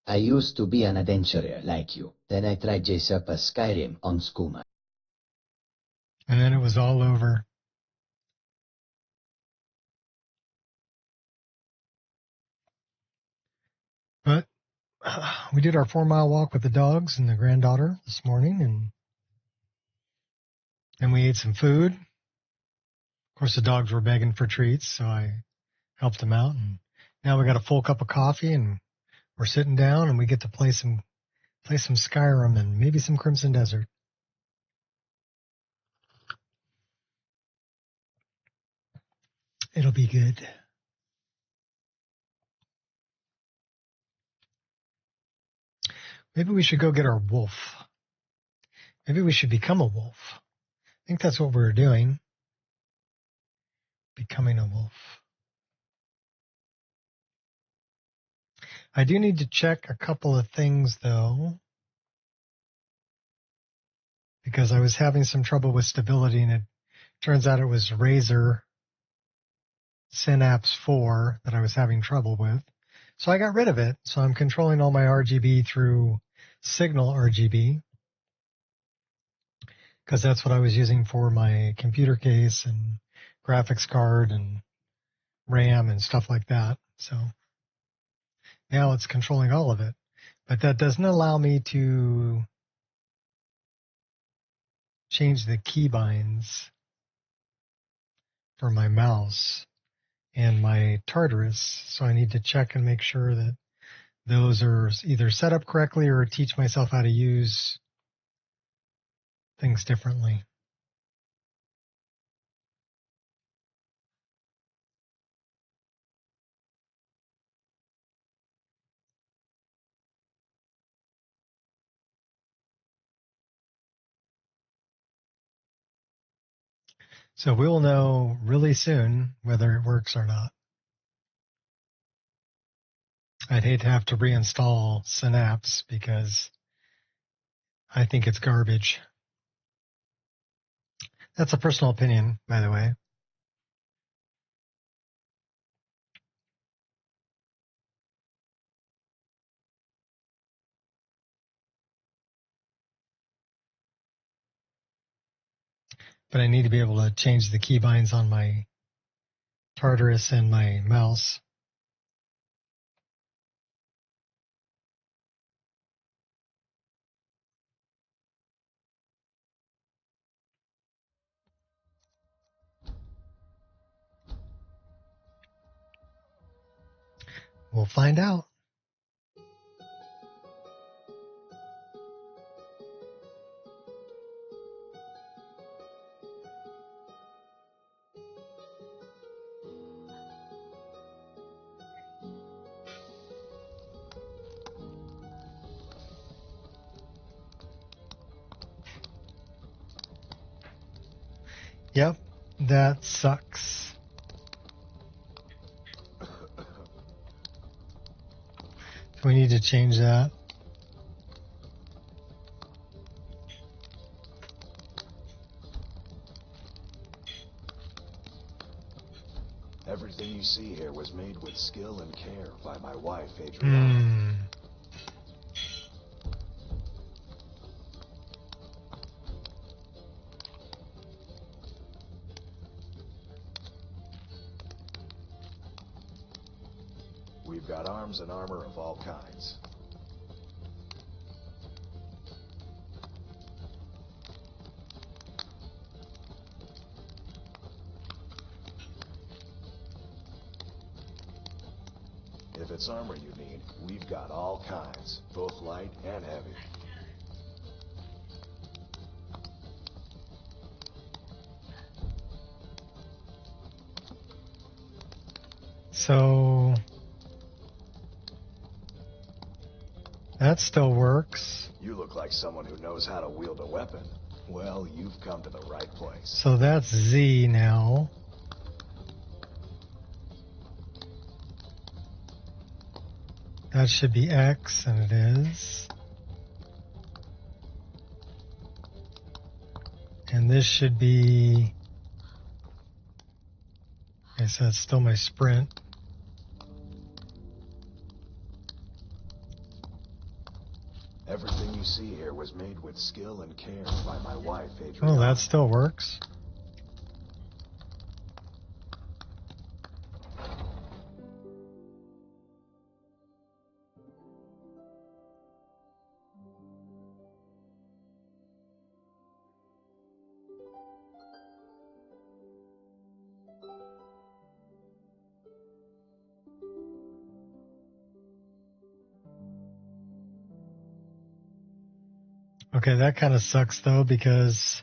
I used to be an adventurer like you. Then I tried J-Serpa Skyrim on Skooma. And then it was all over. But we did our 4-mile walk with the dogs and the granddaughter this morning, and then we ate some food. Of course, the dogs were begging for treats, so I helped them out. And now we got a full cup of coffee, and we're sitting down, and we get to play some Skyrim and maybe some Crimson Desert. It'll be good. Maybe we should go get our wolf. Maybe we should become a wolf. I think that's what we're doing. Becoming a wolf. I do need to check a couple of things, though, because I was having some trouble with stability, and it turns out it was Razer Synapse 4 that I was having trouble with. So I got rid of it. So I'm controlling all my RGB through Signal RGB, because that's what I was using for my computer case and graphics card and RAM and stuff like that. So now it's controlling all of it. But that doesn't allow me to change the keybinds for my mouse and my Tartarus. So I need to check and make sure that those are either set up correctly or teach myself how to use things differently. So we'll know really soon whether it works or not. I'd hate to have to reinstall Synapse because I think it's garbage. That's a personal opinion, by the way. But I need to be able to change the keybinds on my Tartarus and my mouse. We'll find out. Yep, that sucks. So we need to change that. Everything you see here was made with skill and care by my wife, Adriana. We've got arms and armor of all kinds. If it's armor you need, we've got all kinds, both light and heavy. So that still works. You look like someone who knows how to wield a weapon. Well, you've come to the right place. So that's Z now. That should be X, and it is. And this should be... Okay, so that's still my sprint. Everything you see here was made with skill and care by my wife, Oh, Adriana. that still works. Okay, that kind of sucks though, because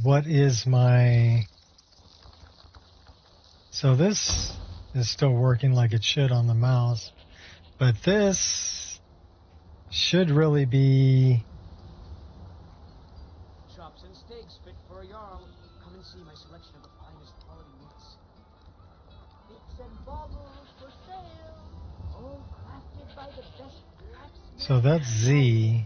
what is my... So this is still working like it should on the mouse, but this should really be... Chops and steaks fit for a jarl. Come and see my selection of the finest quality meats. Bits and baubles for sale. All crafted by the best blacksmith. So that's Z.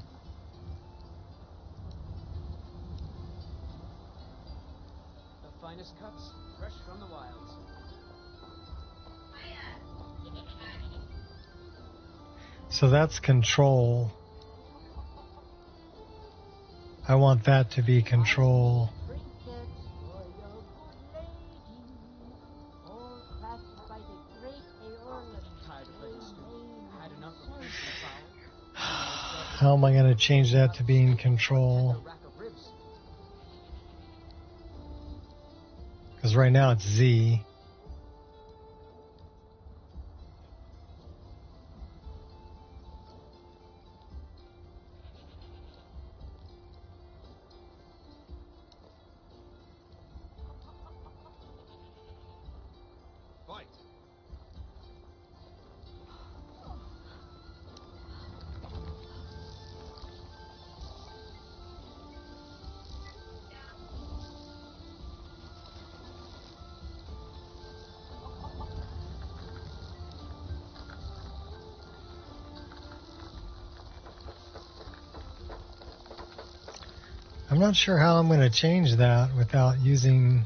The finest cuts, fresh from the wilds. So that's control. I want that to be control. Trinkets for your good lady. All crafted by the great Aeorlan. Tired of letting stew. Had enough of beef and fowl. How am I going to change that to being control? Rack of ribs. Because right now it's Z. Fight! I'm not sure how I'm going to change that without using...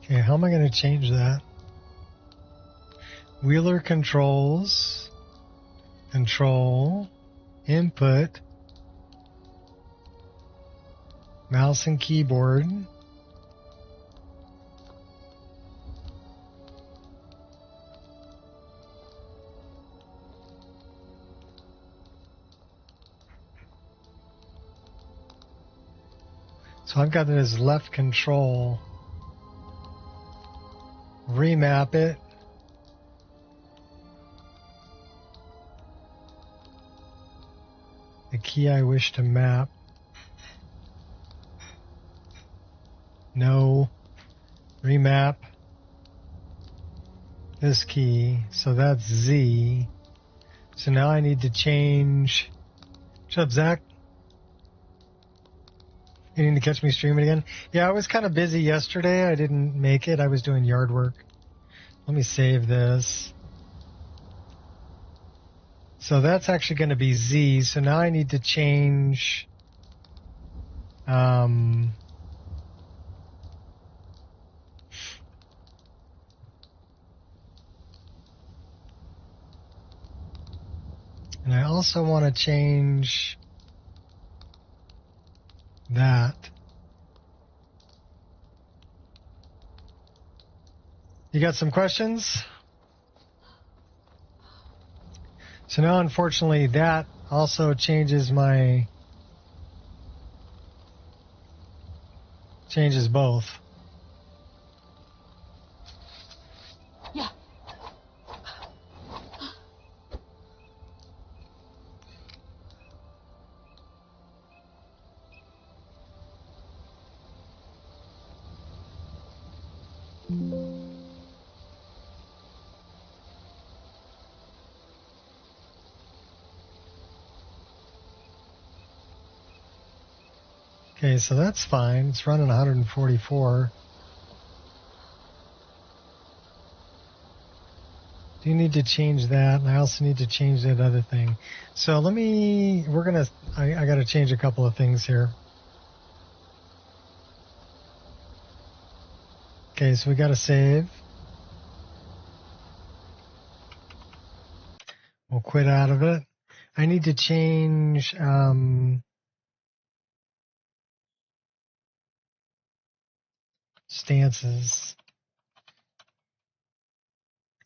Okay, how am I going to change that? Wheeler controls, control, input, mouse and keyboard. So I've got it as left control. Remap it. The key I wish to map. No. Remap this key. So that's Z. So now I need to change. What's up, Zach? You need to catch me streaming again? Yeah, I was kind of busy yesterday. I didn't make it. I was doing yard work. Let me save this. So that's actually going to be Z. So now I need to change... and I also want to change that. You got some questions? So now, unfortunately, that also changes both. Yeah. Okay, so that's fine. It's running 144. Do you need to change that? And I also need to change that other thing. So I got to change a couple of things here. Okay, so we got to save. We'll quit out of it. I need to change stances.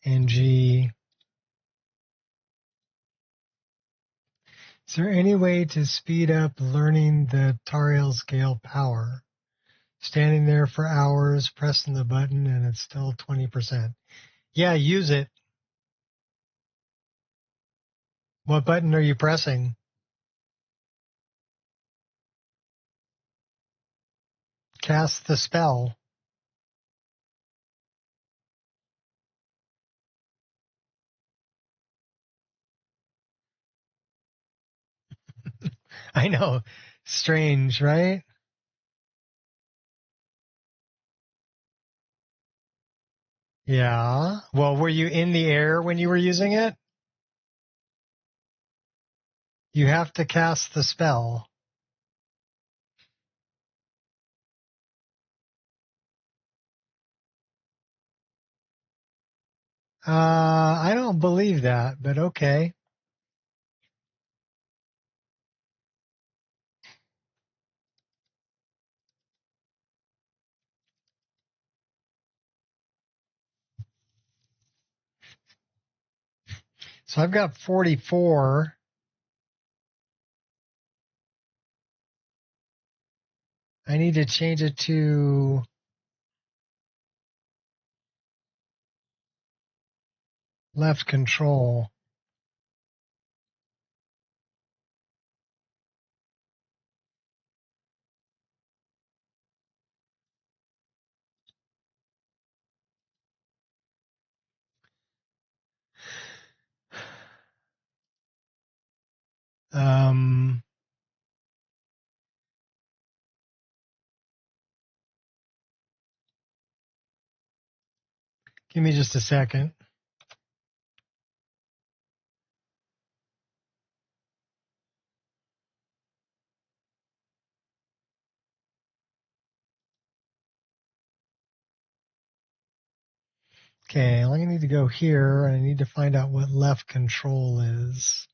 NG. Is there any way to speed up learning the Tariel scale power? Standing there for hours, pressing the button, and it's still 20%. Yeah, use it. What button are you pressing? Cast the spell. I know. Strange, right? Yeah. Well, were you in the air when you were using it? You have to cast the spell. I don't believe that, but okay. So I've got 44. I need to change it to left control. Give me just a second. Okay, I need to go here. I need to find out what left control is.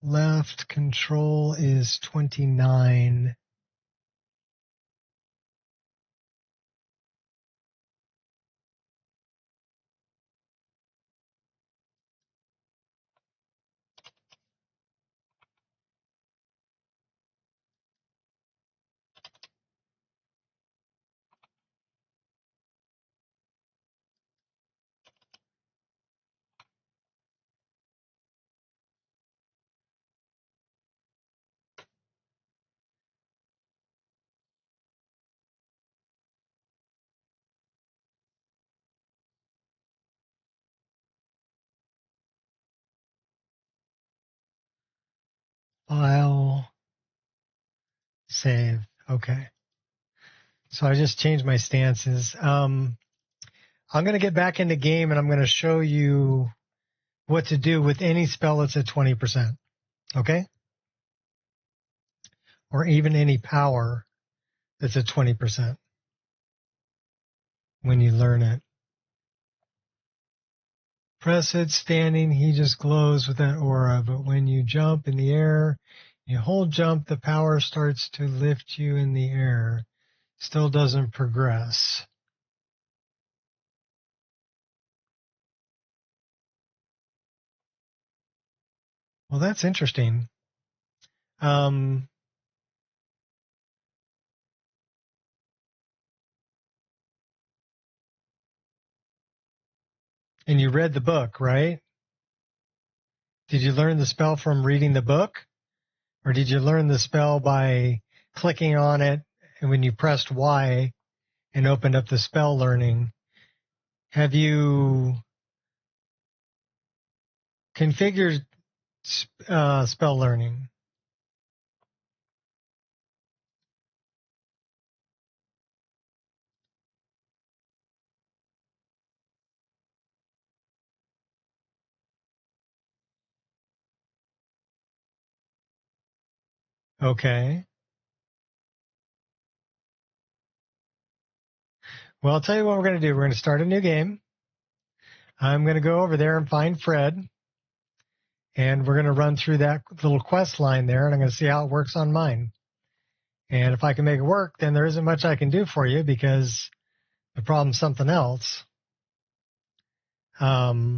Left control is 29. File. Save. Okay. So I just changed my stances. I'm going to get back in the game and I'm going to show you what to do with any spell that's at 20%. Okay? Or even any power that's at 20% when you learn it. Press it standing, he just glows with that aura. But when you jump in the air, you hold jump, the power starts to lift you in the air. Still doesn't progress. Well, that's interesting. And you read the book, right? Did you learn the spell from reading the book? Or did you learn the spell by clicking on it and when you pressed Y and opened up the spell learning? Have you configured spell learning? Okay. Well, I'll tell you what we're going to do. We're going to start a new game. I'm going to go over there and find Fred. And we're going to run through that little quest line there, and I'm going to see how it works on mine. And if I can make it work, then there isn't much I can do for you because the problem's something else. But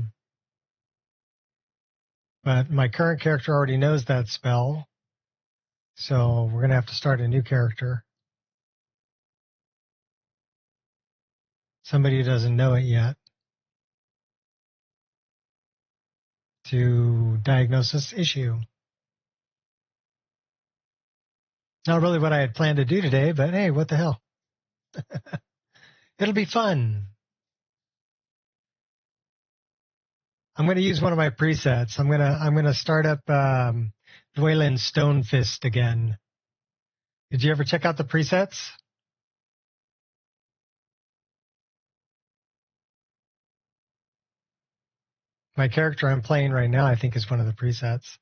my current character already knows that spell. So we're going to have to start a new character. Somebody who doesn't know it yet to diagnose this issue. Not really what I had planned to do today, but hey, what the hell? It'll be fun. I'm going to use one of my presets. I'm going to start up Dwaylen Stonefist again. Did you ever check out the presets? My character I'm playing right now, I think, is one of the presets.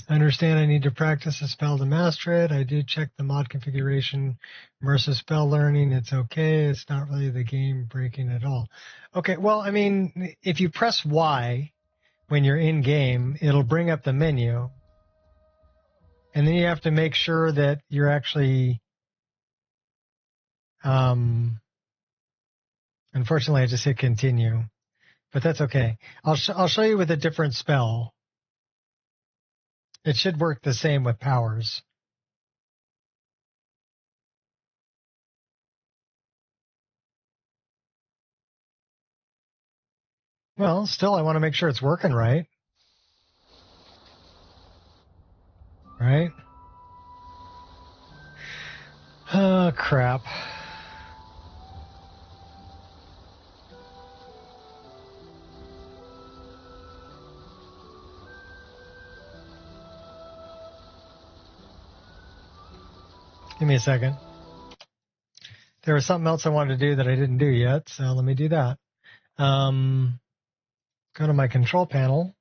I understand I need to practice a spell to master it. I do check the mod configuration, immersive spell learning. It's okay. It's not really the game breaking at all. Okay, well, I mean, if you press Y when you're in game, it'll bring up the menu. And then you have to make sure that you're actually, unfortunately, I just hit continue, but that's okay. I'll show you with a different spell. It should work the same with powers. Well, still, I want to make sure it's working right. Right? Oh, crap. Give me a second. There was something else I wanted to do that I didn't do yet, so let me do that. Go to my control panel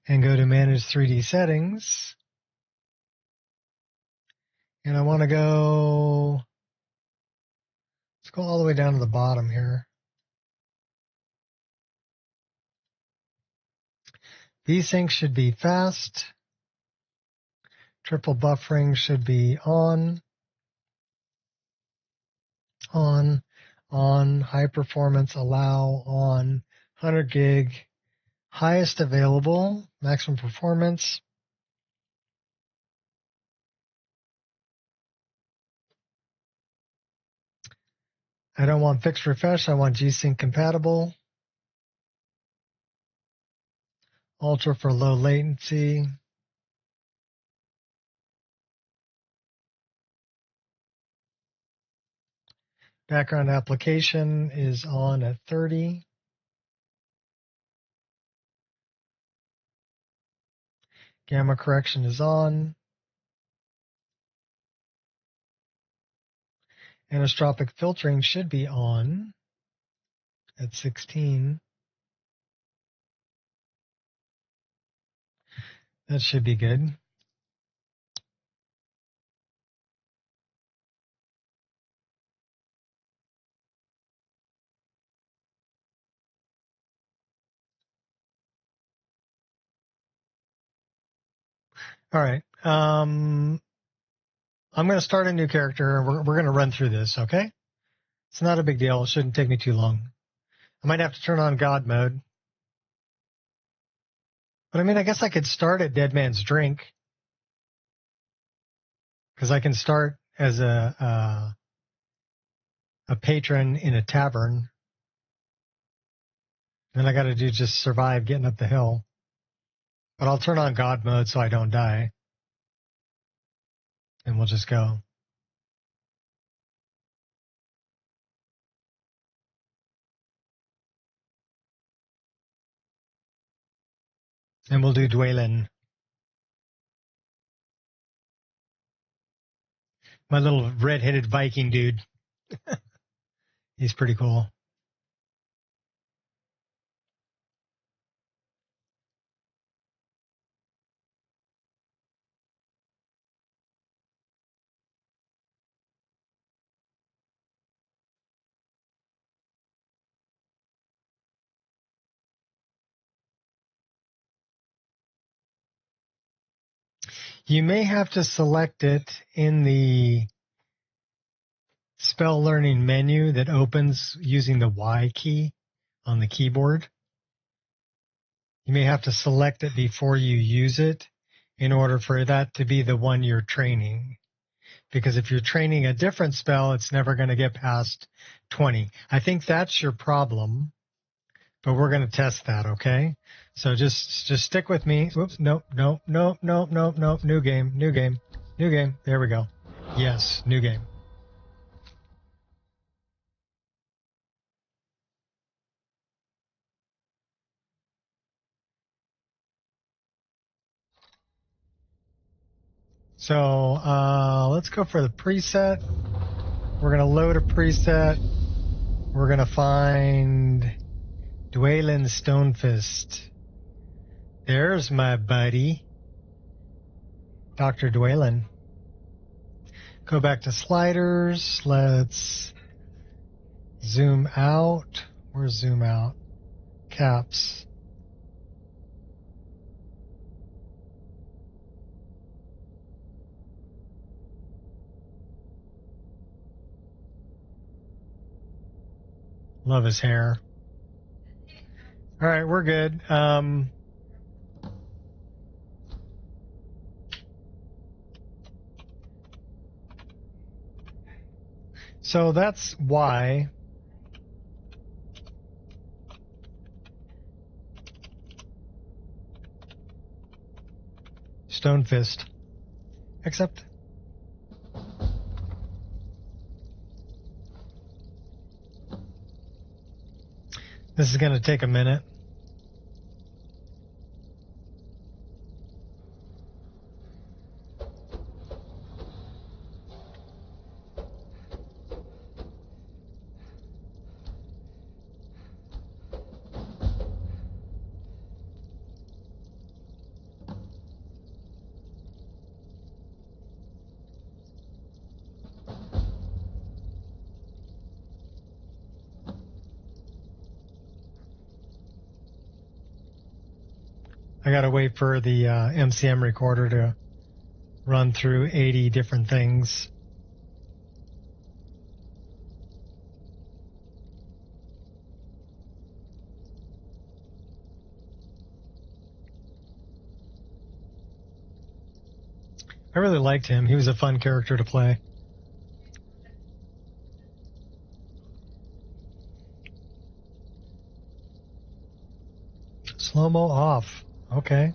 and go to Manage 3D Settings. And I want to go, let's go all the way down to the bottom here. VSync should be fast. Triple buffering should be on. High performance, allow, on. 100 gig. Highest available, maximum performance. I don't want fixed refresh. I want G-Sync compatible. Ultra for low latency. Background application is on at 30. Gamma correction is on. Anisotropic filtering should be on at 16. That should be good. All right. I'm going to start a new character, and we're going to run through this, okay? It's not a big deal. It shouldn't take me too long. I might have to turn on God mode. But I mean, I guess I could start at Dead Man's Drink, because I can start as a patron in a tavern. Then I got to do just survive getting up the hill. But I'll turn on God mode so I don't die. And we'll just go. And we'll do Dwaylen. My little red-headed Viking dude. He's pretty cool. You may have to select it in the spell learning menu that opens using the Y key on the keyboard. You may have to select it before you use it in order for that to be the one you're training. Because if you're training a different spell, it's never going to get past 20. I think that's your problem, but we're going to test that, okay? So just stick with me. Whoops, nope. New game. There we go. Yes, new game. So let's go for the preset. We're going to load a preset. We're going to find Dwaylen Stonefist. There's my buddy, Dr. Dwaylen. Go back to sliders. Let's zoom out. Where's zoom out? Caps. Love his hair. All right, we're good. So that's why Stonefist. Accept. This is going to take a minute. I gotta wait for the MCM recorder to run through 80 different things. I really liked him. He was a fun character to play. Slow-mo off. Okay.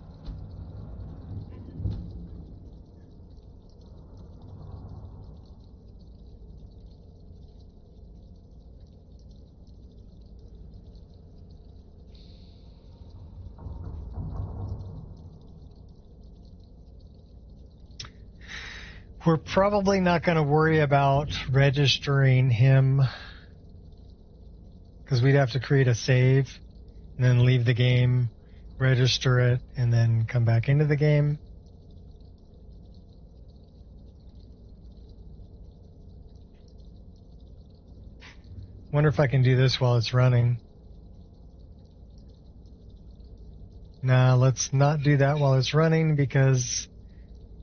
We're probably not going to worry about registering him because we'd have to create a save and then leave the game, register it, and then come back into the game. Wonder if I can do this while it's running. Nah, let's not do that while it's running because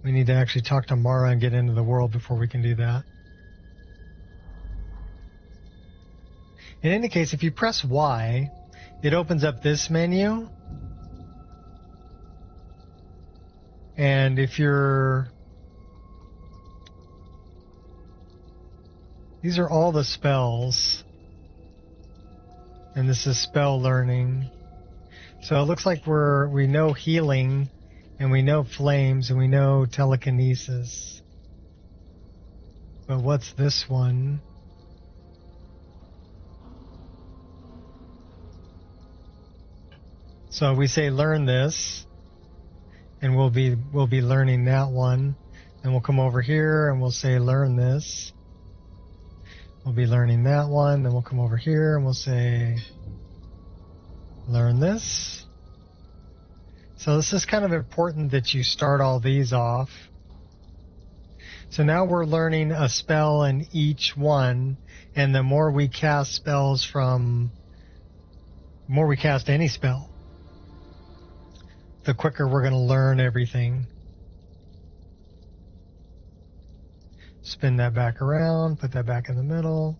we need to actually talk to Mara and get into the world before we can do that. In any case, if you press Y, it opens up this menu. And if you're... These are all the spells. And this is spell learning. So it looks like we know healing, and we know flames, and we know telekinesis. But what's this one? So we say learn this, and we'll be learning that one. Then we'll come over here and we'll say learn this. We'll be learning that one. Then we'll come over here and we'll say learn this. So this is kind of important that you start all these off. So now we're learning a spell in each one, and the more we cast spells the more we cast any spell, the quicker we're going to learn everything. Spin that back around, put that back in the middle,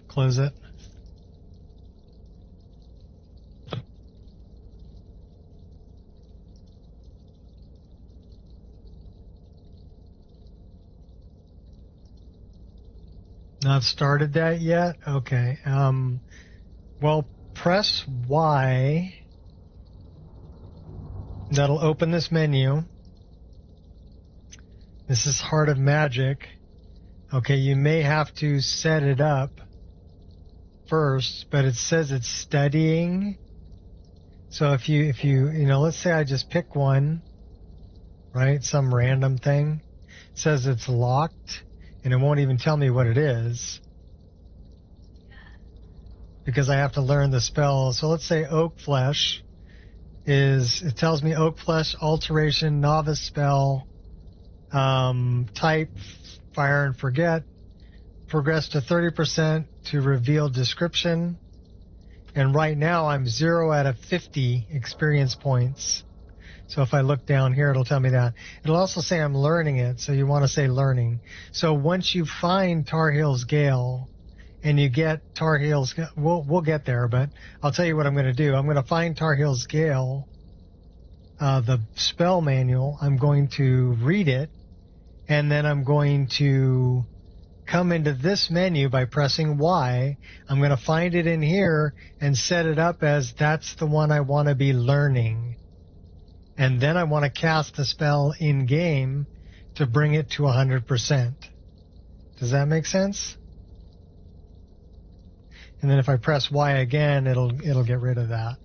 close it. Not started that yet? Okay. Well, press Y. That'll open this menu. This is Heart of Magic. Okay, you may have to set it up first, but it says it's studying. So if you let's say I just pick one, right? Some random thing. It says it's locked, and it won't even tell me what it is because I have to learn the spell. So let's say Oak Flesh it tells me Oak Flesh Alteration Novice Spell, type Fire and Forget, progress to 30% to reveal description, and right now I'm 0 out of 50 experience points. So if I look down here, it'll tell me that. It'll also say I'm learning it, so you want to say learning. So once you find Tar Heels Gale, and you get Tar Heels, we'll get there, but I'll tell you what I'm going to do. I'm going to find Tar Heels Gale, the spell manual. I'm going to read it, and then I'm going to come into this menu by pressing Y. I'm going to find it in here and set it up as that's the one I want to be learning. And then I want to cast the spell in-game to bring it to 100%. Does that make sense? And then if I press Y again, it'll get rid of that.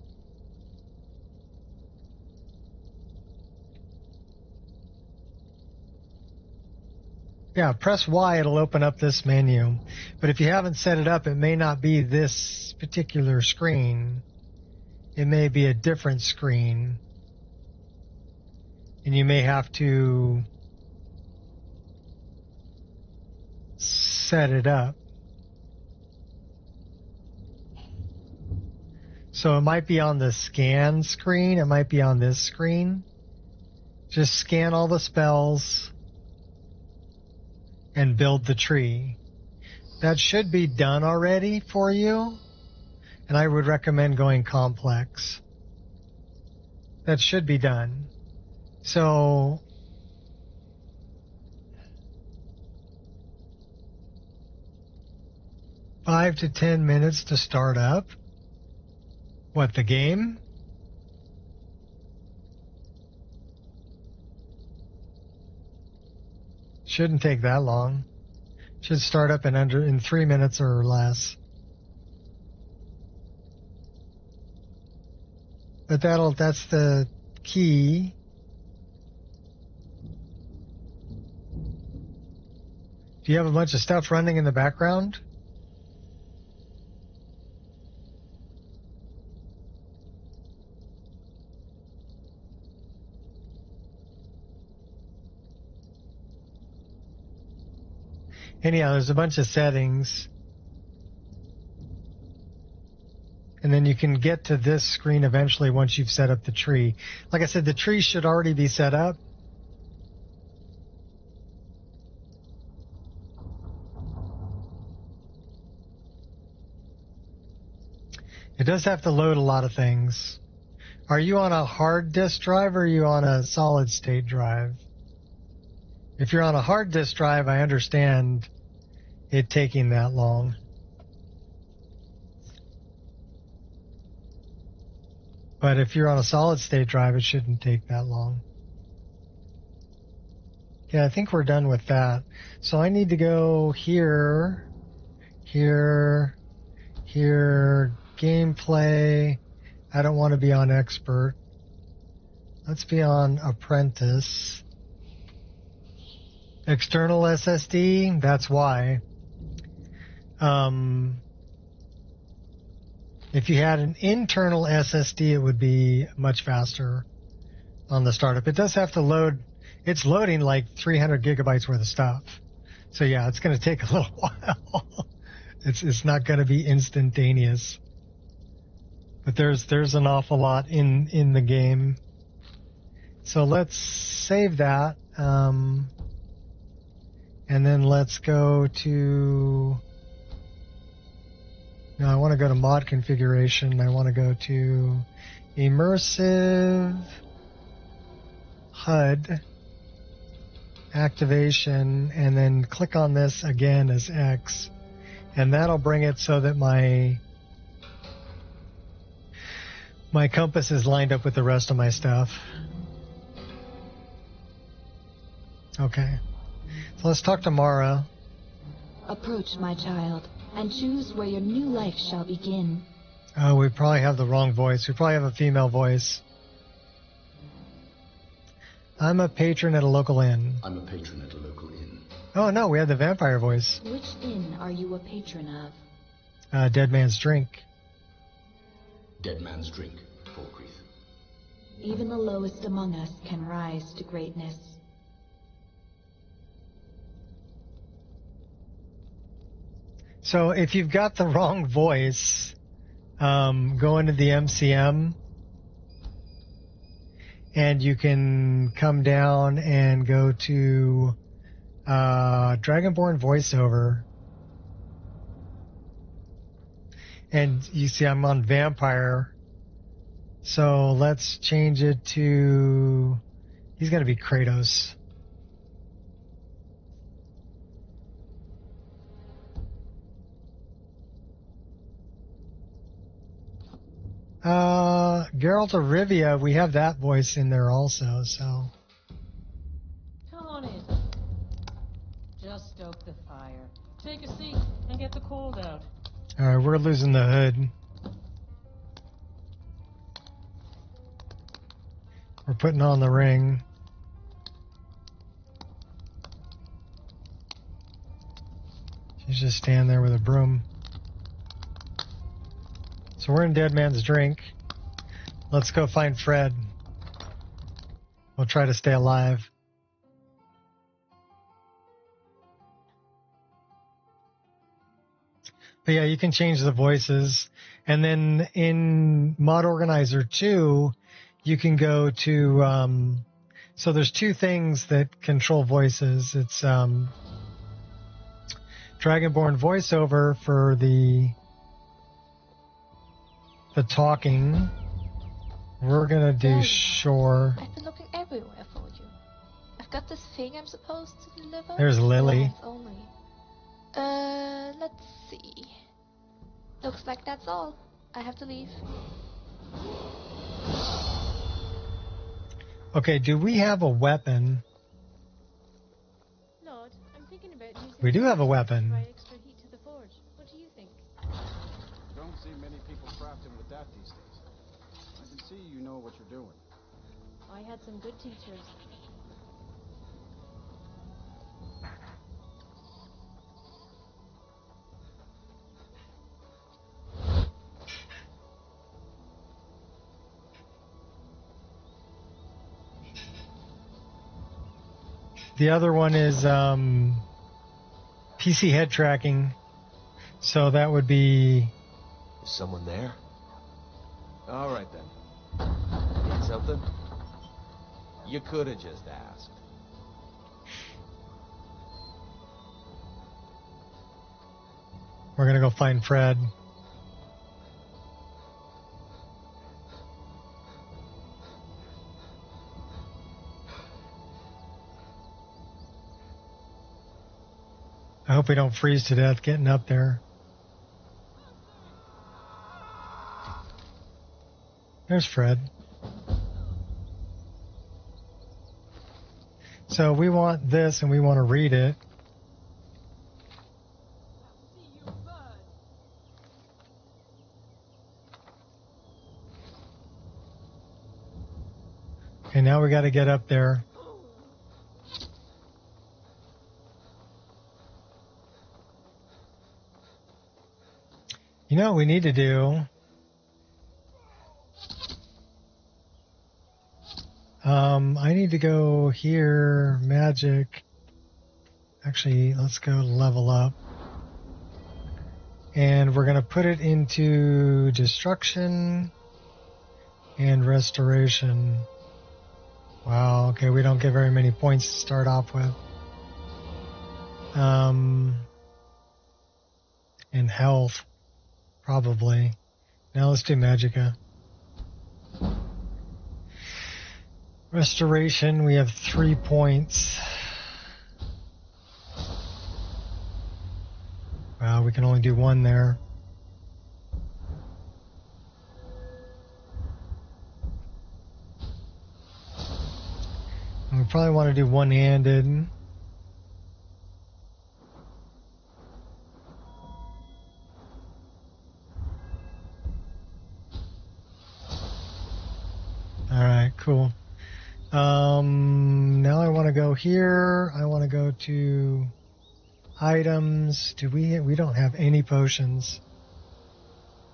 Yeah, press Y, it'll open up this menu. But if you haven't set it up, it may not be this particular screen. It may be a different screen. And you may have to set it up. So it might be on the scan screen. It might be on this screen. Just scan all the spells and build the tree. That should be done already for you. And I would recommend going complex. That should be done. So $5 to 10 minutes to start up. What, the game? Shouldn't take that long. Should start up in 3 minutes or less. But that's the key. Do you have a bunch of stuff running in the background? Anyhow, there's a bunch of settings. And then you can get to this screen eventually once you've set up the tree. Like I said, the tree should already be set up. It does have to load a lot of things. Are you on a hard disk drive or are you on a solid state drive? If you're on a hard disk drive, I understand it taking that long. But if you're on a solid state drive, it shouldn't take that long. Yeah, I think we're done with that. So I need to go here, here, here, gameplay. I don't want to be on expert. Let's be on apprentice. External SSD, that's why. If you had an internal SSD, it would be much faster on the startup. It does have to load. It's loading like 300 gigabytes worth of stuff. So yeah, it's going to take a little while. It's not going to be instantaneous. But there's an awful lot in the game. So let's save that. And then let's go to... No, I want to go to mod configuration. I want to go to immersive HUD activation, and then click on this again as X. And that'll bring it so that my compass is lined up with the rest of my stuff. Okay. So let's talk to Mara. Approach, my child, and choose where your new life shall begin. Oh, we probably have the wrong voice. We probably have a female voice. I'm a patron at a local inn. I'm a patron at a local inn. Oh, no, we have the vampire voice. Which inn are you a patron of? Dead Man's Drink. Dead man's drink, Falkreath. Even the lowest among us can rise to greatness. So if you've got the wrong voice, go into the MCM and you can come down and go to Dragonborn voiceover. And you see I'm on vampire. So let's change it to... He's going to be Kratos. Geralt of Rivia, we have that voice in there also, so... Come on in. Just stoke the fire. Take a seat and get the cold out. Alright, we're losing the hood. We're putting on the ring. She's just standing there with a broom. So we're in Dead Man's Drink. Let's go find Fred. We'll try to stay alive. But yeah, you can change the voices. And then in Mod Organizer 2, you can go to... so there's two things that control voices. It's Dragonborn voiceover for the talking. We're gonna do Shore. I've been looking everywhere for you. I've got this thing I'm supposed to deliver. There's Lily. Once only. Let's see. Looks like that's all. I have to leave. Okay, do we have a weapon? Lord, I'm thinking about using We do have a weapon. to provide extra heat to the forge. What do you think? Don't see many people crafting with that these days. I can see you know what you're doing. I had some good teachers. The other one is PC head tracking. So that would be... Is someone there? All right then. Need something? You could have just asked. We're gonna go find Fred. I hope we don't freeze to death getting up there. There's Fred. So we want this and we want to read it. Okay, now we got to get up there. You know what we need to do? I need to go here, magic. Actually, let's go level up. And we're going to put it into destruction and restoration. Wow, okay, we don't get very many points to start off with. And health, probably. Now let's do Magicka. Restoration, we have 3 points. Wow, we can only do 1 there. And we probably want to do one-handed. Alright, cool. Now I want to go here. I want to go to items. We don't have any potions.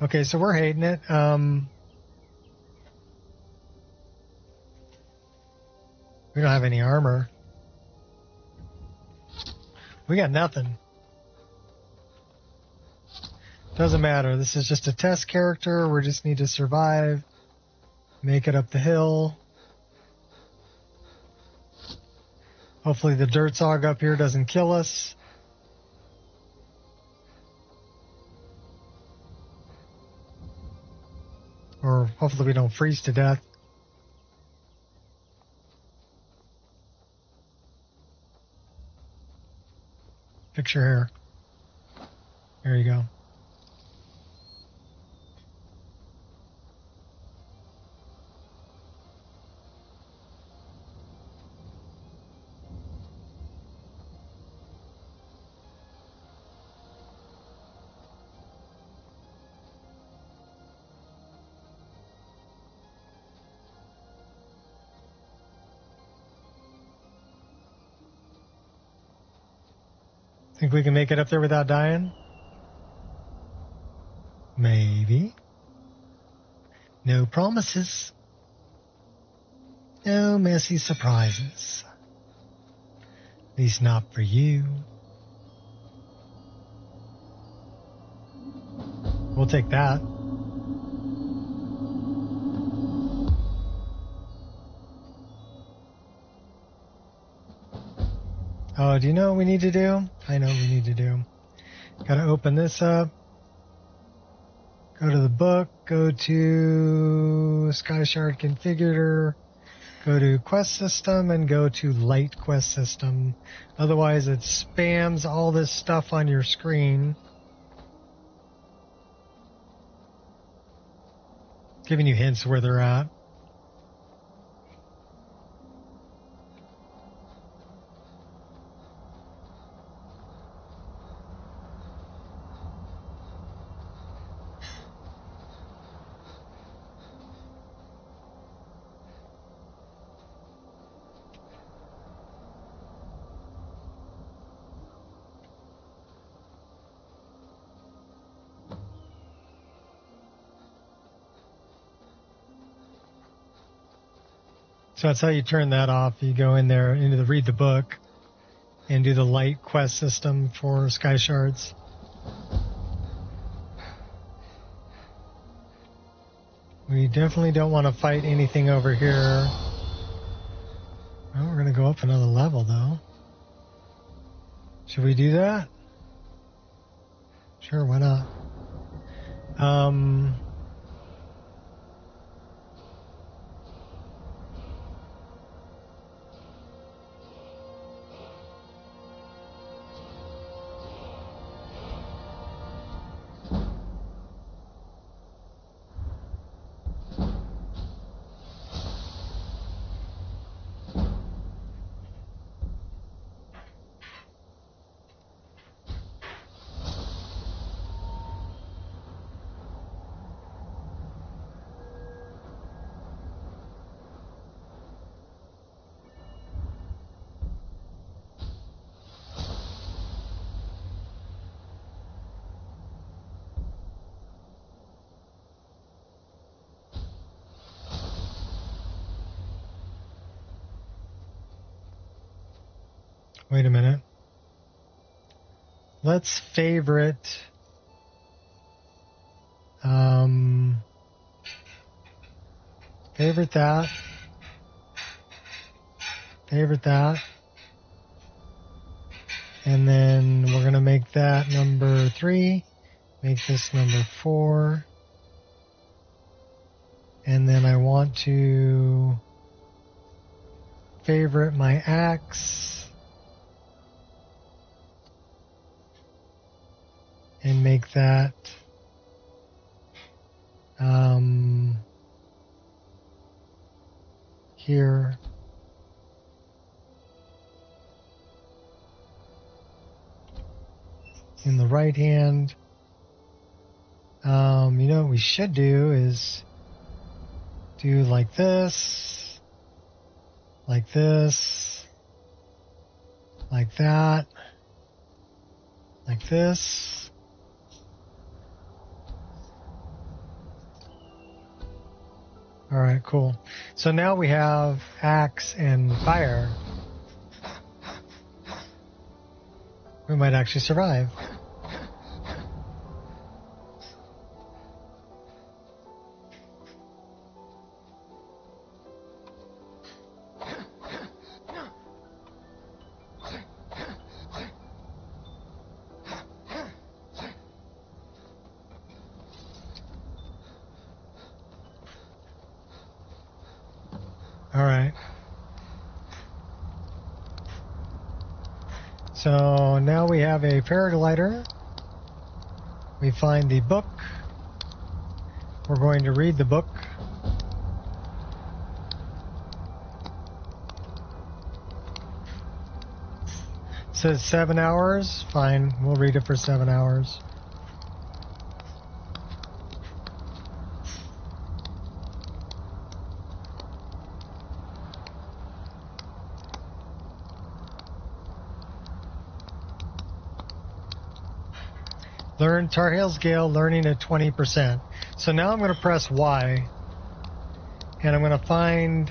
Okay, so we're hating it. We don't have any armor. We got nothing. Doesn't matter. This is just a test character. We just need to survive. Make it up the hill. Hopefully the dirt zog up here doesn't kill us. Or hopefully we don't freeze to death. Fix your hair. There you go. Think we can make it up there without dying? Maybe. No promises. No messy surprises. At least not for you. We'll take that. Oh, do you know what we need to do? I know what we need to do. Gotta open this up. Go to the book. Go to Sky Shard Configurator. Go to Quest System and go to Light Quest System. Otherwise it spams all this stuff on your screen. Giving you hints where they're at. So that's how you turn that off. You go in there into the read the book and do the light quest system for Sky Shards. We definitely don't want to fight anything over here. Well, we're going to go up another level though. Should we do that? Sure, why not? Wait a minute. Let's favorite favorite that. Favorite that. And then we're going to make that number 3. Make this number 4. And then I want to favorite my axe. And make that here. In the right hand. You know what we should do is do like this, like this, like that, like this. All right, cool. So now we have axe and fire. We might actually survive. All right. So now we have a paraglider. We find the book. We're going to read the book. It says 7 hours. Fine, we'll read it for 7 hours. Learn Tar Heels Gale, learning at 20%. So now I'm going to press Y, and I'm going to find,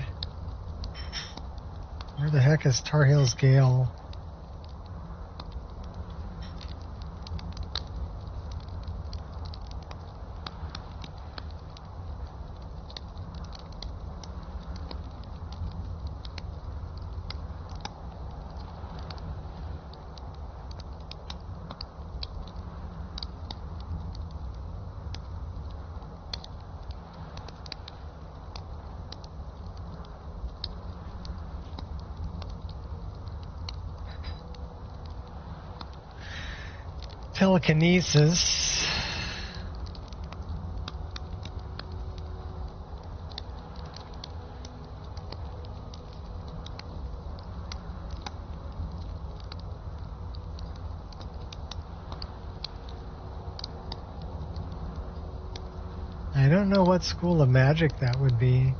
where the heck is Tar Heels Gale? Telekinesis. I don't know what school of magic that would be.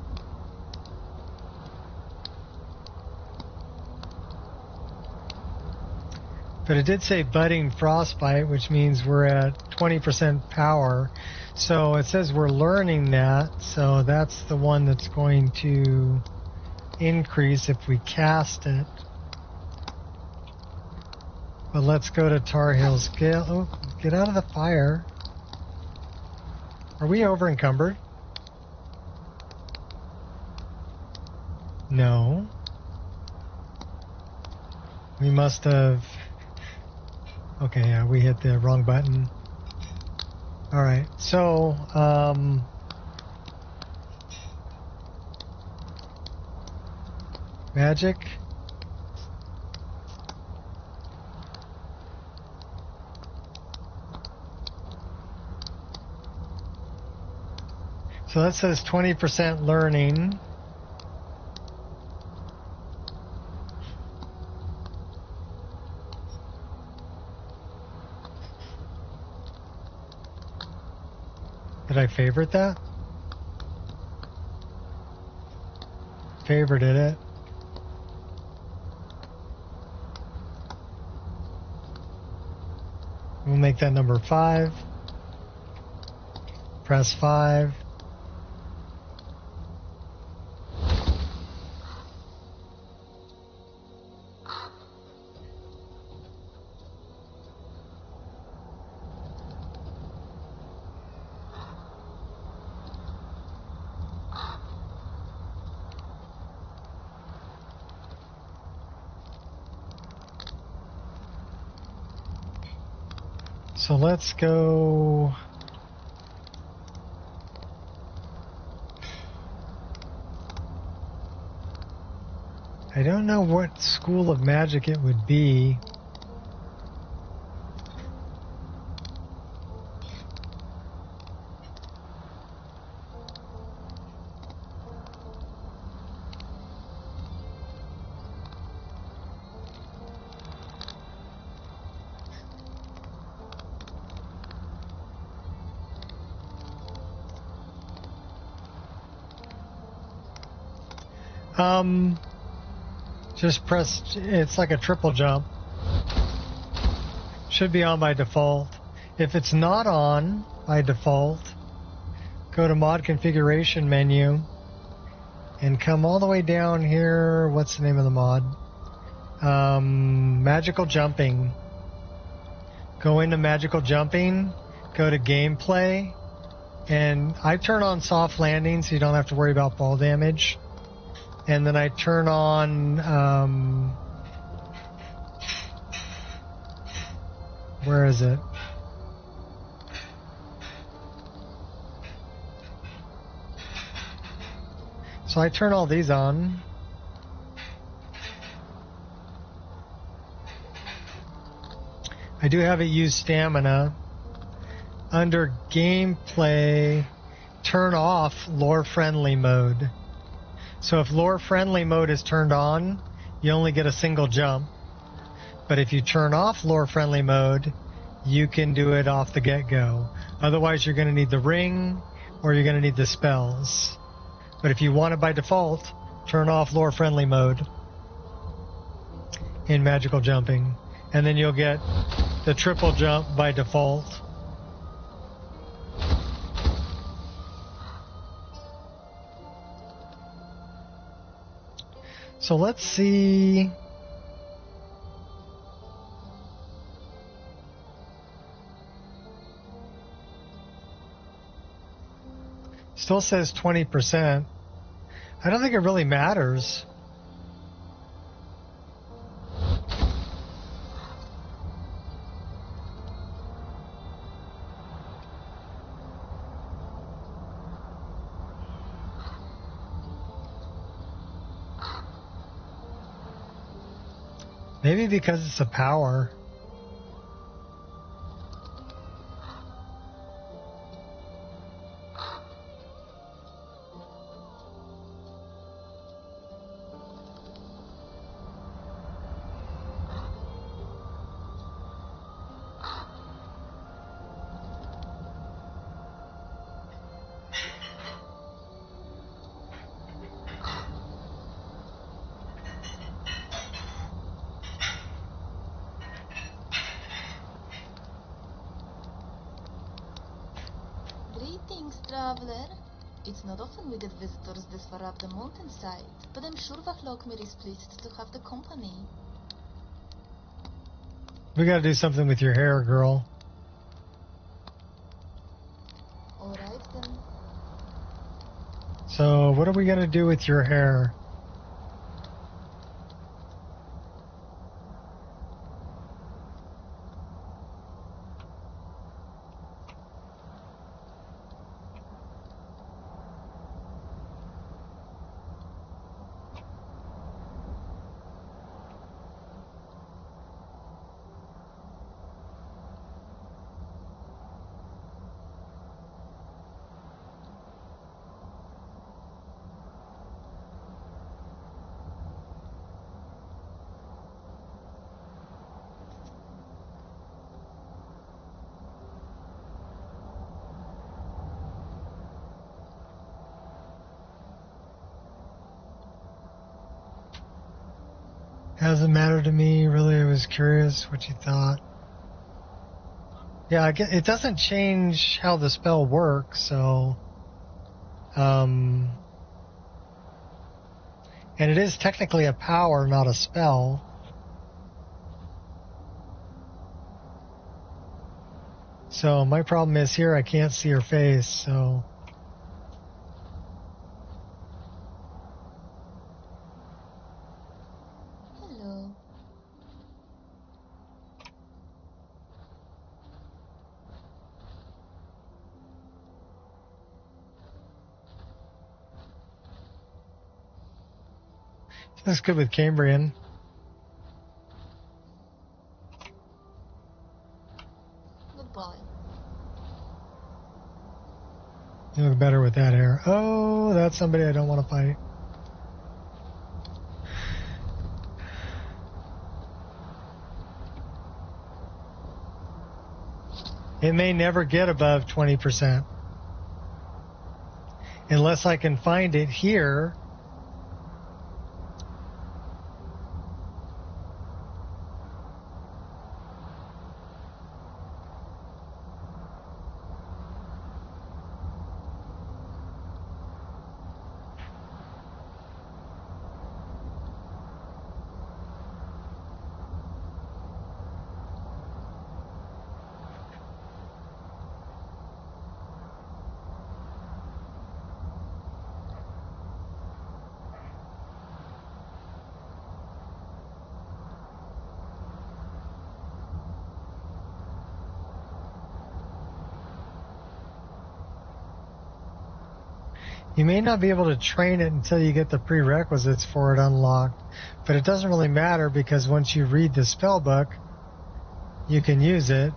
But it did say budding frostbite, which means we're at 20% power. So it says we're learning that, so that's the one that's going to increase if we cast it. But let's go to Tar Heels Gale. Oh, get out of the fire. Are we over encumbered? No. We must have... Okay, yeah, we hit the wrong button. Alright, so, magic. So that says 20% learning. Did I favorite that? Favorited it. We'll make that number 5. Press 5. So let's go. I don't know what school of magic it would be. Just press, it's like a triple jump. Should be on by default. If it's not on by default, go to mod configuration menu and come all the way down here. What's the name of the mod? Magical jumping. Go into magical jumping, go to gameplay, and I turn on soft landing so you don't have to worry about fall damage. And then I turn on, where is it? So I turn all these on. I do have it use stamina. Under gameplay, turn off lore friendly mode. So if lore friendly mode is turned on, you only get a single jump. But if you turn off lore friendly mode, you can do it off the get-go. Otherwise, you're going to need the ring or you're going to need the spells. But if you want it by default, turn off lore friendly mode in magical jumping. And then you'll get the triple jump by default. So let's see. Still says 20%. I don't think it really matters. Maybe because it's a power. Greetings, traveler. It's not often we get visitors this far up the mountainside, but I'm sure Vachlokmir is pleased to have the company. We gotta do something with your hair, girl. Alright then. So, what are we gonna do with your hair? Hasn't mattered to me, really. I was curious what you thought. Yeah, it doesn't change how the spell works, so... and it is technically a power, not a spell. So my problem is here I can't see her face, so... Hello. That's good with Cambrian. Goodbye. You look better with that hair. Oh, that's somebody I don't want to fight. It may never get above 20%. Unless I can find it here. You may not be able to train it until you get the prerequisites for it unlocked, but it doesn't really matter because once you read the spell book, you can use it.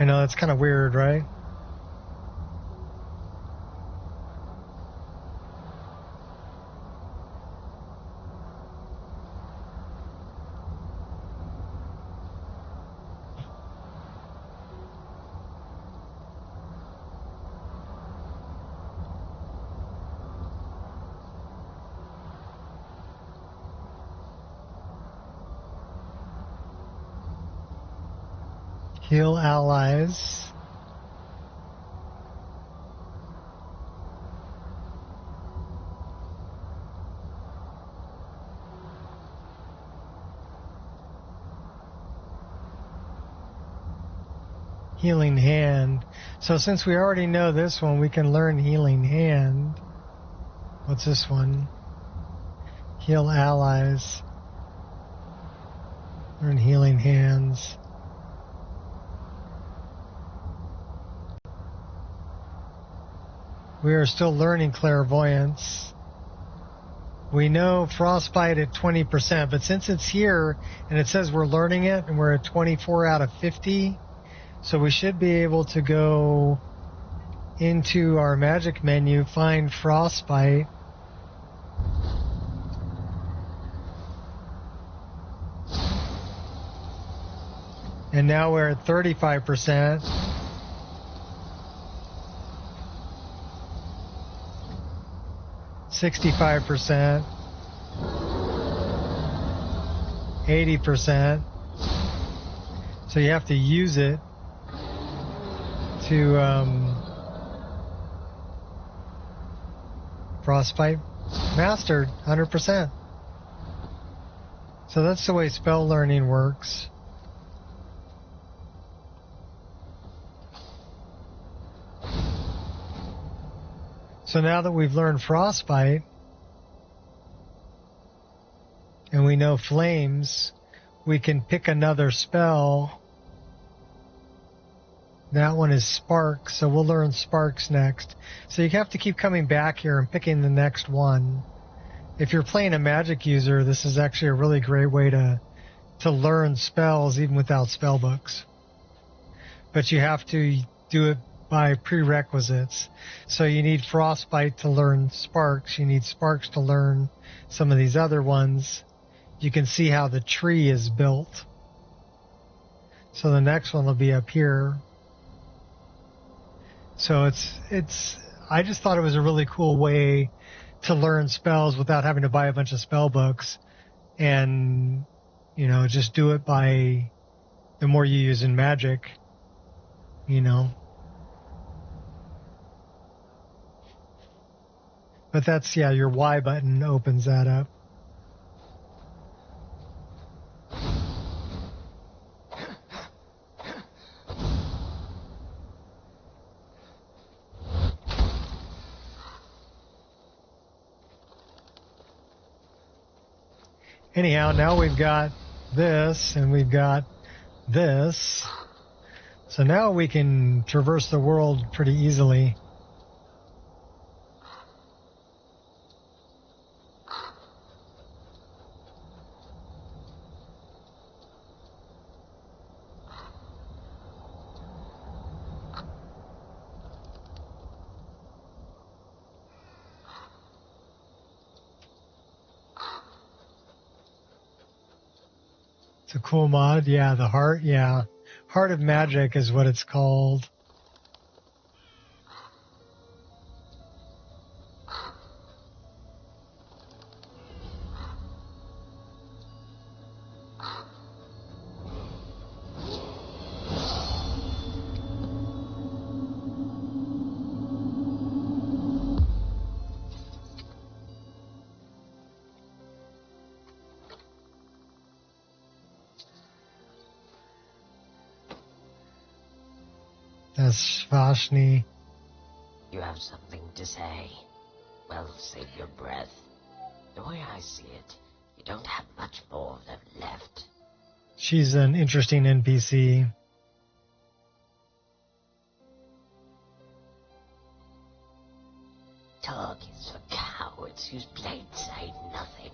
I know, that's kind of weird, right? Heal allies. Healing hand. So since we already know this one, we can learn healing hand. What's this one? Heal allies. Learn healing hands. We are still learning clairvoyance. We know frostbite at 20%, but since it's here and it says we're learning it and we're at 24 out of 50, so we should be able to go into our magic menu, find frostbite. And now we're at 35%. 65%, 80%. So you have to use it to frostbite mastered 100%. So that's the way spell learning works. So now that we've learned frostbite and we know flames, we can pick another spell. That one is spark, so we'll learn sparks next. So you have to keep coming back here and picking the next one. If you're playing a magic user, this is actually a really great way to learn spells even without spell books. But you have to do it by prerequisites. So you need frostbite to learn sparks. You need sparks to learn some of these other ones. You can see how the tree is built. So the next one will be up here. So I just thought it was a really cool way to learn spells without having to buy a bunch of spell books, and just do it by the more you use in magic, But that's, your Y button opens that up. Anyhow, now we've got this and we've got this. So now we can traverse the world pretty easily. It's a cool mod. Yeah, the heart. Yeah. Heart of Magic is what it's called. That's Vashni. You have something to say? Well, save your breath. The way I see it, you don't have much more of them left. She's an interesting NPC. Talk is for cowards whose blades say nothing.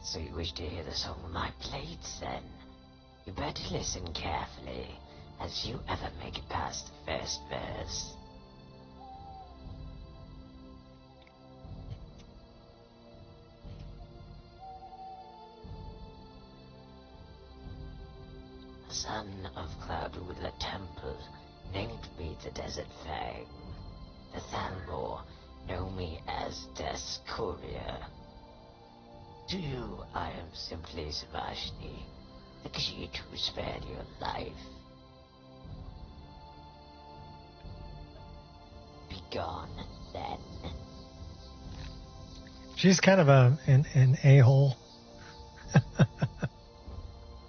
So you wish to hear the song of my blades, then? You better listen carefully, as you ever make it past the first verse. A son of Cloud with a temple named me the Desert Fang. The Thalmor know me as Death's Courier. To you, I am simply Vashni, the Khajiit who spared your life. Be gone, then. She's kind of an a-hole.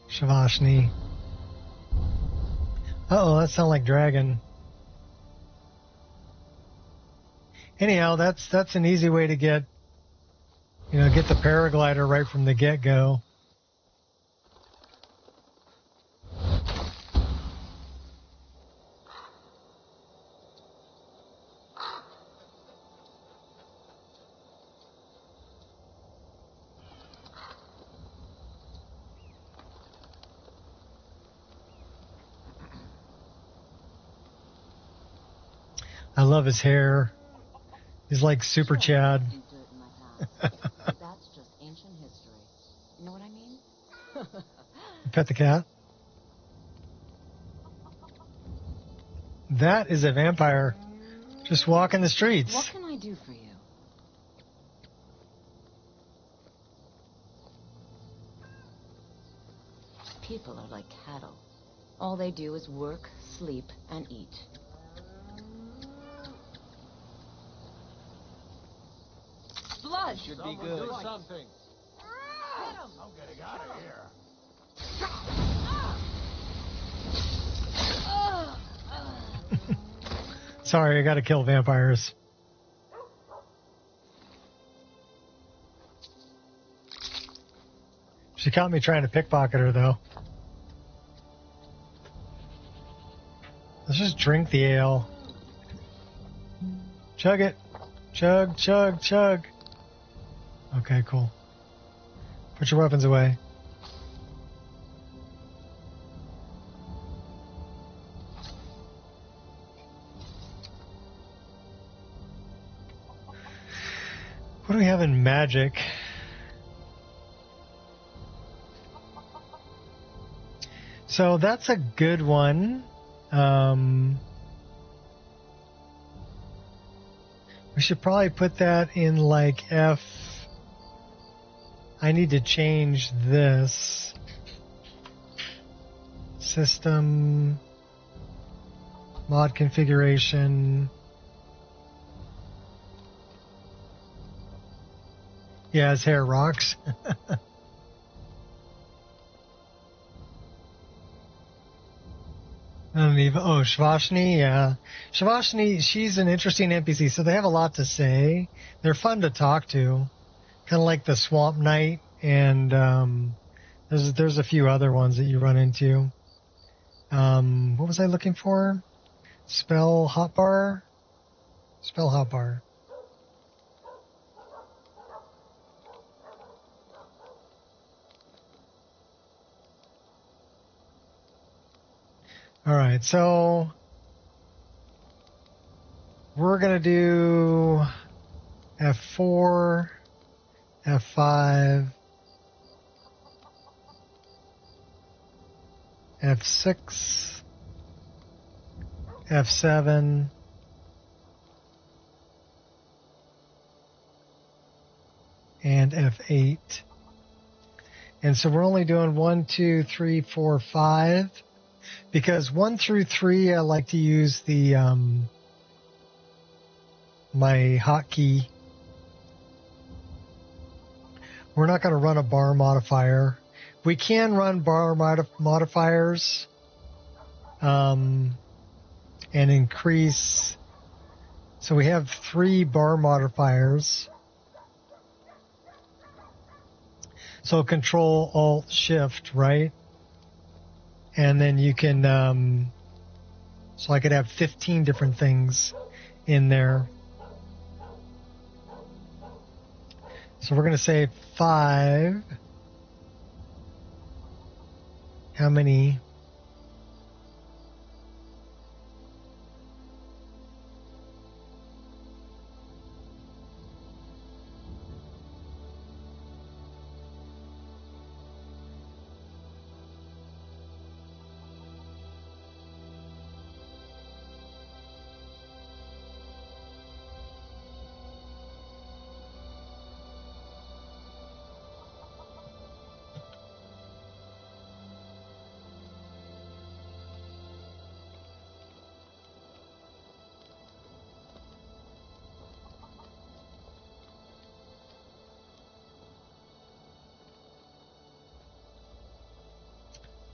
Shavashni. Uh-oh, that sounds like dragon. Anyhow, that's an easy way to get the paraglider right from the get-go. I love his hair. He's like Super Chad. That's just ancient history. You know what I mean? Pet the cat. That is a vampire just walking the streets. What can I do for you? People are like cattle. All they do is work, sleep, and eat. Blood! Should be good. Do something. I'm getting out of here. Sorry, I gotta kill vampires. She caught me trying to pickpocket her, though. Let's just drink the ale. Chug it. Chug, chug, chug. Okay, cool. Put your weapons away. What do we have in magic? So that's a good one. We should probably put that in like F. I need to change this. System. Mod configuration. Yeah, his hair rocks. Shavashni, yeah. Shavashni, she's an interesting NPC, so they have a lot to say. They're fun to talk to. Kind of like the Swamp Knight, and there's a few other ones that you run into. What was I looking for? Spell hotbar? Spell hotbar. All right, so we're going to do F4, F5, F6, F7, and F8. And so we're only doing 1, 2, 3, 4, 5. Because 1 through 3, I like to use the my hotkey. We're not going to run a bar modifier. We can run bar modifiers and increase. So we have 3 bar modifiers. So Control Alt Shift, right? And then you can, so I could have 15 different things in there. So we're going to say 5. How many?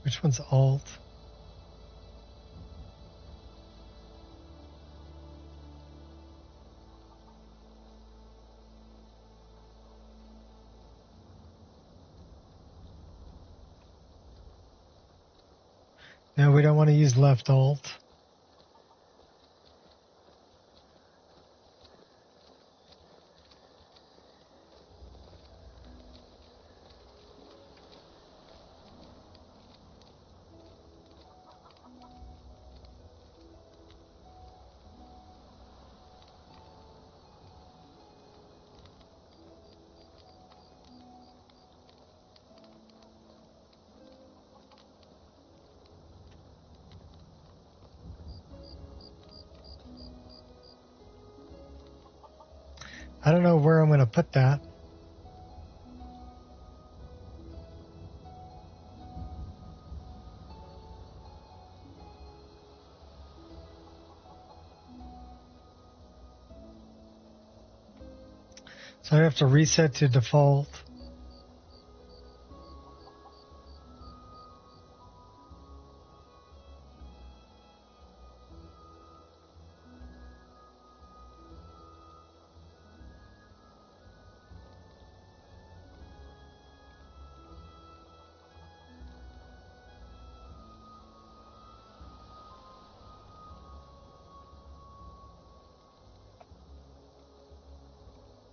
Which one's Alt? No, we don't want to use left Alt. I don't know where I'm going to put that. So I have to reset to default.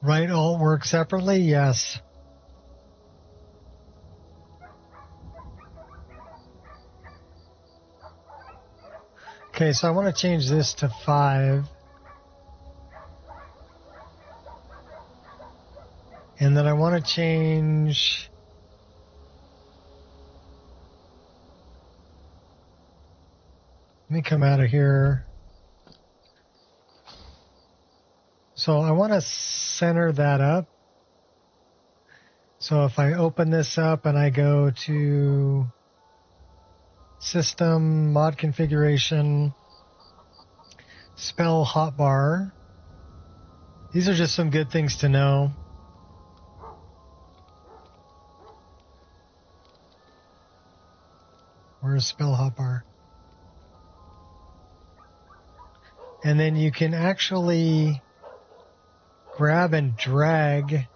Right Alt work separately? Yes. Okay, so I want to change this to 5. And then I want to change... Let me come out of here. So I want to center that up. So if I open this up and I go to System, Mod Configuration, Spell Hotbar. These are just some good things to know. Where's Spell Hotbar? And then you can actually grab and drag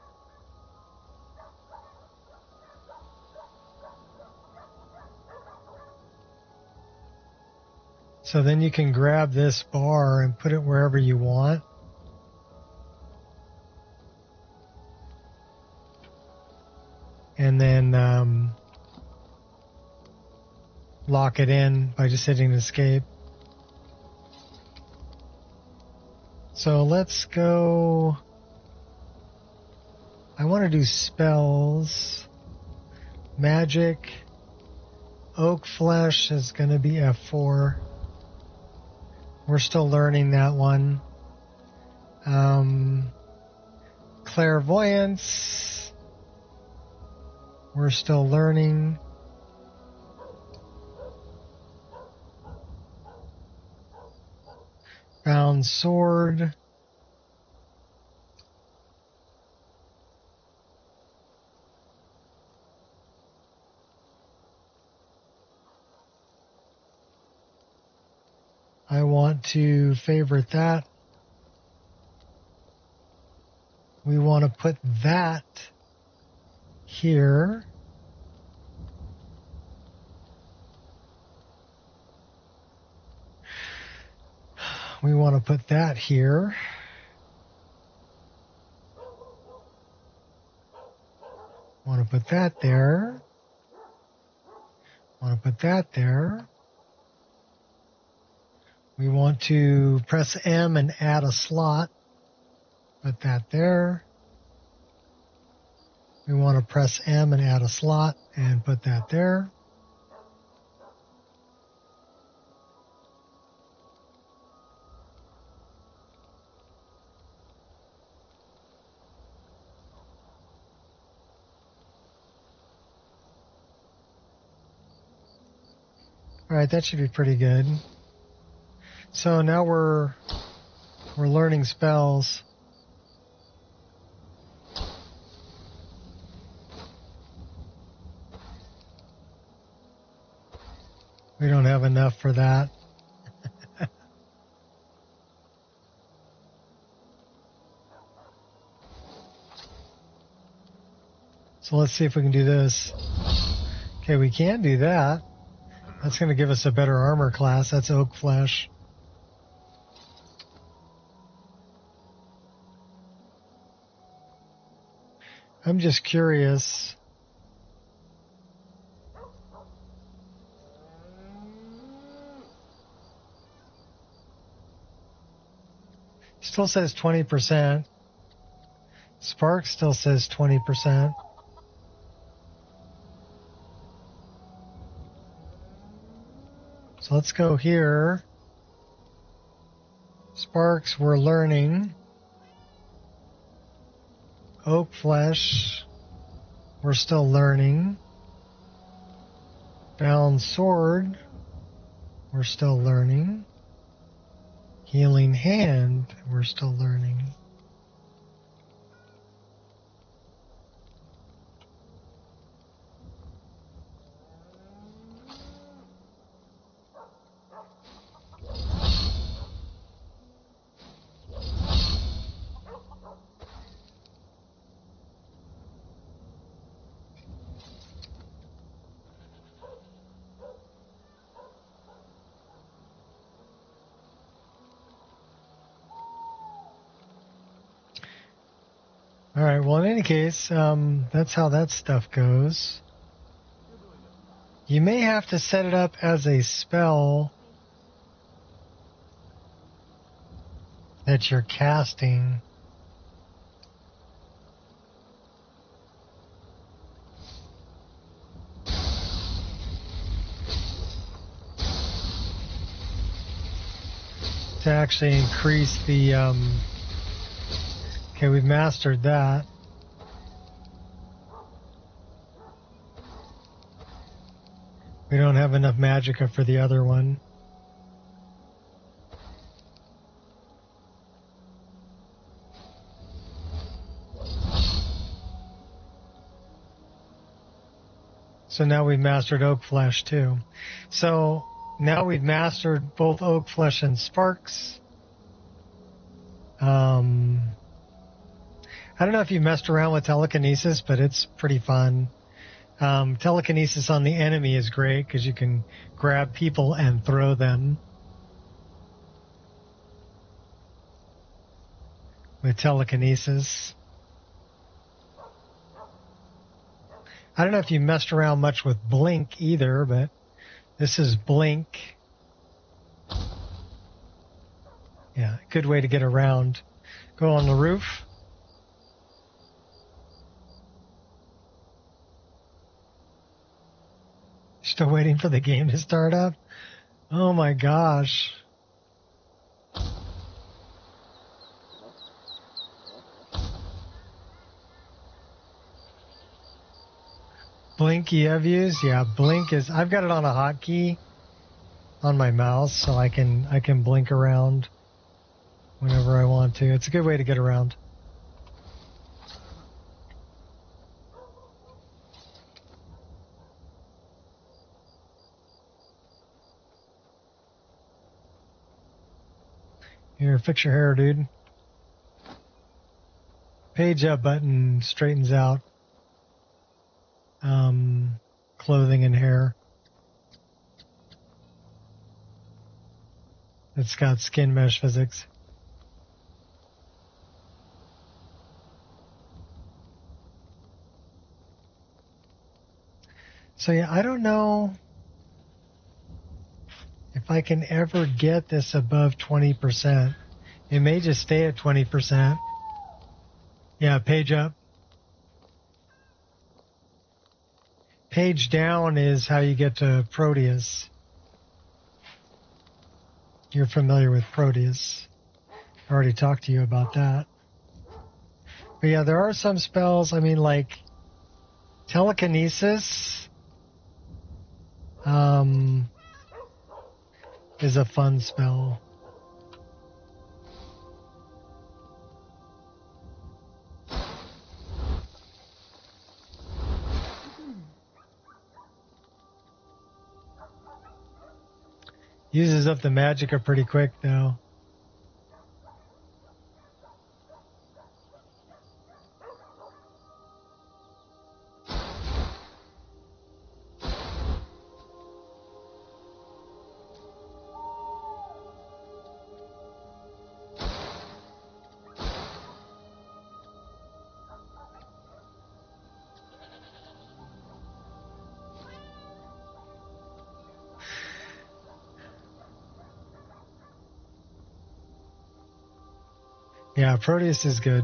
so then you can grab this bar and put it wherever you want. And then lock it in by just hitting escape. So let's go. I want to do spells. Magic. Oak Flesh is going to be F4. We're still learning that one. Clairvoyance. We're still learning. Bound Sword. I want to favorite that. We want to put that here. We want to put that here. Want to put that there. Want to put that there. We want to press M and add a slot. Put that there. We want to press M and add a slot and put that there. All right, that should be pretty good. So now we're learning spells. We don't have enough for that. So let's see if we can do this. Okay, we can do that. That's going to give us a better armor class. That's Oak Flesh. I'm just curious. Still says 20%. Spark still says 20%. So let's go here. Sparks, we're learning. Oak Flesh, we're still learning. Bound Sword, we're still learning. Healing Hand, we're still learning. All right, well, in any case, that's how that stuff goes. You may have to set it up as a spell that you're casting. To actually increase the, okay, we've mastered that. We don't have enough magicka for the other one. So now we've mastered Oak Flesh too. So now we've mastered both Oak Flesh and Sparks. I don't know if you messed around with telekinesis, but it's pretty fun. Telekinesis on the enemy is great because you can grab people and throw them with telekinesis. I don't know if you messed around much with Blink either, but this is Blink. Yeah, good way to get around. Go on the roof. Still waiting for the game to start up? Oh my gosh. Blink you have used? Yeah, blink is, I've got it on a hotkey on my mouse, so I can blink around whenever I want to. It's a good way to get around. Here, fix your hair, dude. Page up button straightens out clothing and hair. It's got skin mesh physics. So yeah, I don't know if I can ever get this above 20%. It may just stay at 20%. Yeah, page up. Page down is how you get to Proteus. You're familiar with Proteus. I already talked to you about that. But yeah, there are some spells, I mean, like telekinesis is a fun spell. Uses up the magicka pretty quick, though. Yeah, Proteus is good.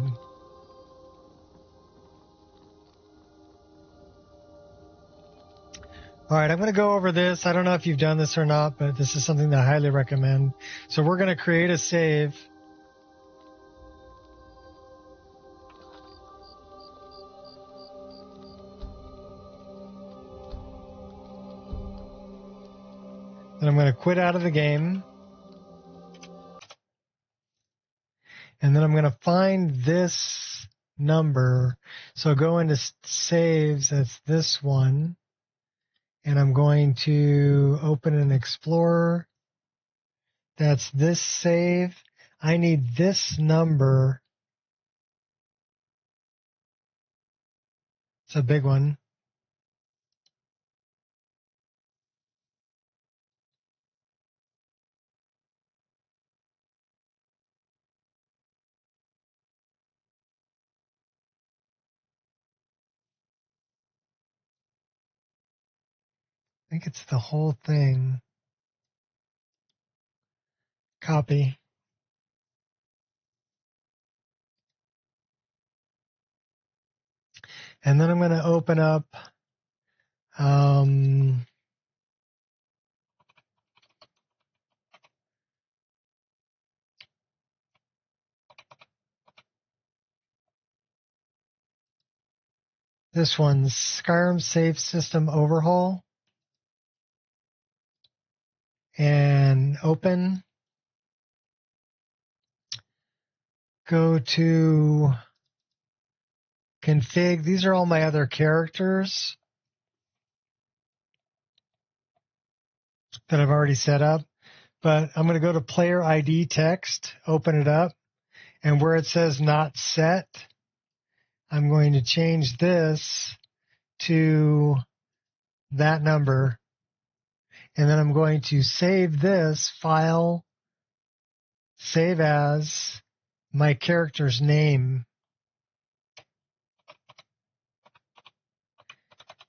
All right, I'm going to go over this. I don't know if you've done this or not, but this is something that I highly recommend. So we're going to create a save. Then I'm going to quit out of the game. And then I'm going to find this number. So go into saves, that's this one. And I'm going to open an Explorer. That's this save. I need this number. It's a big one. I think it's the whole thing. Copy. And then I'm going to open up this one's Skyrim Save System Overhaul. And open. Go to config. These are all my other characters that I've already set up. But I'm going to go to player ID text, open it up, and where it says not set, I'm going to change this to that number. And then I'm going to save this file, save as my character's name.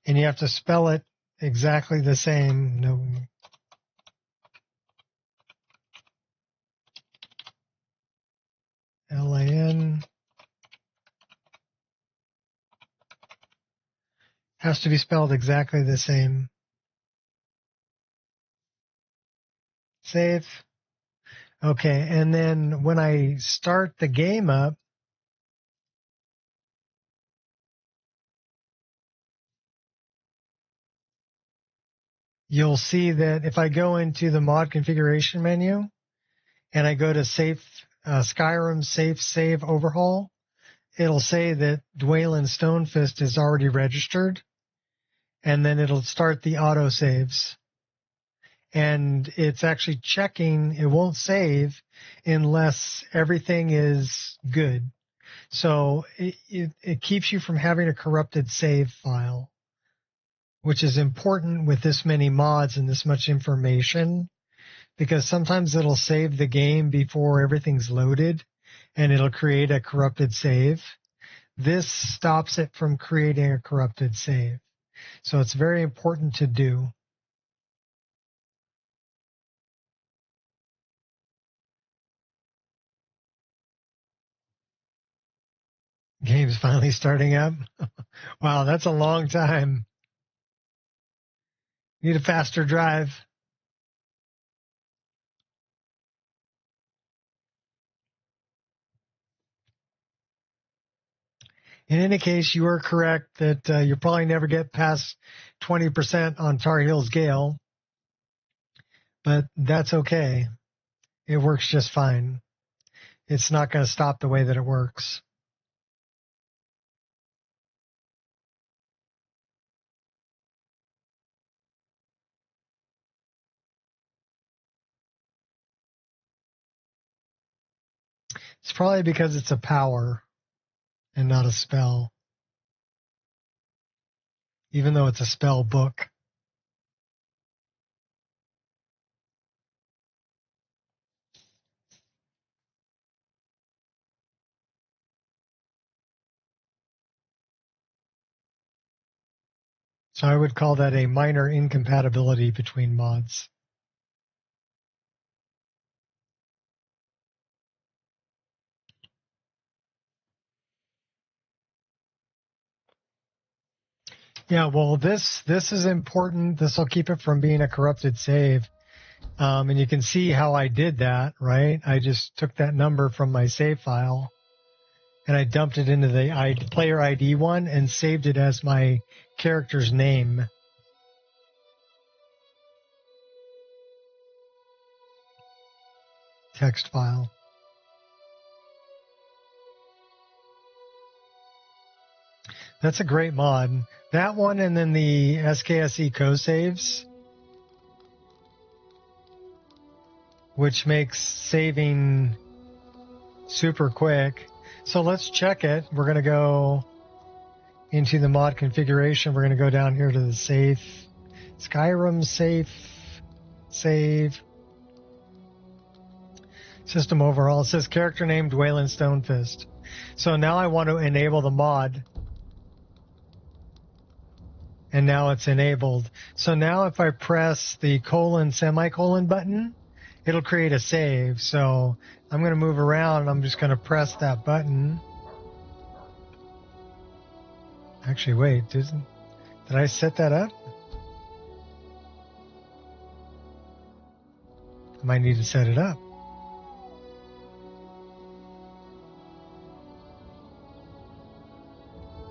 And you have to spell it exactly the same. No. Has to be spelled exactly the same. Save. Okay, and then when I start the game up, you'll see that if I go into the mod configuration menu and I go to Skyrim safe save overhaul, it'll say that Dwaylen Stonefist is already registered, and then it'll start the auto saves. And it's actually checking, it won't save unless everything is good. So it keeps you from having a corrupted save file, which is important with this many mods and this much information, because sometimes it'll save the game before everything's loaded and it'll create a corrupted save. This stops it from creating a corrupted save. So it's very important to do. Game's finally starting up. Wow, that's a long time. Need a faster drive. In any case, you are correct that you'll probably never get past 20% on Tar Heels Gale, but that's okay. It works just fine. It's not going to stop the way that it works. It's probably because it's a power and not a spell, even though it's a spell book. So I would call that a minor incompatibility between mods. Yeah, well, this is important. This will keep it from being a corrupted save. And you can see how I did that, right? I just took that number from my save file and I dumped it into the player ID one and saved it as my character's name. Text file. That's a great mod. That one and then the SKSE co-saves, which makes saving super quick. So let's check it. We're going to go into the mod configuration. We're going to go down here to the safe. Skyrim safe. Save. System overall. It says character name Dwaylen Stonefist. So now I want to enable the mod. And now it's enabled. So now if I press the semicolon button, it'll create a save. So I'm going to move around and I'm just going to press that button. Actually, wait, did I set that up? I might need to set it up.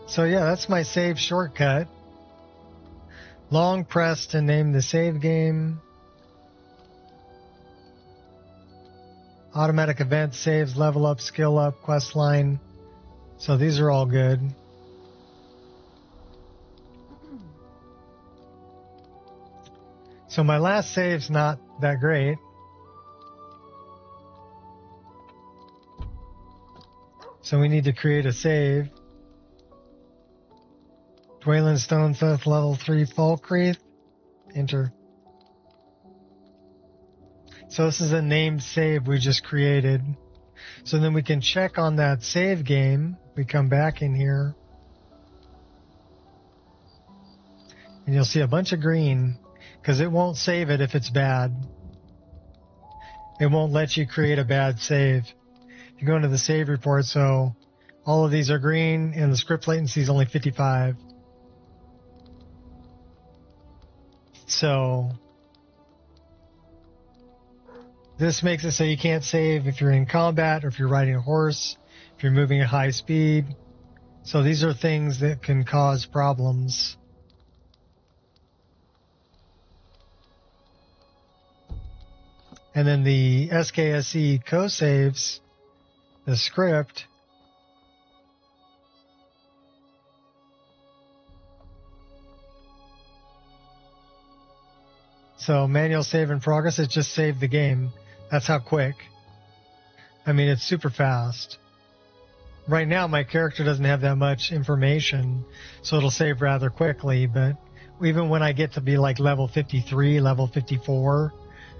So yeah, that's my save shortcut. Long press to name the save game. Automatic event saves, level up, skill up, quest line. So these are all good. So my last save's not that great. So we need to create a save. Dwaylen Stonefist, level 3 Falkreath. Enter. So this is a named save we just created. So then we can check on that save game. We come back in here. And you'll see a bunch of green because it won't save it if it's bad. It won't let you create a bad save. You go into the save report, so all of these are green and the script latency is only 55. So this makes it so you can't save if you're in combat or if you're riding a horse, if you're moving at high speed. So these are things that can cause problems. And then the SKSE co-saves, the script, so manual save in progress, it just saved the game. That's how quick. I mean, it's super fast. Right now, my character doesn't have that much information, so it'll save rather quickly, but even when I get to be like level 53, level 54,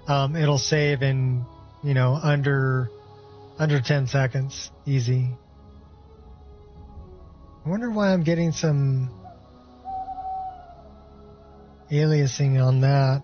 it'll save in, under 10 seconds. Easy. I wonder why I'm getting some aliasing on that.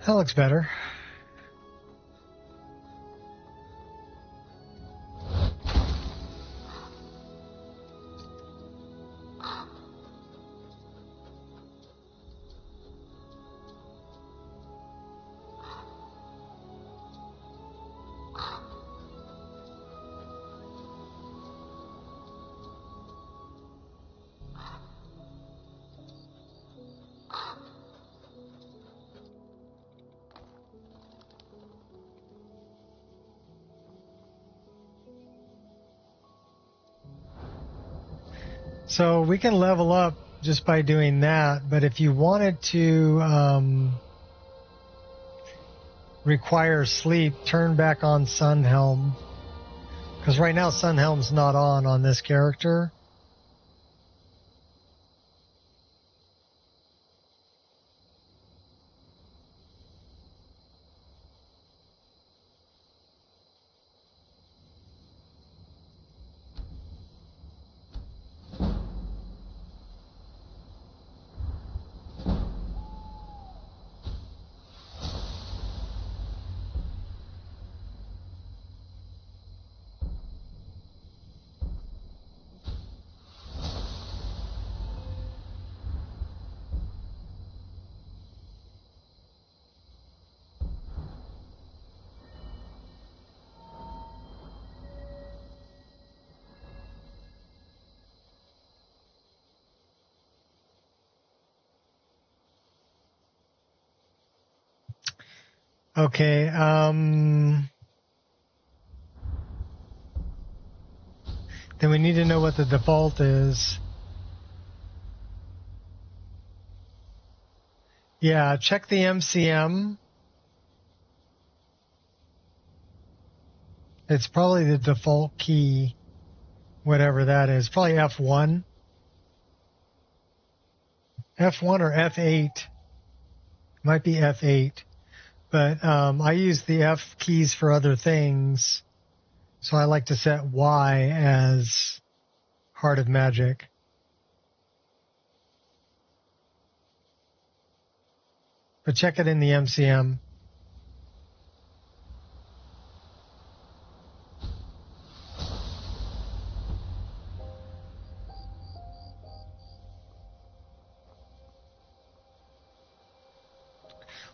That looks better. So we can level up just by doing that, but if you wanted to require sleep, turn back on Sunhelm. Because right now Sunhelm's not on this character. Okay, then we need to know what the default is. Yeah, check the MCM. It's probably the default key, whatever that is. Probably F1. F1 or F8. Might be F8. But I use the F keys for other things. So I like to set Y as Heart of Magic. But check it in the MCM.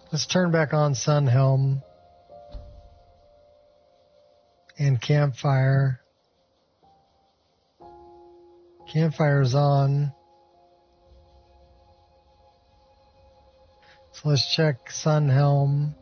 Let's turn back on Sunhelm and Campfire. Campfire's on. So let's check Sunhelm.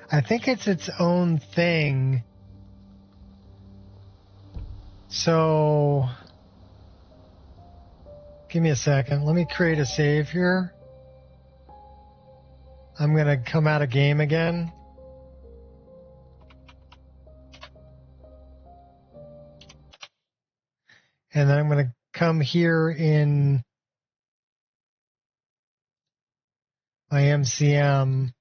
I think it's its own thing. So, give me a second. Let me create a save here. I'm going to come out of game again. And then I'm going to come here in my MCM.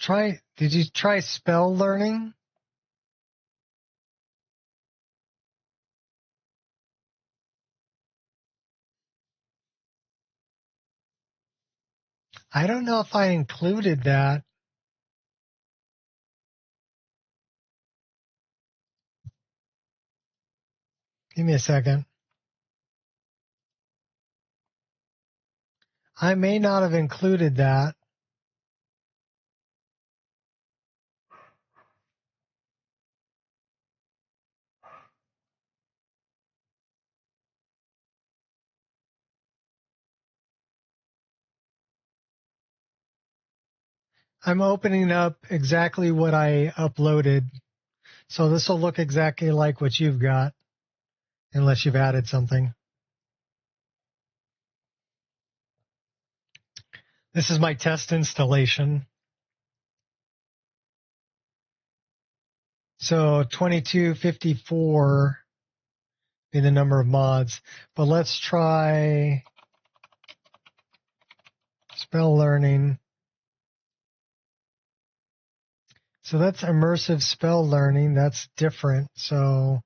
Did you try spell learning? I don't know if I included that. Give me a second. I may not have included that. I'm opening up exactly what I uploaded. So this will look exactly like what you've got, unless you've added something. This is my test installation. So 2254 be the number of mods. But let's try spell learning. So that's immersive spell learning. That's different. So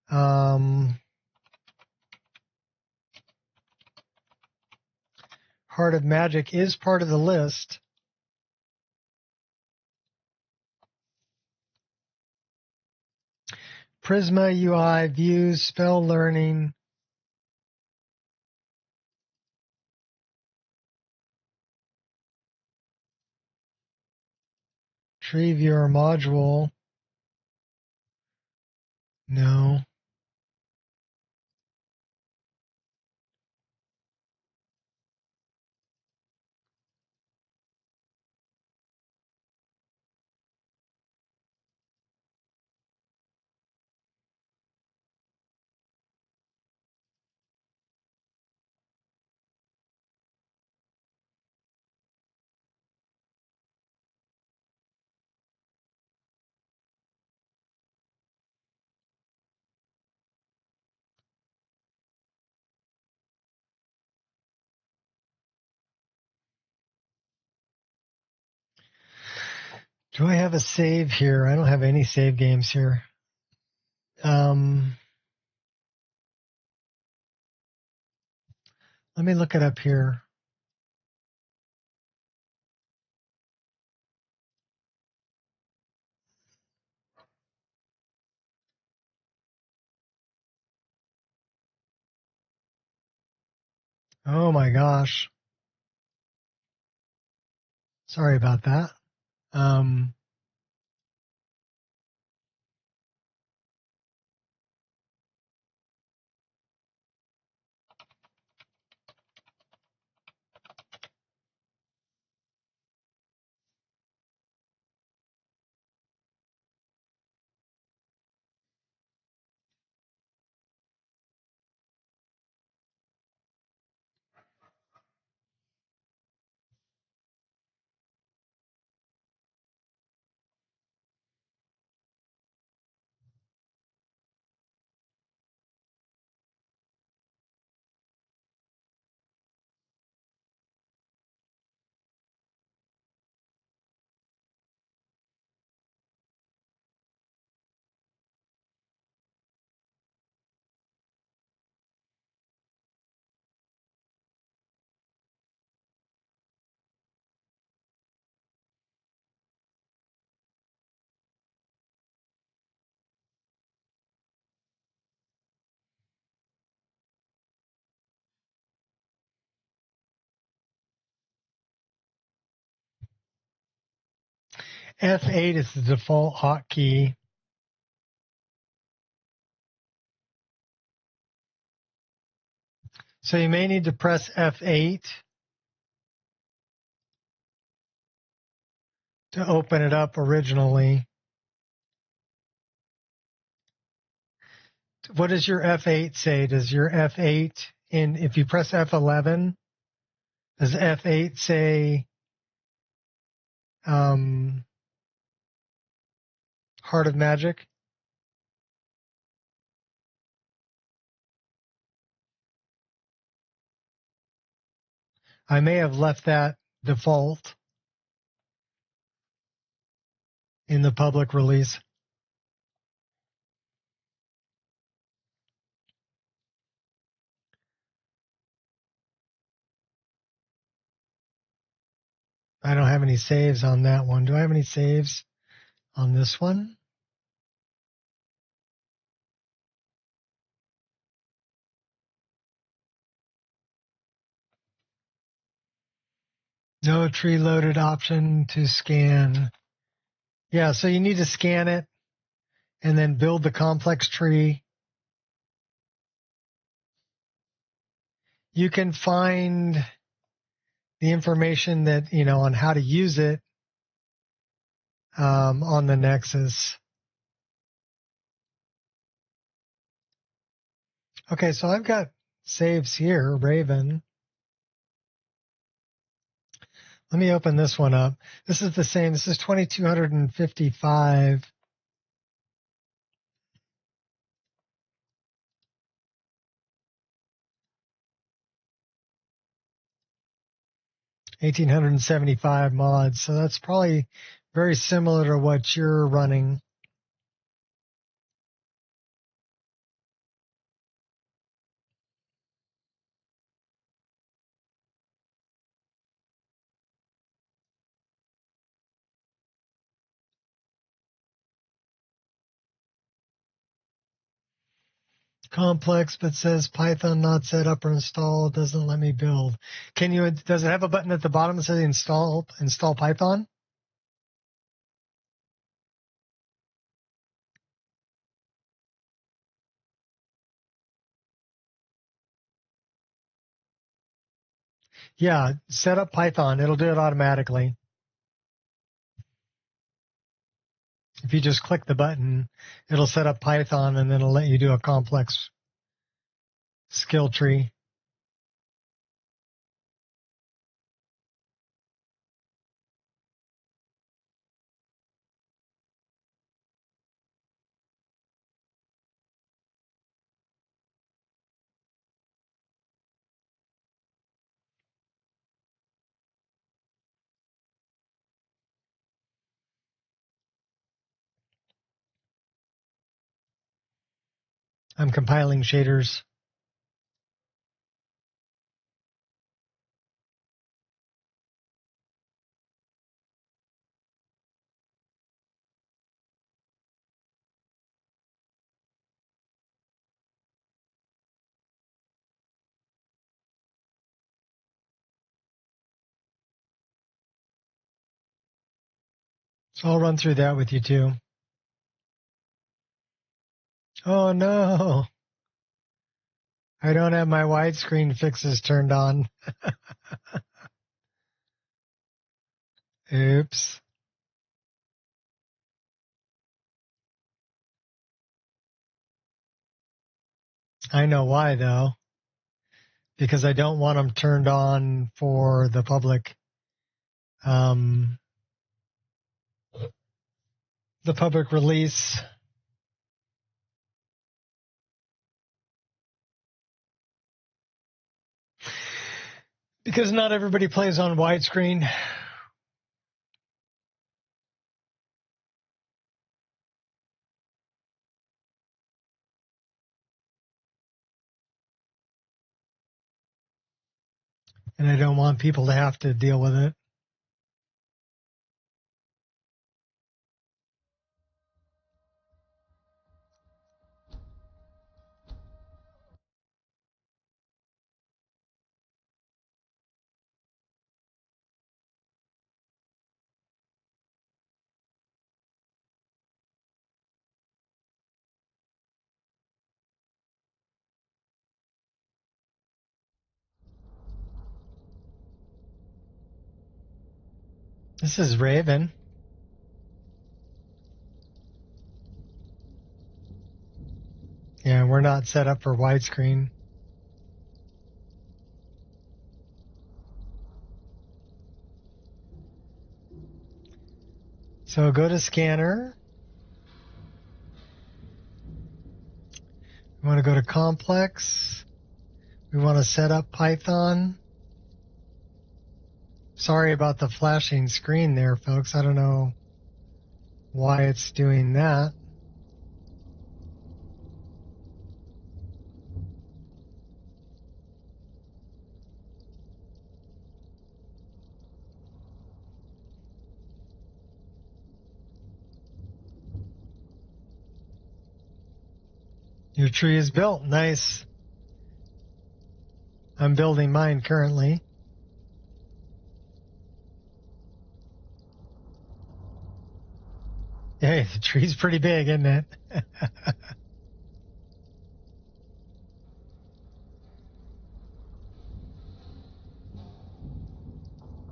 Heart of Magic is part of the list. Prisma UI, views, spell learning. Tree viewer module. No. Do I have a save here? I don't have any save games here. Let me look it up here. Oh my gosh. Sorry about that. F8 is the default hotkey. So you may need to press F8 to open it up originally. What does your F8 say? Does your F8, if you press F11, does F8 say Heart of Magic? I may have left that default in the public release. I don't have any saves on that one. Do I have any saves on this one? No tree loaded option to scan. Yeah, so you need to scan it and then build the complex tree. You can find the information that, on how to use it on the Nexus. Okay, so I've got saves here, Raven. Let me open this one up. This is the same. This is 2255. $1,875 mods. So that's probably very similar to what you're running. Complex, but says Python not set up or installed. Doesn't let me build. Does it have a button at the bottom that says install Python? Yeah, set up Python. It'll do it automatically. If you just click the button, it'll set up Python and then it'll let you do a complex skill tree. I'm compiling shaders. So I'll run through that with you too. Oh no, I don't have my widescreen fixes turned on. Oops. I know why though, because I don't want them turned on for the public, the public release. Because not everybody plays on widescreen. And I don't want people to have to deal with it. This is Raven. Yeah, we're not set up for widescreen. So go to scanner. We want to go to complex. We want to set up Python. Sorry about the flashing screen there, folks. I don't know why it's doing that. Your tree is built. Nice. I'm building mine currently. Hey, the tree's pretty big, isn't it?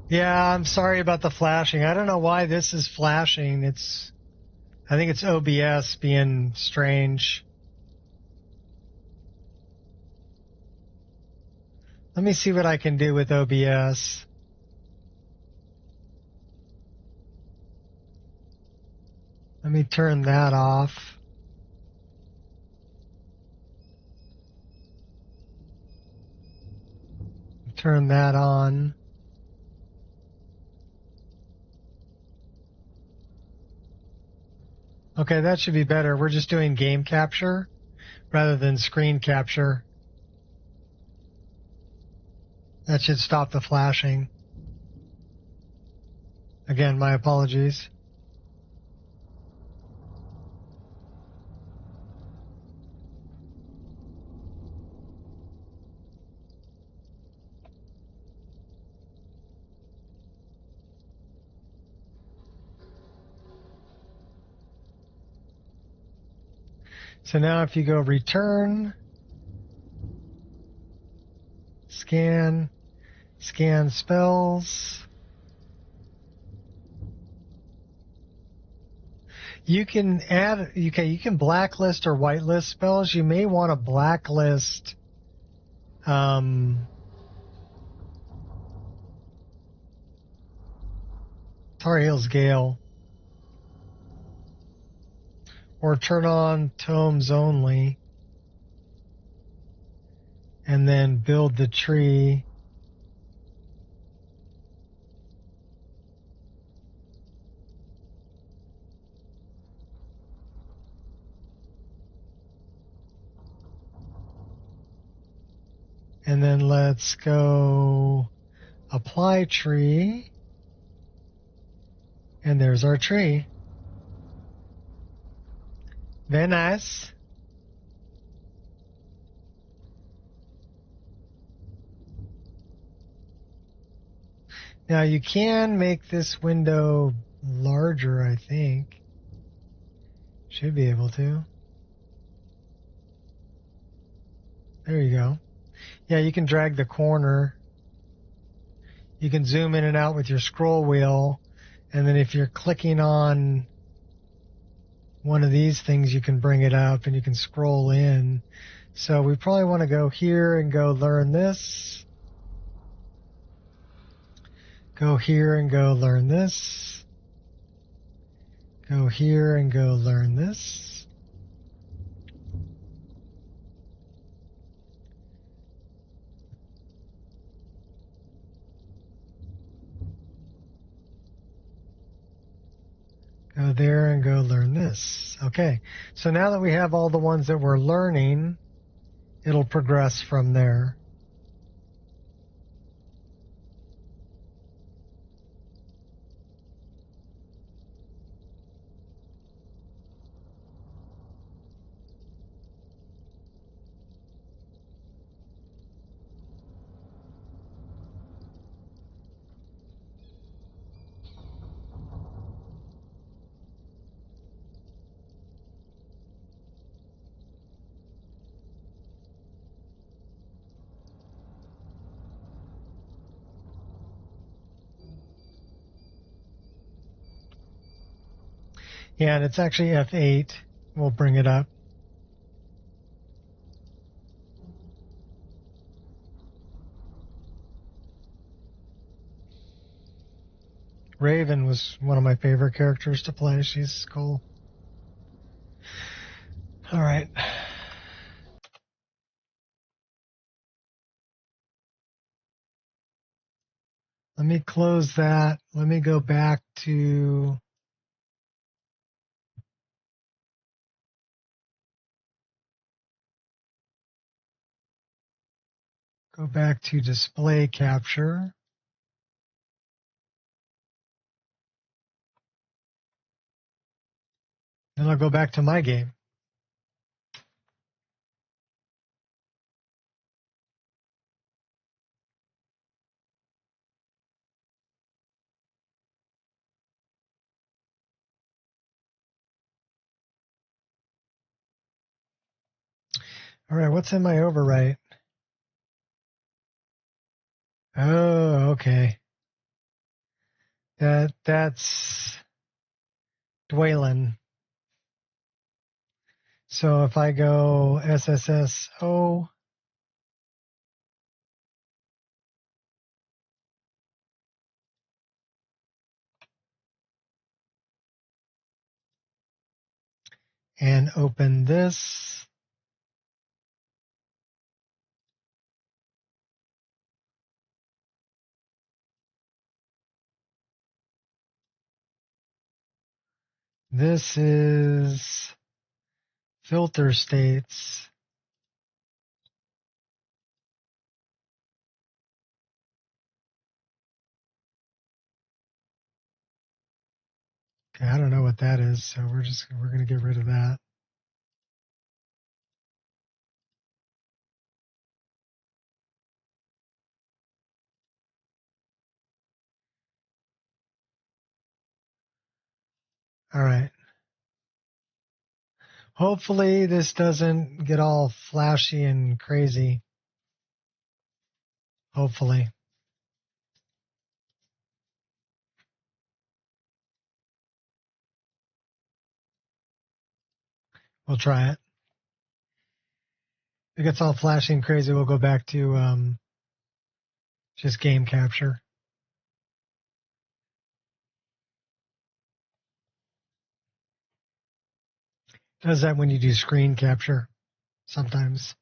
Yeah, I'm sorry about the flashing. I don't know why this is flashing. I think it's OBS being strange. Let me see what I can do with OBS. Let me turn that off. Turn that on. Okay, that should be better. We're just doing game capture rather than screen capture. That should stop the flashing. Again, my apologies. So now if you go return, scan spells. You can add, okay, you can blacklist or whitelist spells. You may want to blacklist Tar Heel's Gale. Or turn on tomes only. And then build the tree. And then let's go apply tree. And there's our tree. Very nice. Now you can make this window larger, I think. Should be able to. There you go. Yeah, you can drag the corner. You can zoom in and out with your scroll wheel. And then if you're clicking on one of these things, you can bring it up and you can scroll in. So we probably want to go here and go learn this. Go here and go learn this. Go here and go learn this. Go there and go learn this. Okay, so now that we have all the ones that we're learning, it'll progress from there. Yeah, and it's actually F8. We'll bring it up. Raven was one of my favorite characters to play. She's cool. All right. Let me close that. Let me go back to display capture. Then I'll go back to my game. All right, what's in my overwrite? Oh, okay. That's Dwaylen. So if I go SSSO, and open this, this is filter states. Okay, I don't know what that is, so we're going to get rid of that. All right. Hopefully this doesn't get all flashy and crazy. Hopefully. We'll try it. If it gets all flashy and crazy, we'll go back to just game capture. Does that when you do screen capture sometimes.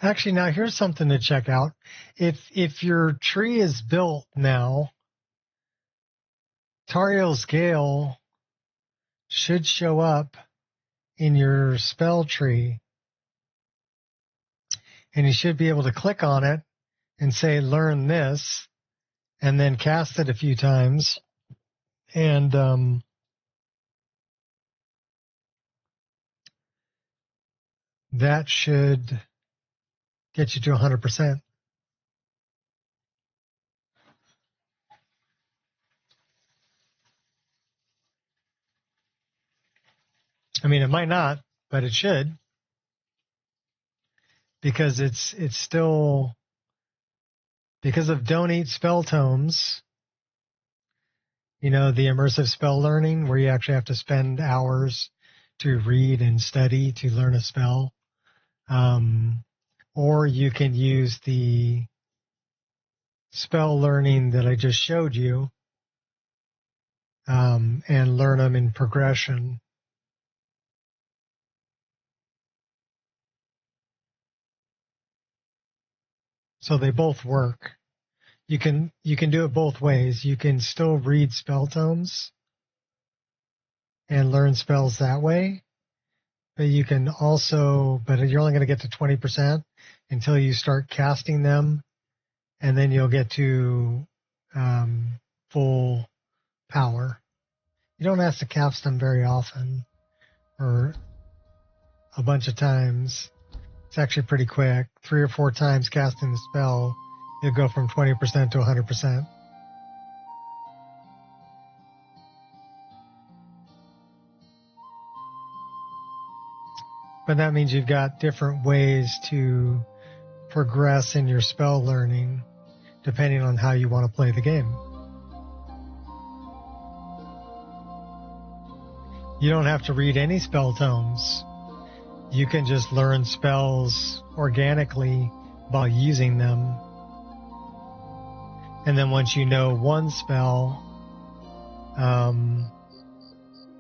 Actually, now here's something to check out. If your tree is built now, Tariel's Gale should show up in your spell tree, and you should be able to click on it and say, learn this, and then cast it a few times. And that should get you to 100%. I mean, it might not, but it should, because it's still, because of Don't Eat Spell Tomes, the immersive spell learning where you actually have to spend hours to read and study to learn a spell. Or you can use the spell learning that I just showed you, and learn them in progression. So they both work. You can do it both ways. You can still read spell tomes and learn spells that way, but you can also, but you're only going to get to 20% until you start casting them, and then you'll get to full power. You don't have to cast them very often or a bunch of times. It's actually pretty quick. 3 or 4 times casting the spell, you'll go from 20% to 100%. But that means you've got different ways to progress in your spell learning depending on how you want to play the game. You don't have to read any spell tomes. You can just learn spells organically by using them. And then once you know one spell,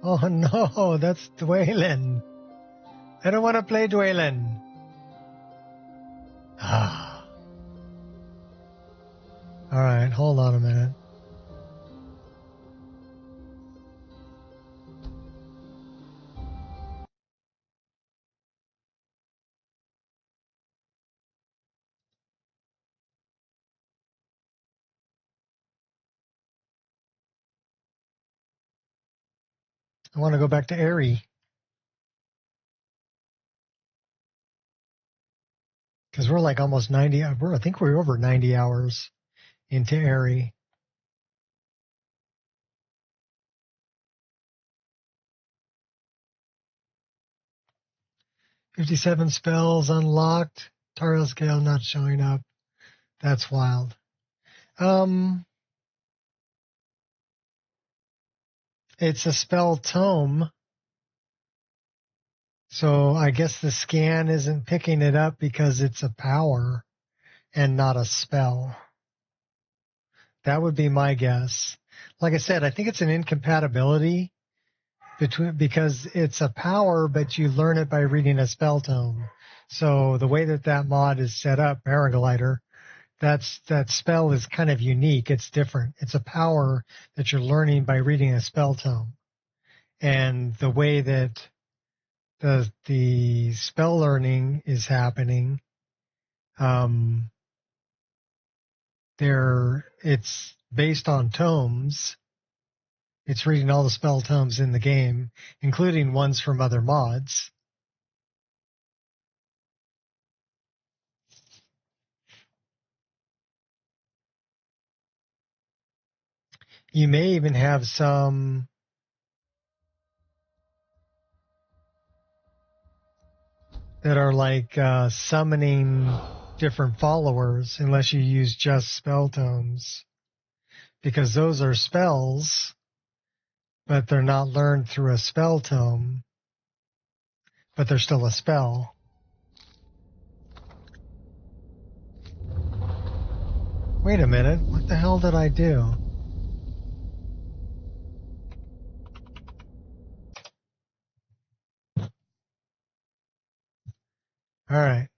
oh no, that's Dwaylen. I don't want to play Dwaylen. All right, hold on a minute. I want to go back to Aerie. Because we're like almost 90, I think we're over 90 hours into Aerie. "57 spells unlocked. Tariel's Gale not showing up. That's wild." It's a spell tome. So I guess the scan isn't picking it up because it's a power and not a spell. That would be my guess. Like I said, I think it's an incompatibility because it's a power, but you learn it by reading a spell tome. So the way that mod is set up, Paraglider, that spell is kind of unique. It's different. It's a power that you're learning by reading a spell tome. And the way that the spell learning is happening, it's based on tomes. It's reading all the spell tomes in the game, including ones from other mods. You may even have some that are like summoning different followers, unless you use just spell tomes, because those are spells, but they're not learned through a spell tome, but they're still a spell. Wait a minute, what the hell did I do? All right.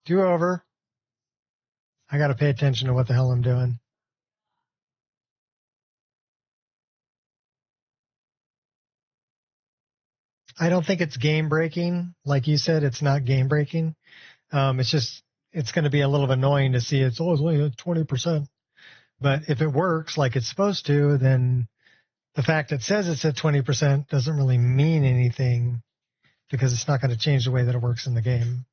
Do over. I got to pay attention to what the hell I'm doing. I don't think it's game breaking. Like you said, it's not game breaking. It's going to be a little annoying to see it's only at 20%. But if it works like it's supposed to, then the fact it says it's at 20% doesn't really mean anything because it's not going to change the way that it works in the game.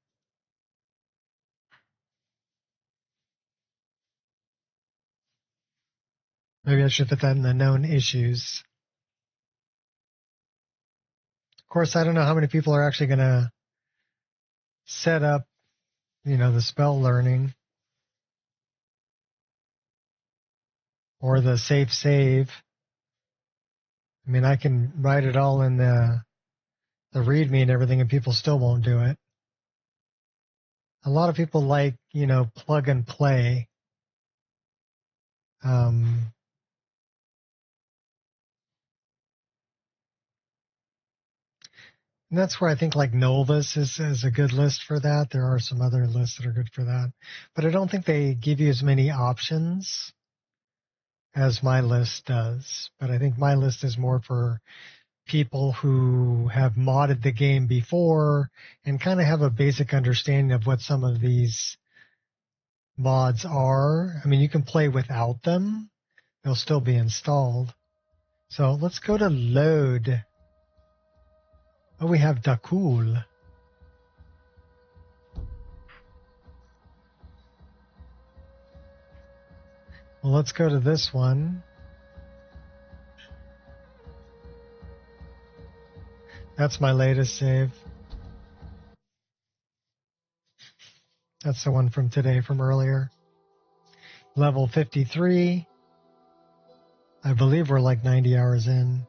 Maybe I should put that in the known issues. Of course, I don't know how many people are actually going to set up, the spell learning or the safe save. I mean, I can write it all in the README and everything, and people still won't do it. A lot of people like, plug and play. And that's where I think like Novus is a good list for that. There are some other lists that are good for that. But I don't think they give you as many options as my list does. But I think my list is more for people who have modded the game before and kind of have a basic understanding of what some of these mods are. I mean, you can play without them. They'll still be installed. So let's go to load. Oh, we have Dakul. Well, let's go to this one. That's my latest save. That's the one from today, from earlier. Level 53. I believe we're like 90 hours in.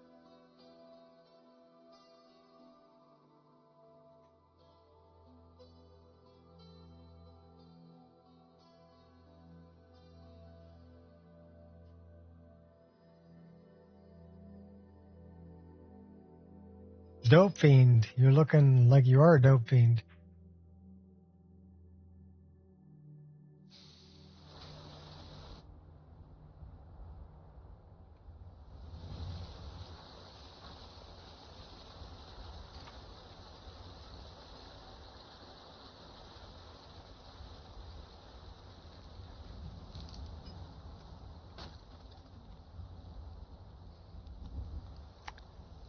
Dope Fiend. You're looking like you are a Dope Fiend.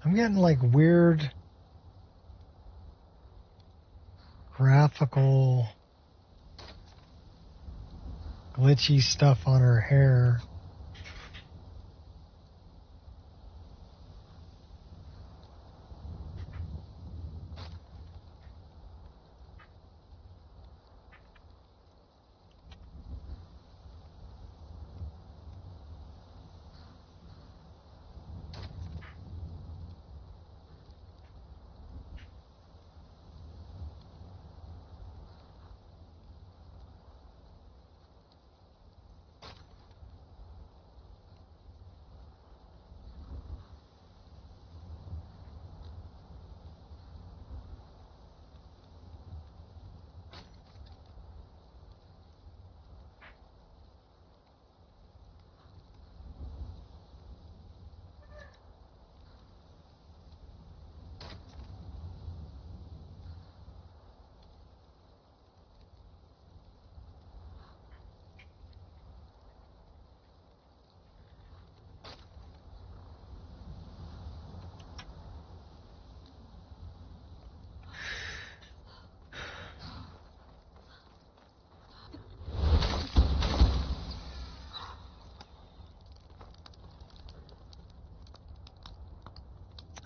I'm getting like weird graphical glitchy stuff on her hair.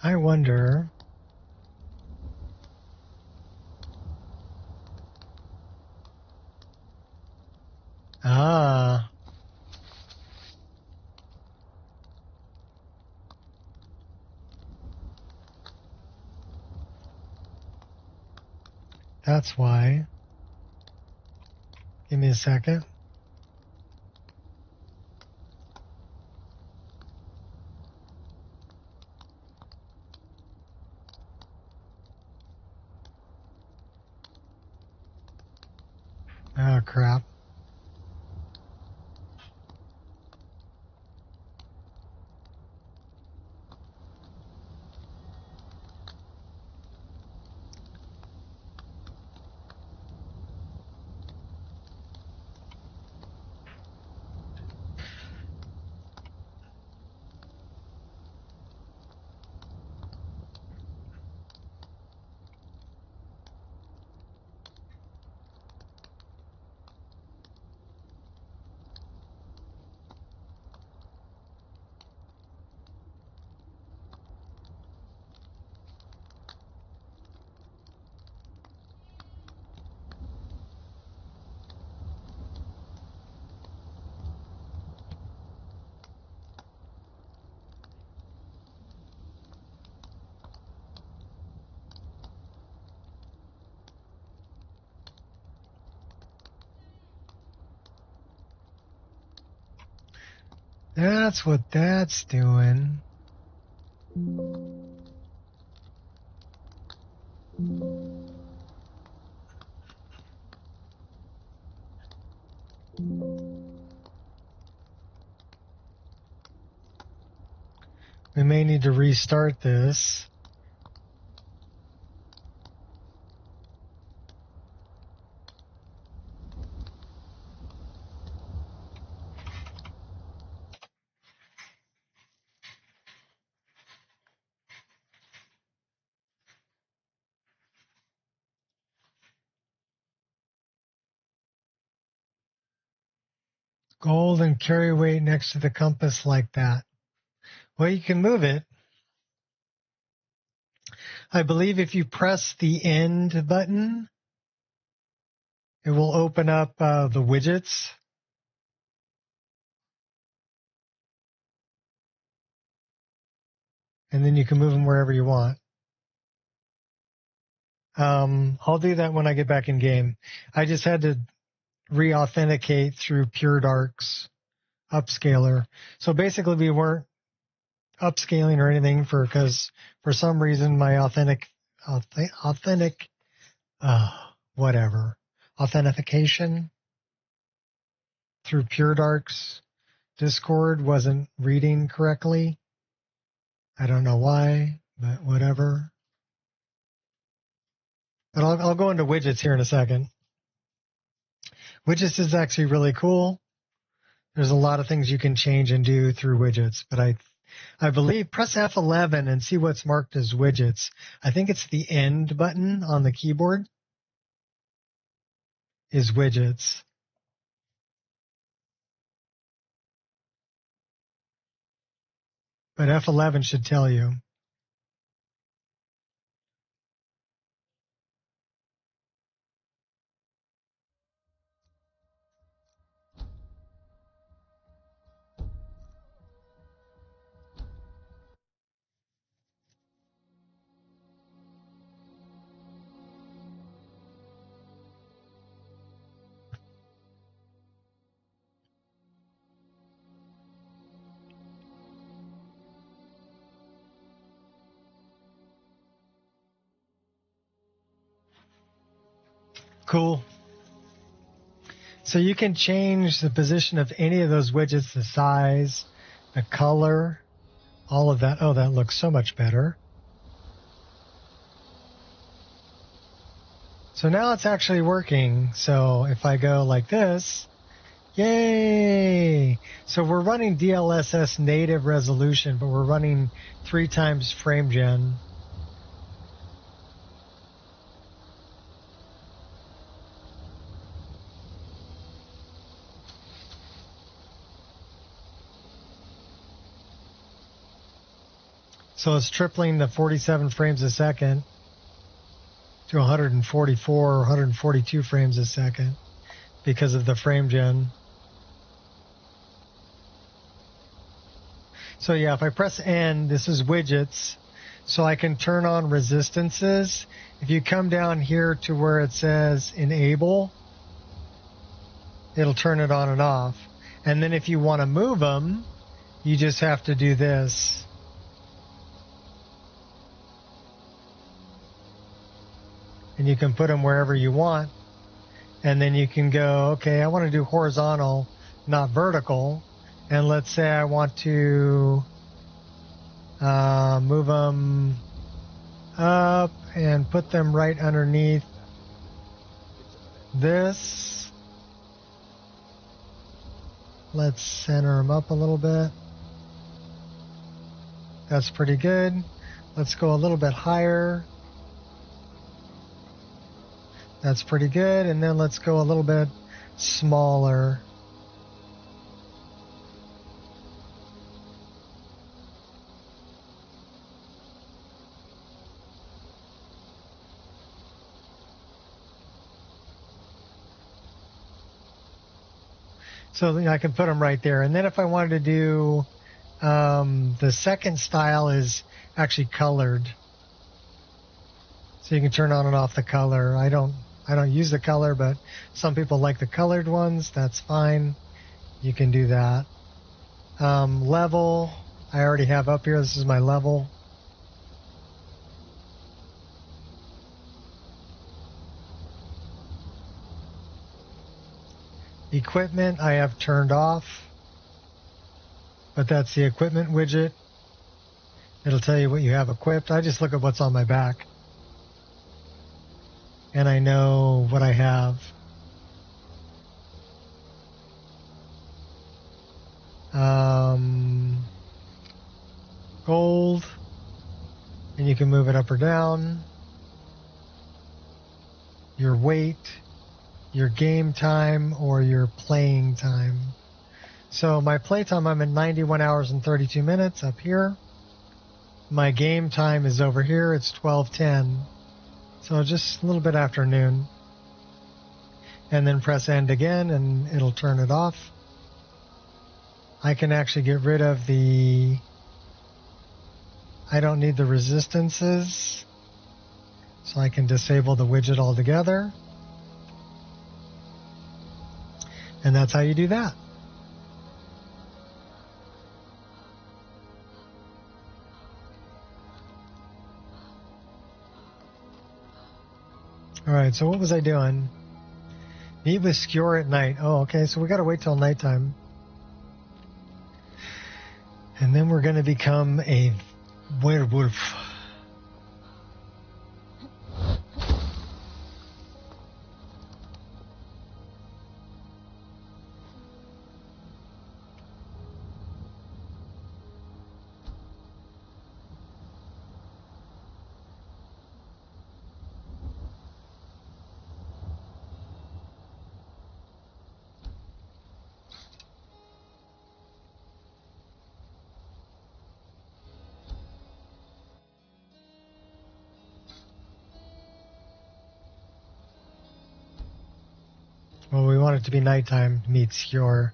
I wonder. Ah. That's why. Give me a second. crap. That's what that's doing. We may need to restart this. Gold and carry weight next to the compass like that. Well, you can move it. I believe if you press the end button, it will open up the widgets. And then you can move them wherever you want. I'll do that when I get back in game. I just had to re-authenticate through Pure Dark's upscaler. So basically we weren't upscaling or anything because for some reason my authentication through Pure Dark's Discord wasn't reading correctly. I don't know why, but whatever. But I'll go into widgets here in a second. Widgets is actually really cool. There's a lot of things you can change and do through widgets, but I believe press F11 and see what's marked as widgets. I think it's the end button on the keyboard is widgets. But F11 should tell you. Cool. So you can change the position of any of those widgets, the size, the color, all of that. Oh, that looks so much better. So now it's actually working. So if I go like this, yay! So we're running DLSS native resolution, but we're running 3 times frame gen. So it's tripling the 47 frames a second to 144 or 142 frames a second because of the frame gen. So yeah, if I press N, this is widgets, so I can turn on resistances. If you come down here to where it says enable, it'll turn it on and off. And then if you want to move them, you just have to do this. And you can put them wherever you want. And then you can go, okay, I want to do horizontal, not vertical. And let's say I want to move them up and put them right underneath this. Let's center them up a little bit. That's pretty good. Let's go a little bit higher. That's pretty good. And then let's go a little bit smaller. So I can put them right there. And then if I wanted to do, the second style is actually colored. So you can turn on and off the color. I don't use the color, but some people like the colored ones. That's fine. You can do that. Level, I already have up here. This is my level. Equipment, I have turned off. But that's the equipment widget. It'll tell you what you have equipped. I just look at what's on my back. And I know what I have. Gold. And you can move it up or down. Your weight, your game time, or your playing time. So my playtime, I'm at 91 hours and 32 minutes up here. My game time is over here. It's 12:10. So just a little bit after noon. And then press end again and it'll turn it off. I can actually get rid of the... I don't need the resistances. So I can disable the widget altogether. And that's how you do that. Alright, so what was I doing? Meet with Skewer at night. Oh, okay, so we gotta wait till nighttime. And then we're gonna become a werewolf. Well, we want it to be nighttime to meet Skewer.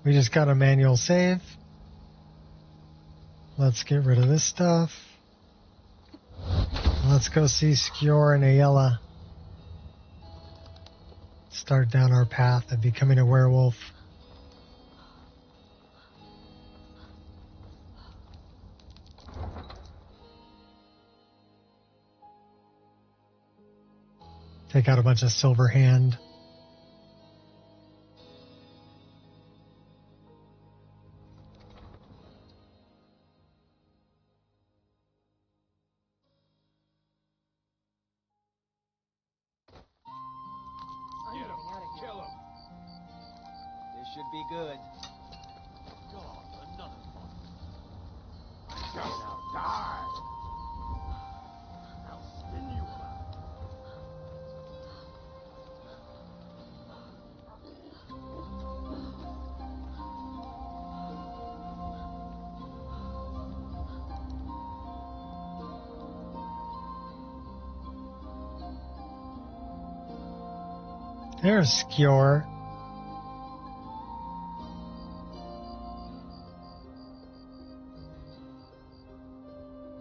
We just got a manual save. Let's get rid of this stuff. Let's go see Skewer and Ayala. Start down our path of becoming a werewolf. Take out a bunch of silver hand. I'm getting out of here. Kill him. This should be good. God, another one. Just die! I'll spin you around. There's Skewer.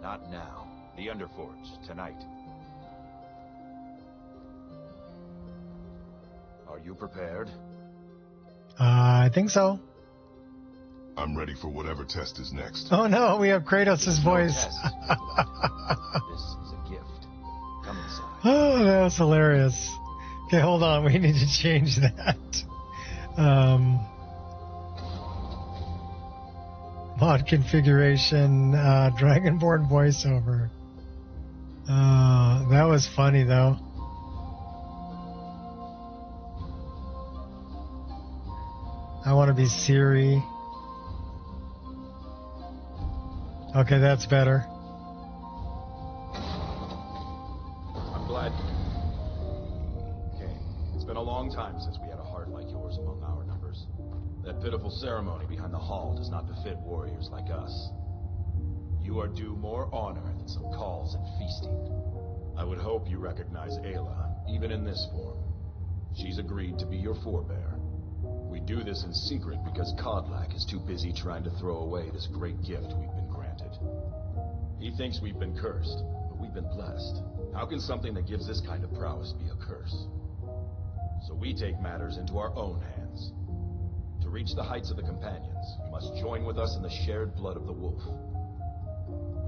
Not now. The Underforge, tonight. Are you prepared? I think so. I'm ready for whatever test is next. Oh no, we have Kratos' voice. Test. This is a gift. Come inside. Oh, that was hilarious. Okay, hold on. We need to change that. Mod configuration, Dragonborn voiceover. That was funny, though. I want to be Siri. Okay, that's better. I'm glad. Okay, it's been a long time since we had a heart like yours among our numbers. That pitiful ceremony behind the hall does not befit warriors like us. You are due more honor than some calls and feasting. I would hope you recognize Ayla, even in this form. She's agreed to be your forebear. We do this in secret because Kodlak is too busy trying to throw away this great gift we've been granted. He thinks we've been cursed, but we've been blessed. How can something that gives this kind of prowess be a curse? So we take matters into our own hands. To reach the heights of the companions, you must join with us in the shared blood of the wolf.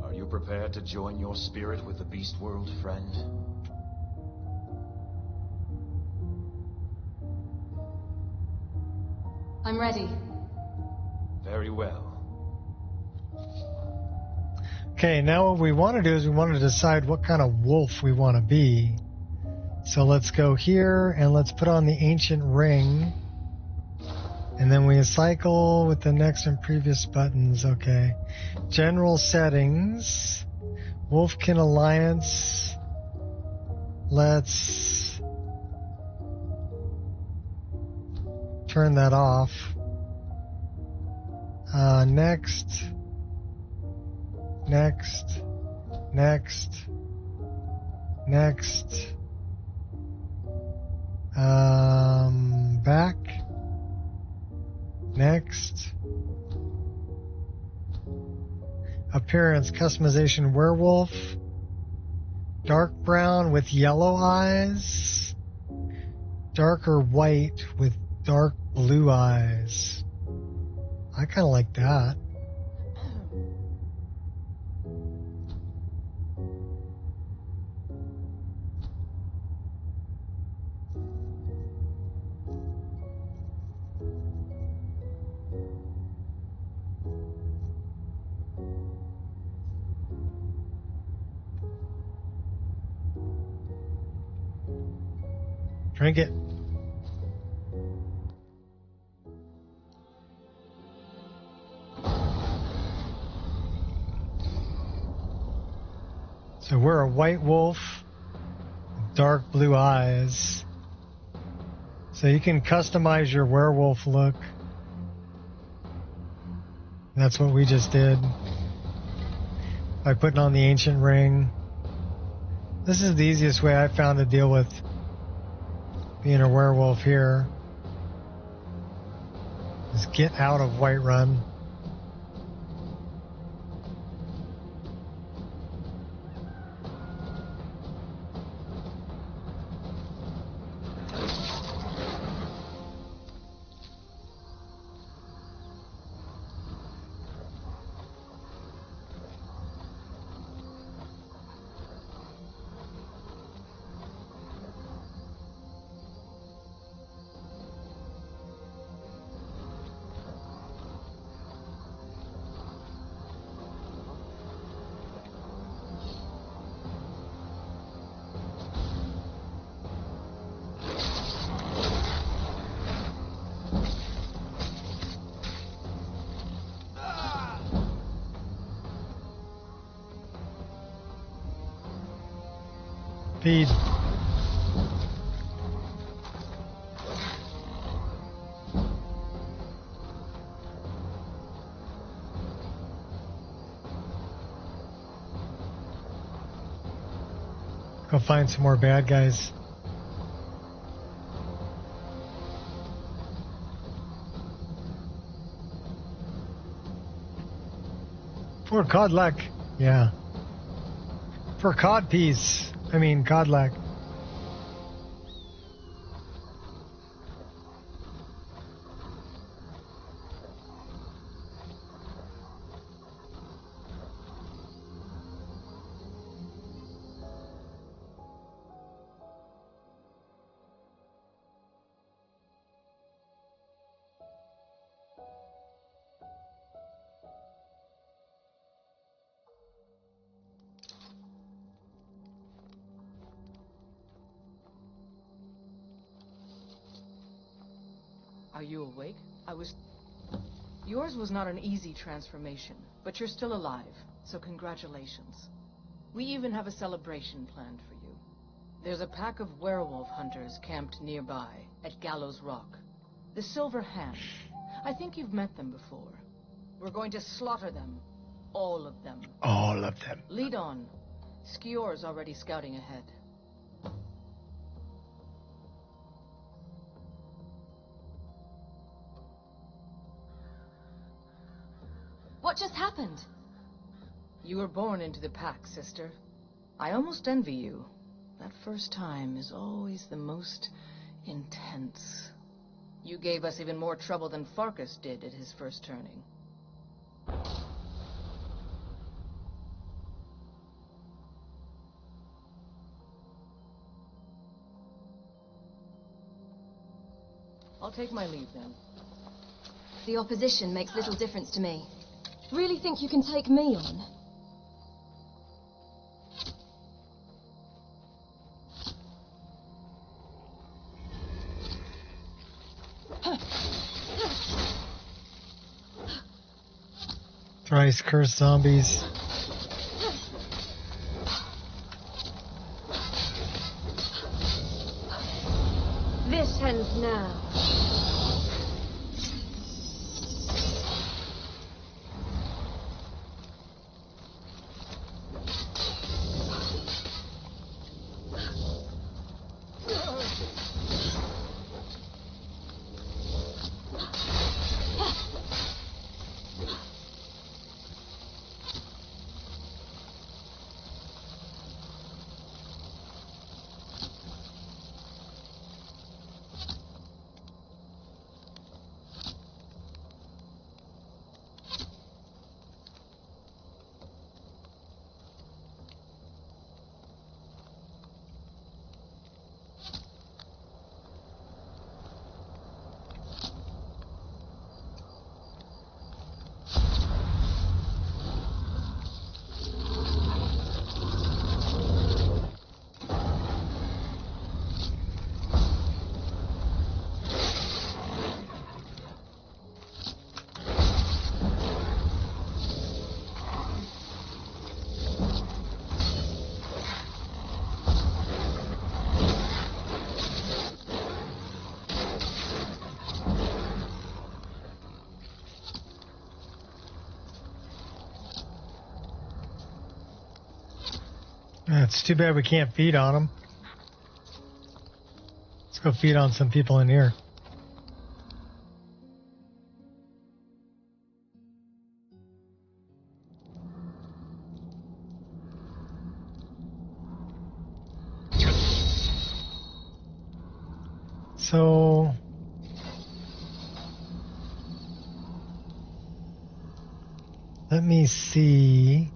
Are you prepared to join your spirit with the beast world, friend? I'm ready. Very well. Okay, now what we want to do is we want to decide what kind of wolf we want to be. So let's go here and let's put on the ancient ring. And then we cycle with the next and previous buttons. Okay. General settings. Wolfkin Alliance. Let's turn that off. Next. Next. Back. Next. Appearance, customization, werewolf. Dark brown with yellow eyes. Darker white with dark blue eyes. I kind of like that. Drink it. So we're a white wolf, dark blue eyes. So you can customize your werewolf look. That's what we just did by putting on the ancient ring. This is the easiest way I found to deal with being a werewolf here. Just get out of Whiterun. Feed. Go find some more bad guys. For Codlack. Yeah. For Codpiece. I mean, Codlack. Are you awake? Yours was not an easy transformation, but you're still alive, so congratulations. We even have a celebration planned for you. There's a pack of werewolf hunters camped nearby, at Gallows Rock. The Silver Hand. I think you've met them before. We're going to slaughter them. All of them. All of them. Lead on. Skior's already scouting ahead. What just happened? You were born into the pack, sister. I almost envy you. That first time is always the most intense. You gave us even more trouble than Farkas did at his first turning. I'll take my leave then. The opposition makes little difference to me. Really think you can take me on? Thrice cursed zombies. This ends now. It's too bad we can't feed on them. Let's go feed on some people in here. So let me see.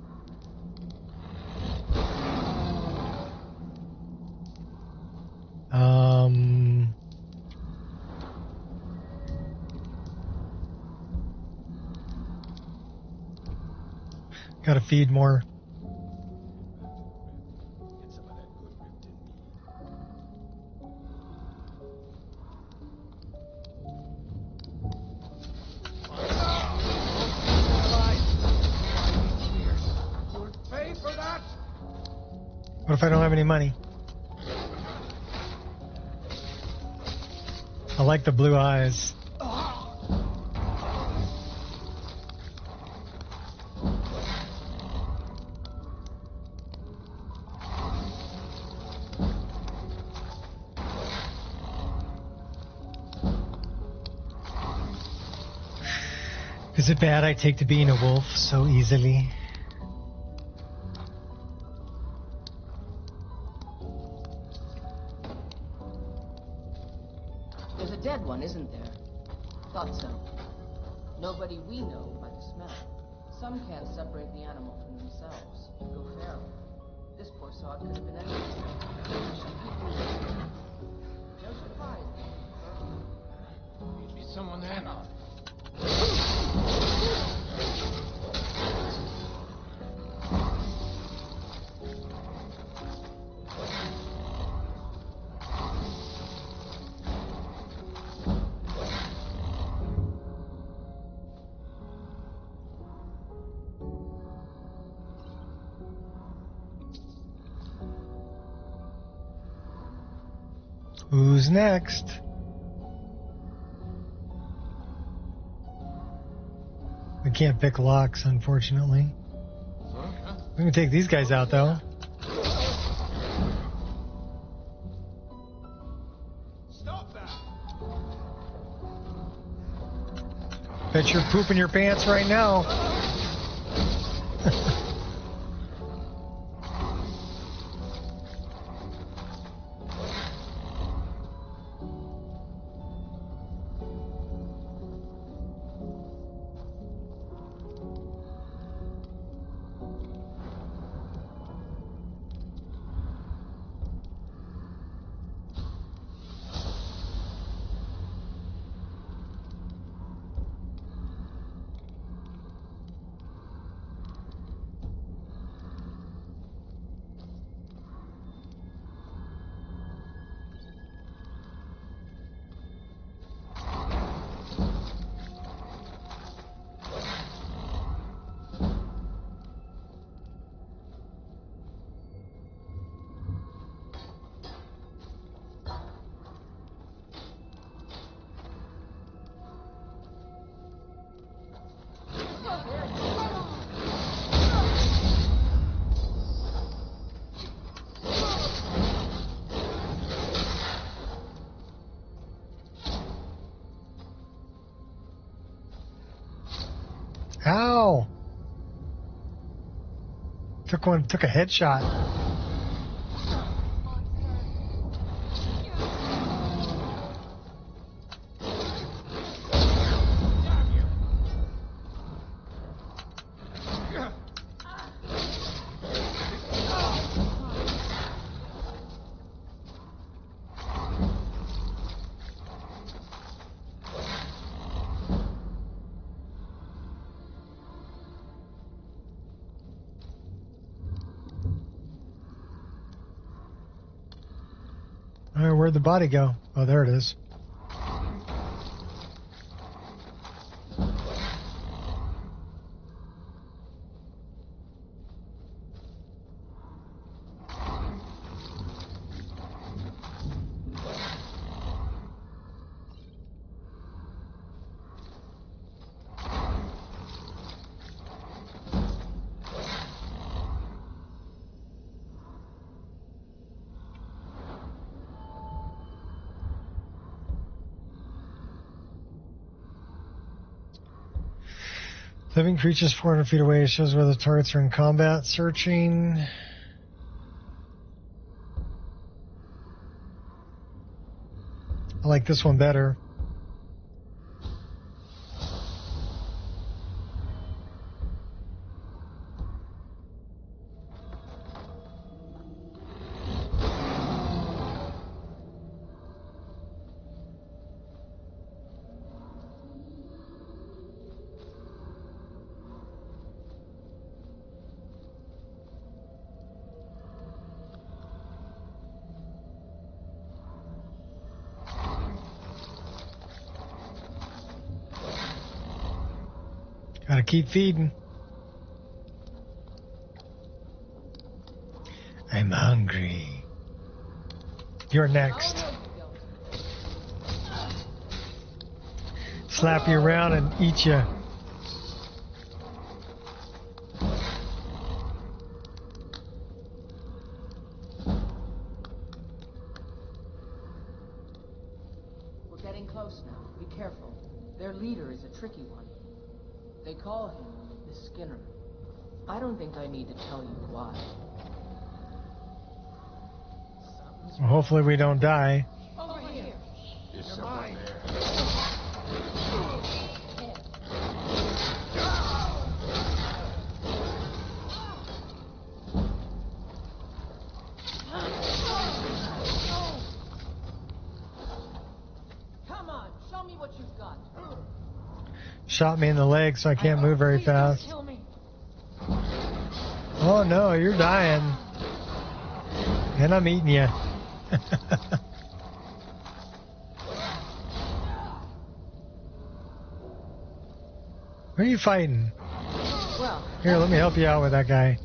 Gotta feed more. Get some of that good ripped in meat. You'll pay for that. What if I don't have any money? I like the blue eyes. Is it bad I take to being a wolf so easily? There's a dead one, isn't there? Thought so. Nobody we know by the smell. Some can't separate the animal from themselves. Go feral. This poor sod could have been anything. No surprise. Need me someone there now. Who's next? We can't pick locks, unfortunately. We can take these guys out, though. Stop that! Bet you're pooping your pants right now. Ow! Took a headshot. Where'd the body go? Oh, there it is. Living creatures 400 feet away shows whether targets are in combat. Searching. I like this one better. Gotta keep feeding. I'm hungry. You're next. Slap you around and eat you. We're getting close now. Be careful. Their leader is a tricky one. They call him the Skinner. I don't think I need to tell you why. Well, hopefully we don't die. Over here. There's someone there. Come on, show me what you've got. Shot me in the leg, so I can't move very fast. Oh no, you're dying. And I'm eating you. Who are you fighting? Here, let me help you out with that guy.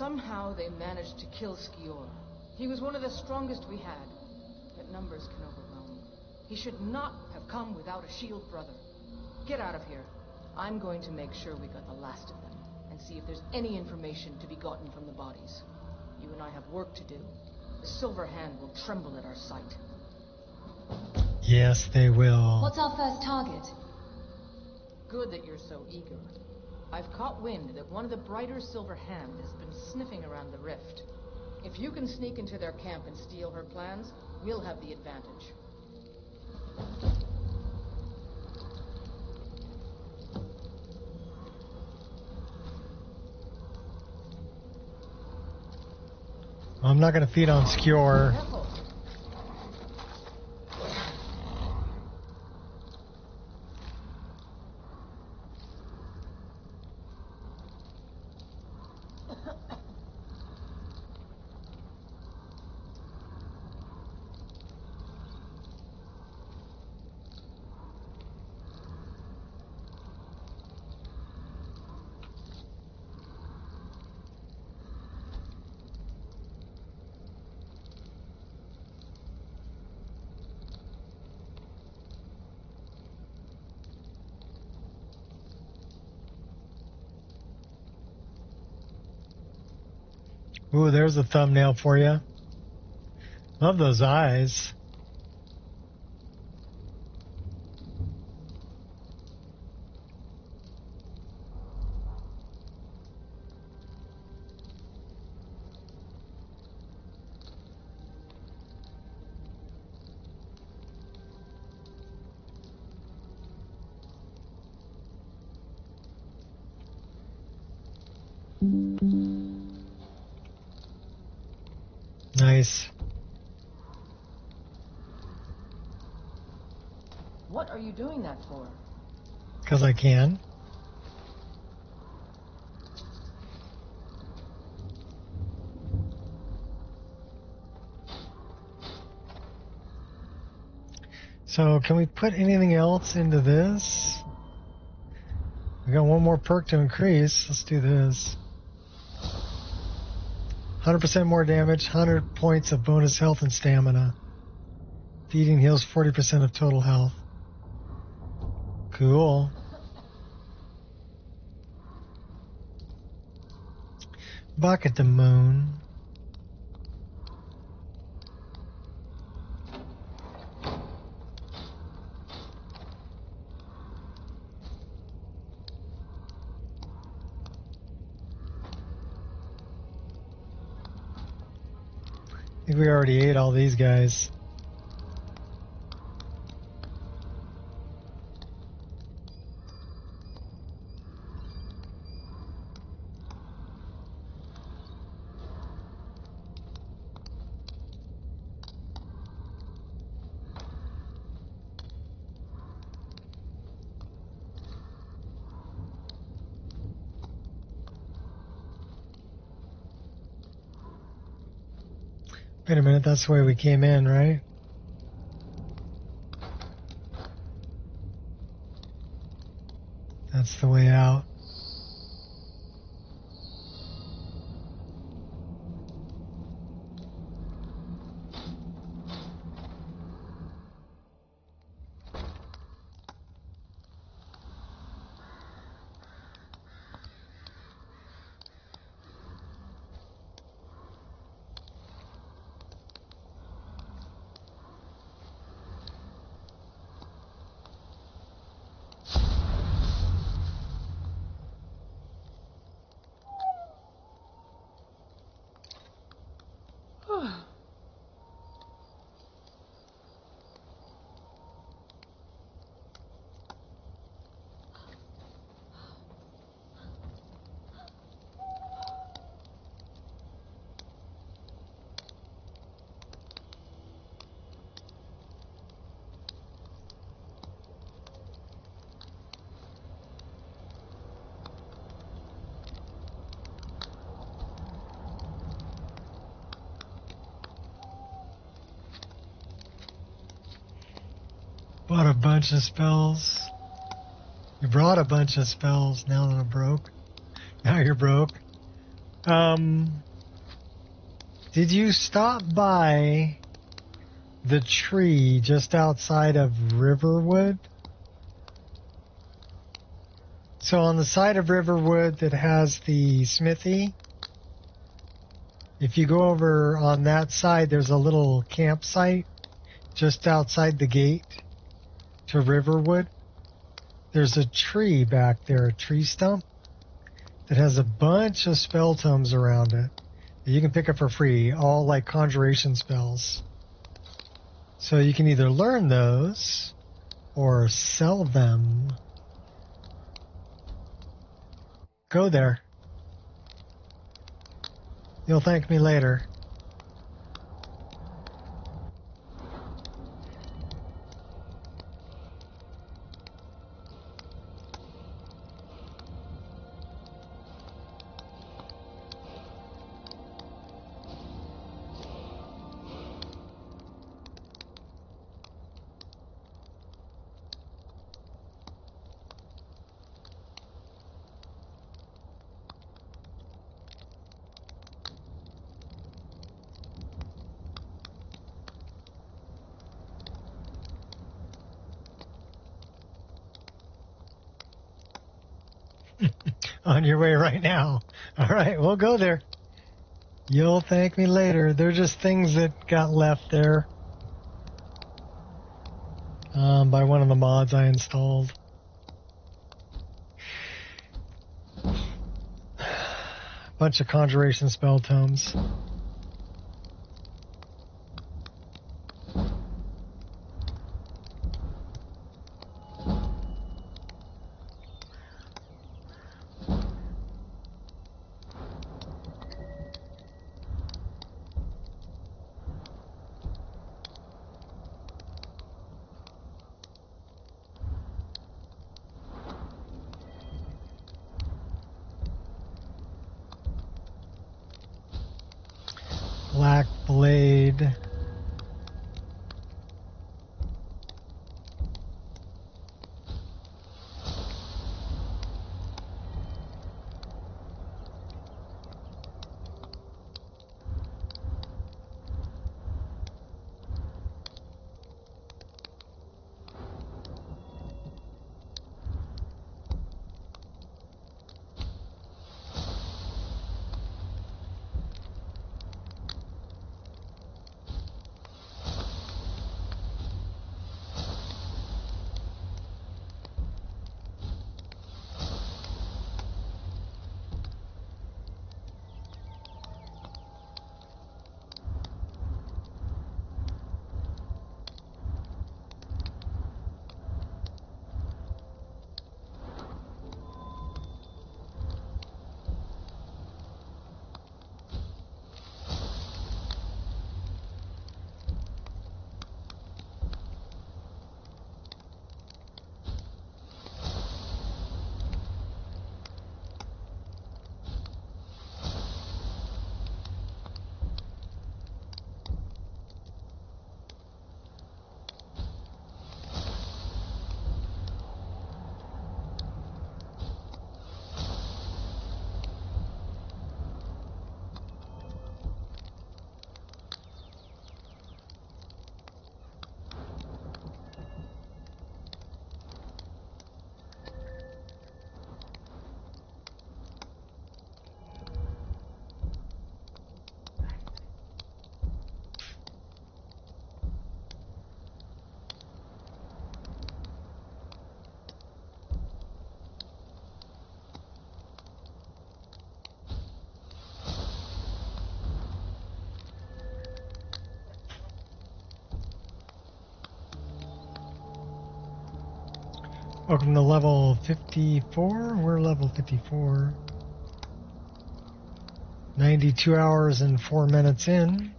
Somehow they managed to kill Skior. He was one of the strongest we had, but numbers can overwhelm. He should not have come without a shield brother. Get out of here. I'm going to make sure we got the last of them, and see if there's any information to be gotten from the bodies. You and I have work to do. The Silver Hand will tremble at our sight. Yes, they will. What's our first target? Good that you're so eager. I've caught wind that one of the Brighter Silver Hand has been sniffing around the rift. If you can sneak into their camp and steal her plans, we'll have the advantage. I'm not going to feed on Skewer. Careful. Ooh, there's a thumbnail for you. Love those eyes. Nice. What are you doing that for? Because I can. So can we put anything else into this? We got one more perk to increase. Let's do this. 100% more damage, 100 points of bonus health and stamina. Feeding heals 40% of total health. Cool. Bucket the moon. I think we already ate all these guys. Wait a minute, that's the way we came in, right? That's the way out. Bought a bunch of spells. You brought a bunch of spells now that I'm broke. Now you're broke. Did you stop by the tree just outside of Riverwood? So on the side of Riverwood that has the smithy, if you go over on that side, there's a little campsite just outside the gate to Riverwood. There's a tree back there, a tree stump, that has a bunch of spell tomes around it that you can pick up for free, all like conjuration spells. So you can either learn those or sell them. Go there. You'll thank me later. On your way right now. All right, we'll go there. You'll thank me later. They're just things that got left there by one of the mods I installed. Bunch of conjuration spell tomes. Black Blade. Welcome to level 54. We're level 54. 92 hours and 4 minutes in.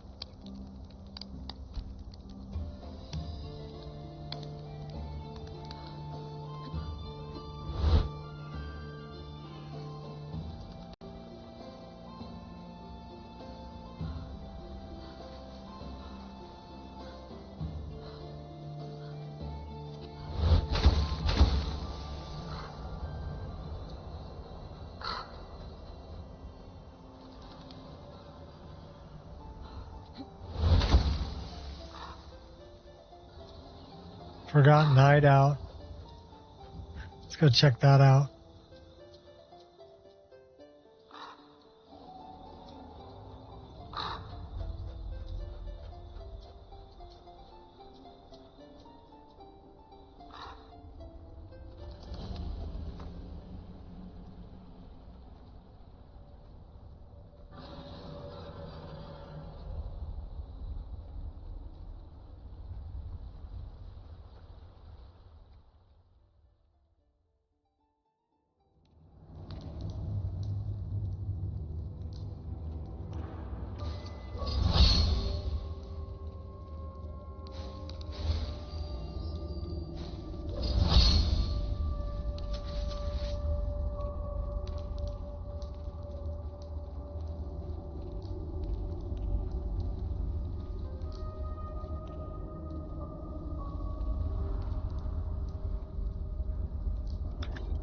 Forgotten Hideout. Let's go check that out.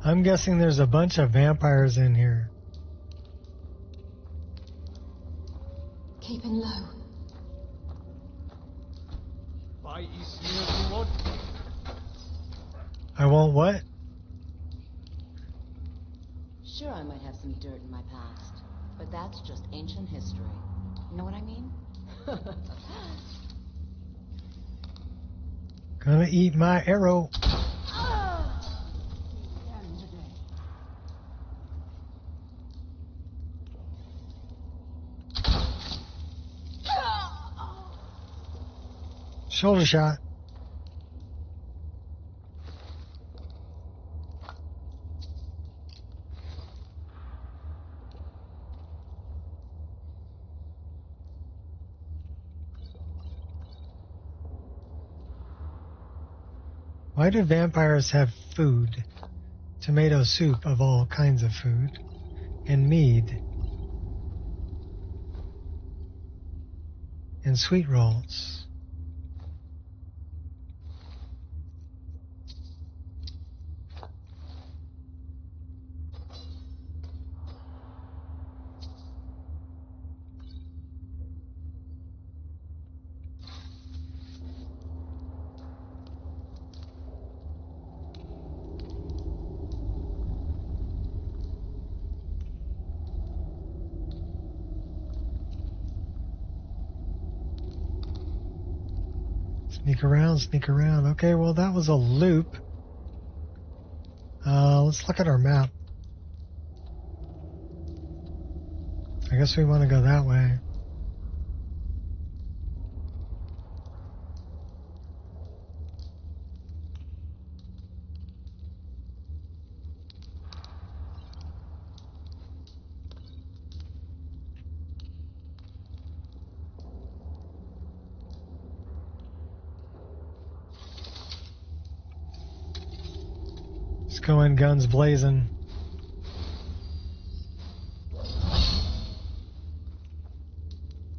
I'm guessing there's a bunch of vampires in here. Keeping low. I won't what? Sure, I might have some dirt in my past, but that's just ancient history. You know what I mean? Gonna eat my arrow. Shoulder shot. Why do vampires have food? Tomato soup of all kinds of food. And mead. And sweet rolls. Sneak around, sneak around. Okay, well that was a loop. Let's look at our map. I guess we want to go that way. Let's go in guns blazing.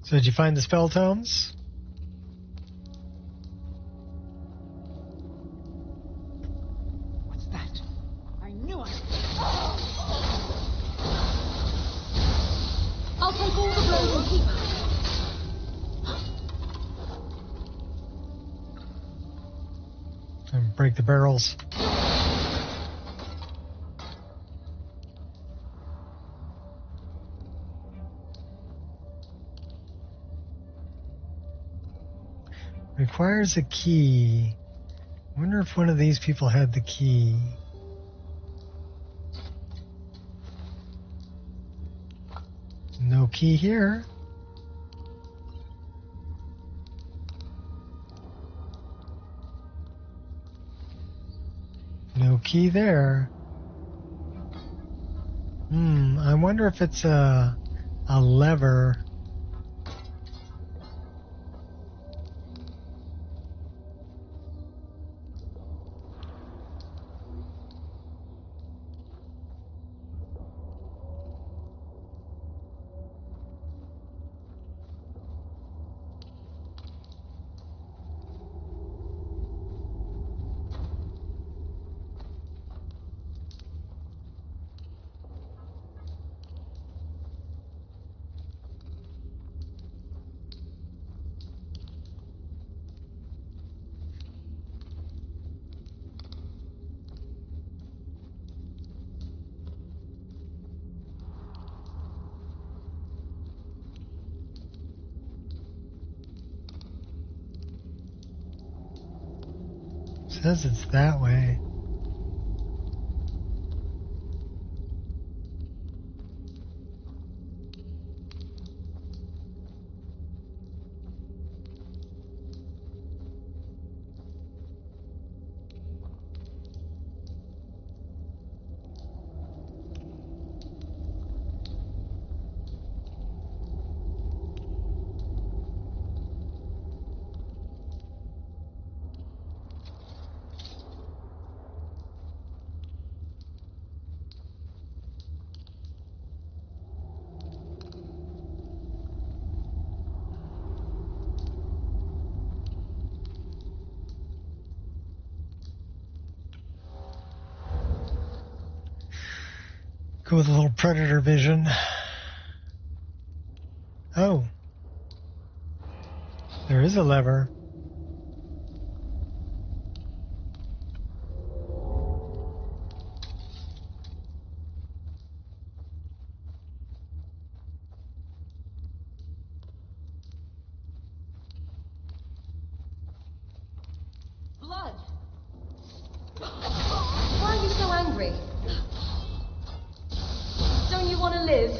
So did you find the spell tomes? What's that? I knew it. I'll take all the blows and keep... And break the barrels. Requires a key. Wonder if one of these people had the key. No key here. No key there. I wonder if it's a lever. Says it's that way. Go with a little predator vision. Oh. There is a lever. Blood! Why are you so angry? Don't you want to live?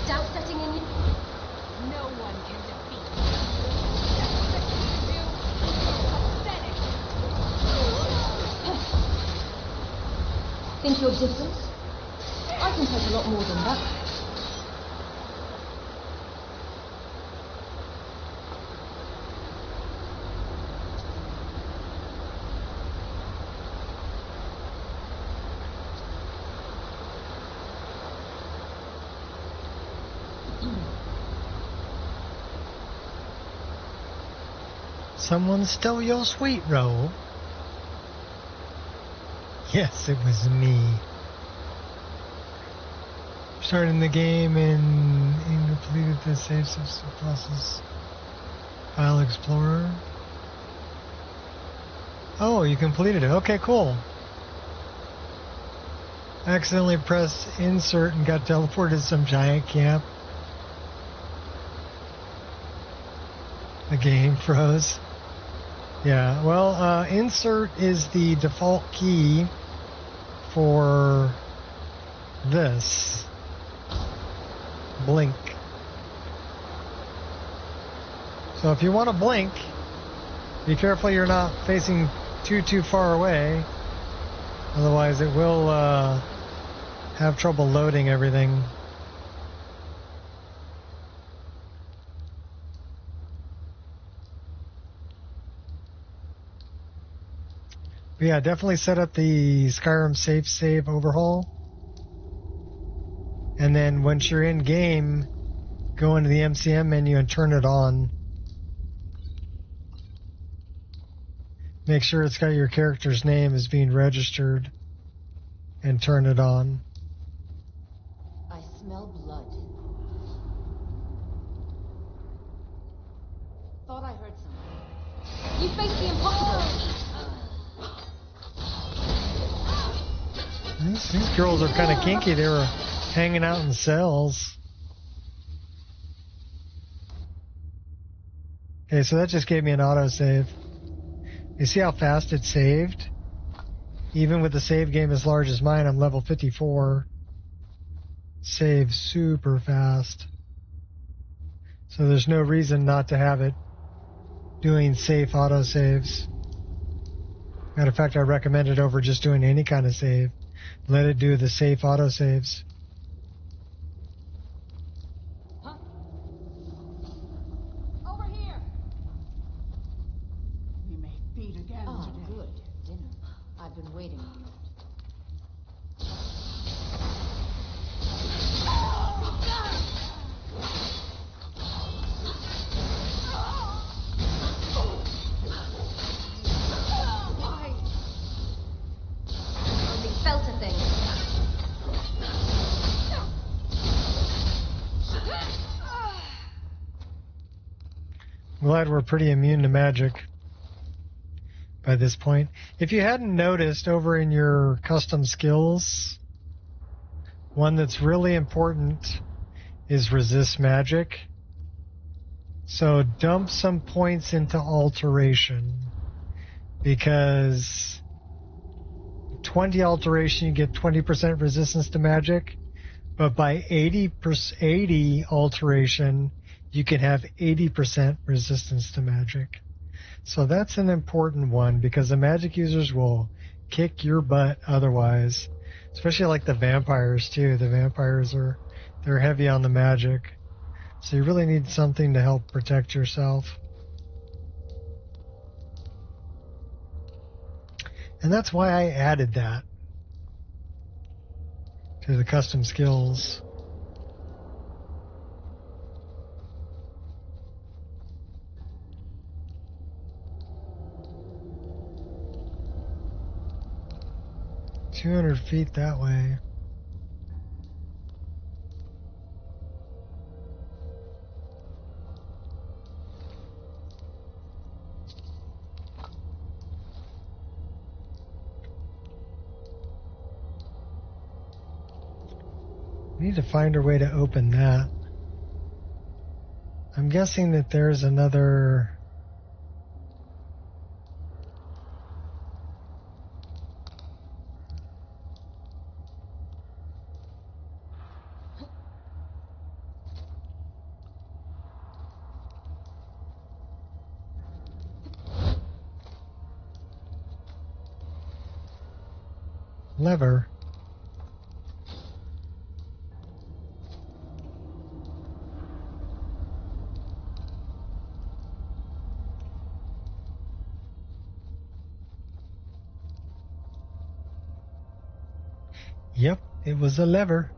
Doubt setting in you? No one can defeat me. That's what you do. Pathetic. Think you're different? I can take a lot more than that. Someone stole your sweet roll. Yes, it was me. Starting the game and completed the save system process. File Explorer. Oh, you completed it. Okay, cool. Accidentally pressed insert and got teleported to some giant camp. The game froze. Yeah, well, insert is the default key for this. Blink. So if you want to blink, be careful you're not facing too far away. Otherwise it will have trouble loading everything. But yeah, definitely set up the Skyrim save overhaul. And then once you're in game, go into the MCM menu and turn it on. Make sure it's got your character's name as being registered and turn it on. I smell blood. Thought I heard something. You face the impossible. These girls are kind of kinky. They were hanging out in cells. Okay, so that just gave me an autosave. You see how fast it saved? Even with the save game as large as mine, I'm level 54. Save super fast. So there's no reason not to have it doing safe autosaves. Matter of fact, I recommend it over just doing any kind of save. Let it do the safe autosaves. Huh? Over here. glad we're pretty immune to magic by this point. If you hadn't noticed, over in your custom skills, one that's really important is resist magic. So dump some points into alteration, because 20 alteration you get 20% resistance to magic, but by 80 alteration you can have 80% resistance to magic. So that's an important one, because the magic users will kick your butt otherwise, especially like the vampires too. The vampires they're heavy on the magic. So you really need something to help protect yourself. And that's why I added that to the custom skills. $200 that way. We need to find a way to open that. I'm guessing that there's another... lever. Yep, it was a lever.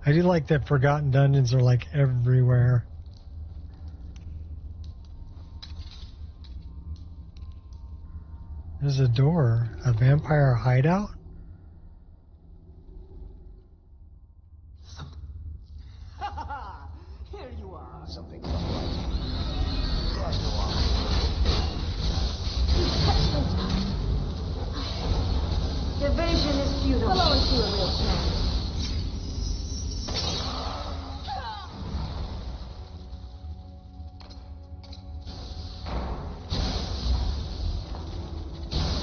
I do like that forgotten dungeons are like everywhere. There's a door. A vampire hideout? Here you are. Something. Evasion is futile. Hello into a real plan.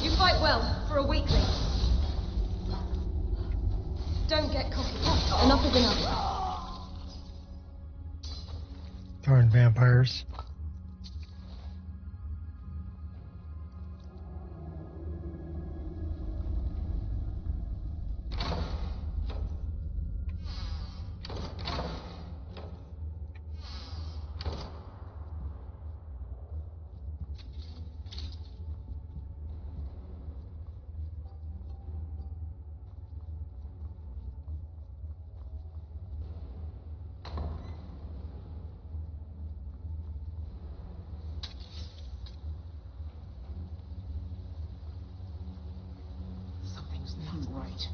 You fight well for a weakling. Don't get cocky. Enough is enough. Darn vampires. Something's not right.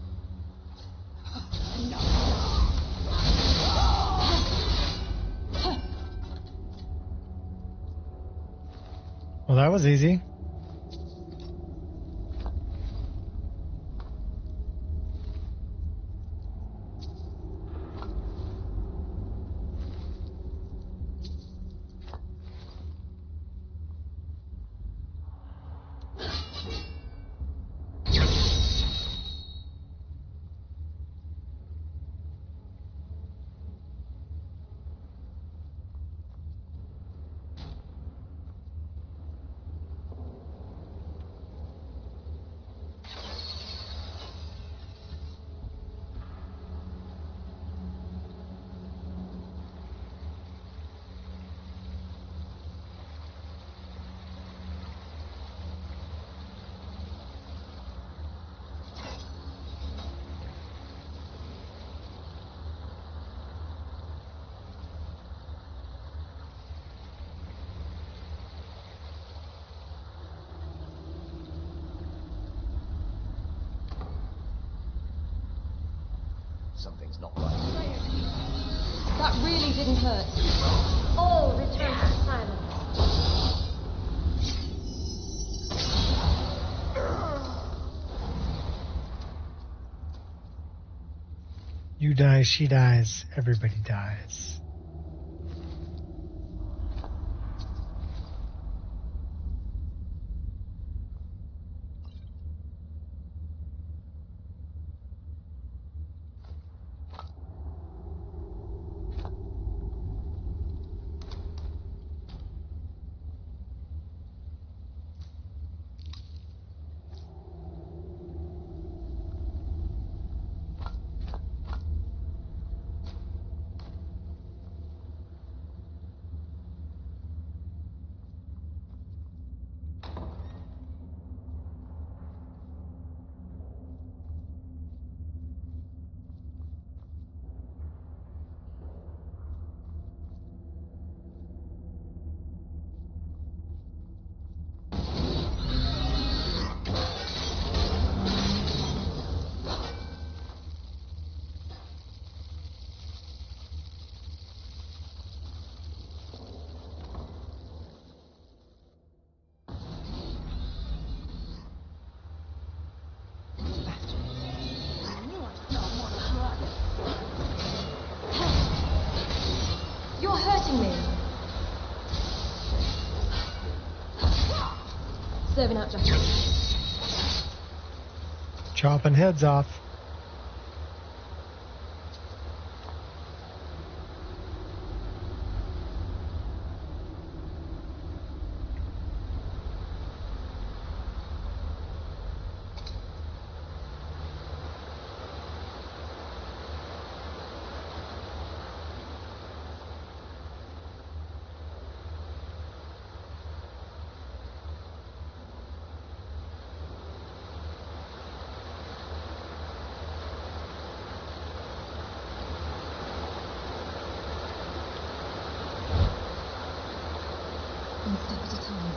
Well, that was easy. Something's not right. That really didn't hurt. All return to silence. You die, she dies, everybody dies. You're hurting me. Serving out justice. Chopping heads off. One step at a time.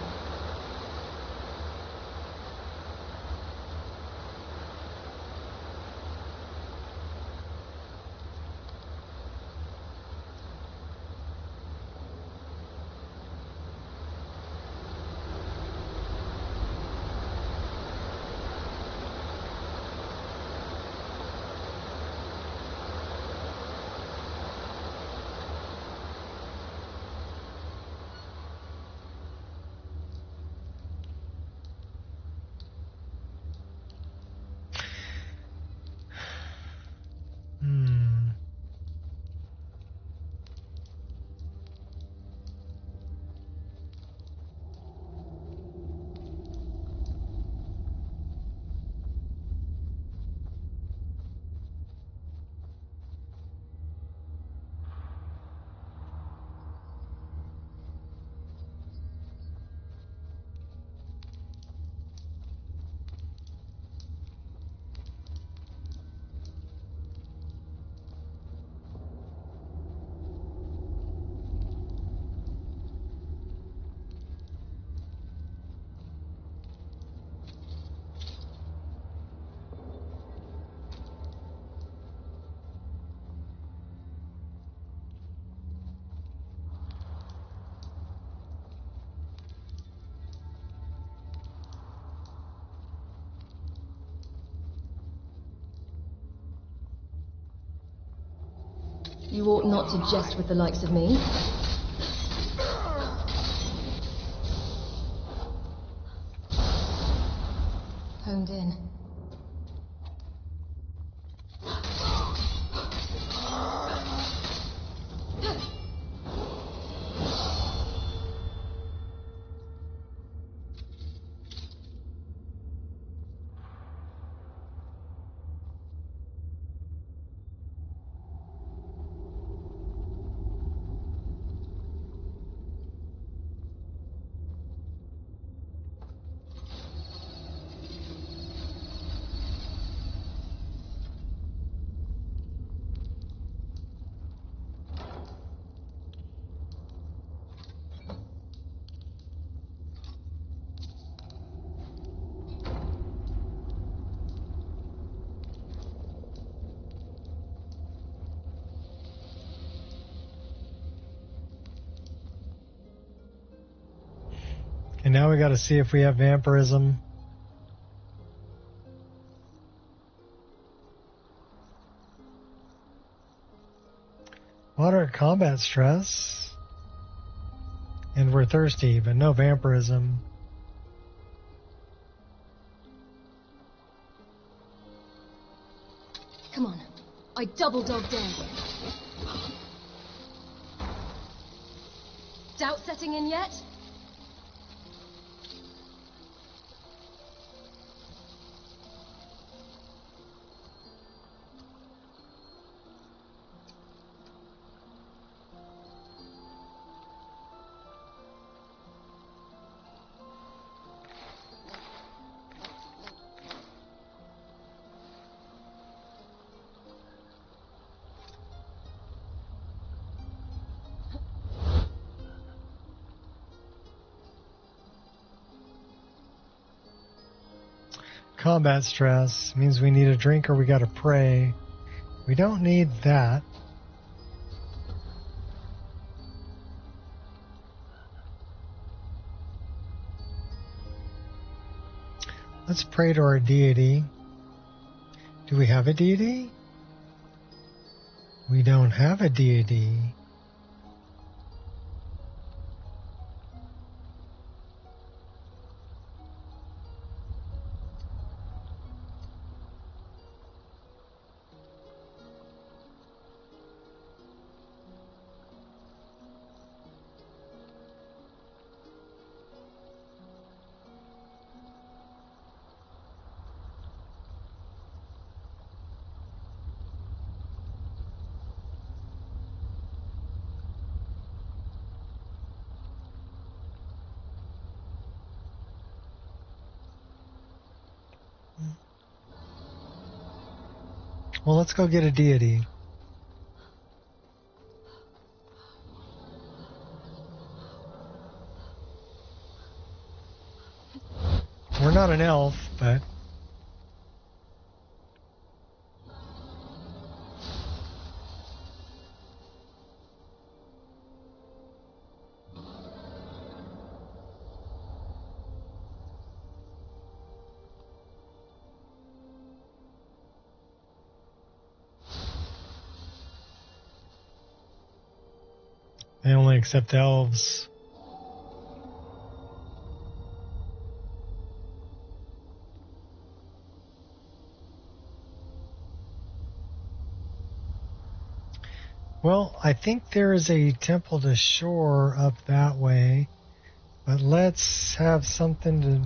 You ought not to jest with the likes of me. Honed in. And now we got to see if we have vampirism. Moderate combat stress. And we're thirsty, but no vampirism. Come on. I double dog dare. Doubt setting in yet? Combat stress means we need a drink or we gotta pray. We don't need that. Let's pray to our deity. Do we have a deity? We don't have a deity. Well, let's go get a deity. We're not an elf, but... they only accept elves. Well, I think there is a temple to shore up that way, but let's have something to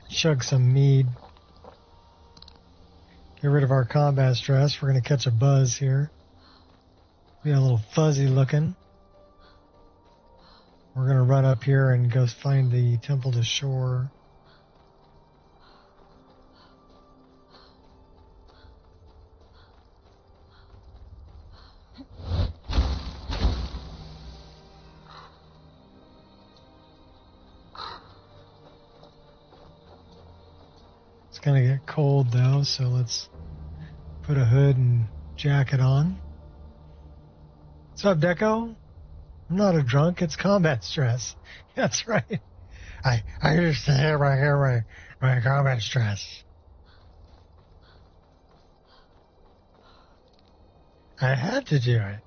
chug some mead. Get rid of our combat stress. We're going to catch a buzz here. Be a little fuzzy looking. We're going to run up here and go find the temple to shore. It's going to get cold though, so let's put a hood and jacket on. What's up, Deco? I'm not a drunk, it's combat stress. That's right. I used to have my combat stress. I had to do it.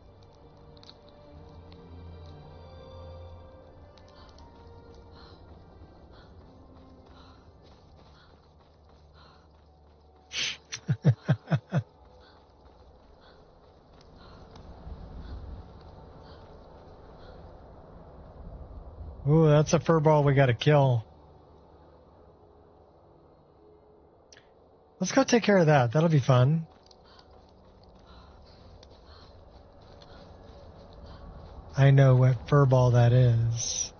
Ooh, that's a furball we gotta kill. Let's go take care of that. That'll be fun. I know what furball that is.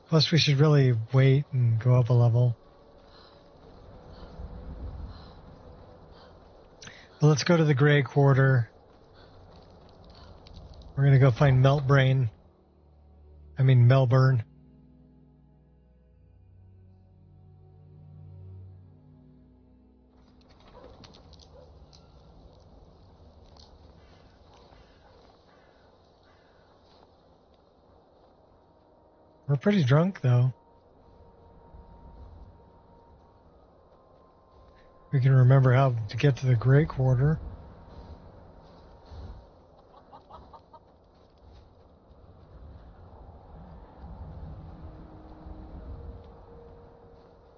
Plus, we should really wait and go up a level. But let's go to the Gray Quarter. We're gonna go find Melburn. We're pretty drunk, though. We can remember how to get to the Grey Quarter.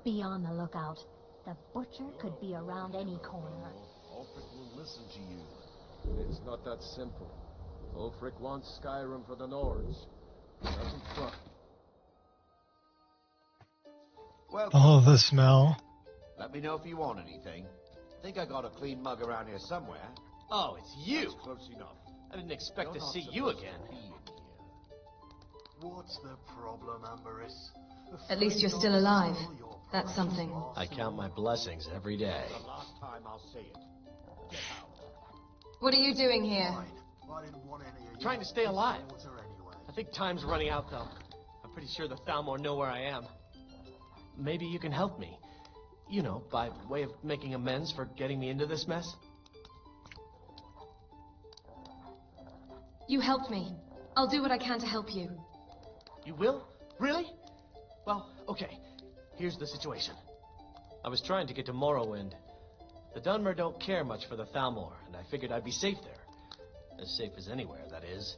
Be on the lookout. The butcher could be around any corner. Ulfric will listen to you. It's not that simple. Ulfric wants Skyrim for the Nords. Doesn't trust. Oh, the smell. Let me know if you want anything. I think I got a clean mug around here somewhere. Oh, it's you! That's close enough. I didn't expect You're to not see you supposed again. to be in here. What's the problem, Amberus? At least you're still alive. That's something. I count my blessings every day. The last time I'll say it. Get out. What are you doing here? I didn't want any of Trying to stay alive. anyway. I think time's running out, though. I'm pretty sure the Thalmor know where I am. Maybe you can help me. You know, by way of making amends for getting me into this mess. You helped me. I'll do what I can to help you. You will? Really? Well, okay. Here's the situation. I was trying to get to Morrowind. The Dunmer don't care much for the Thalmor, and I figured I'd be safe there. As safe as anywhere, that is.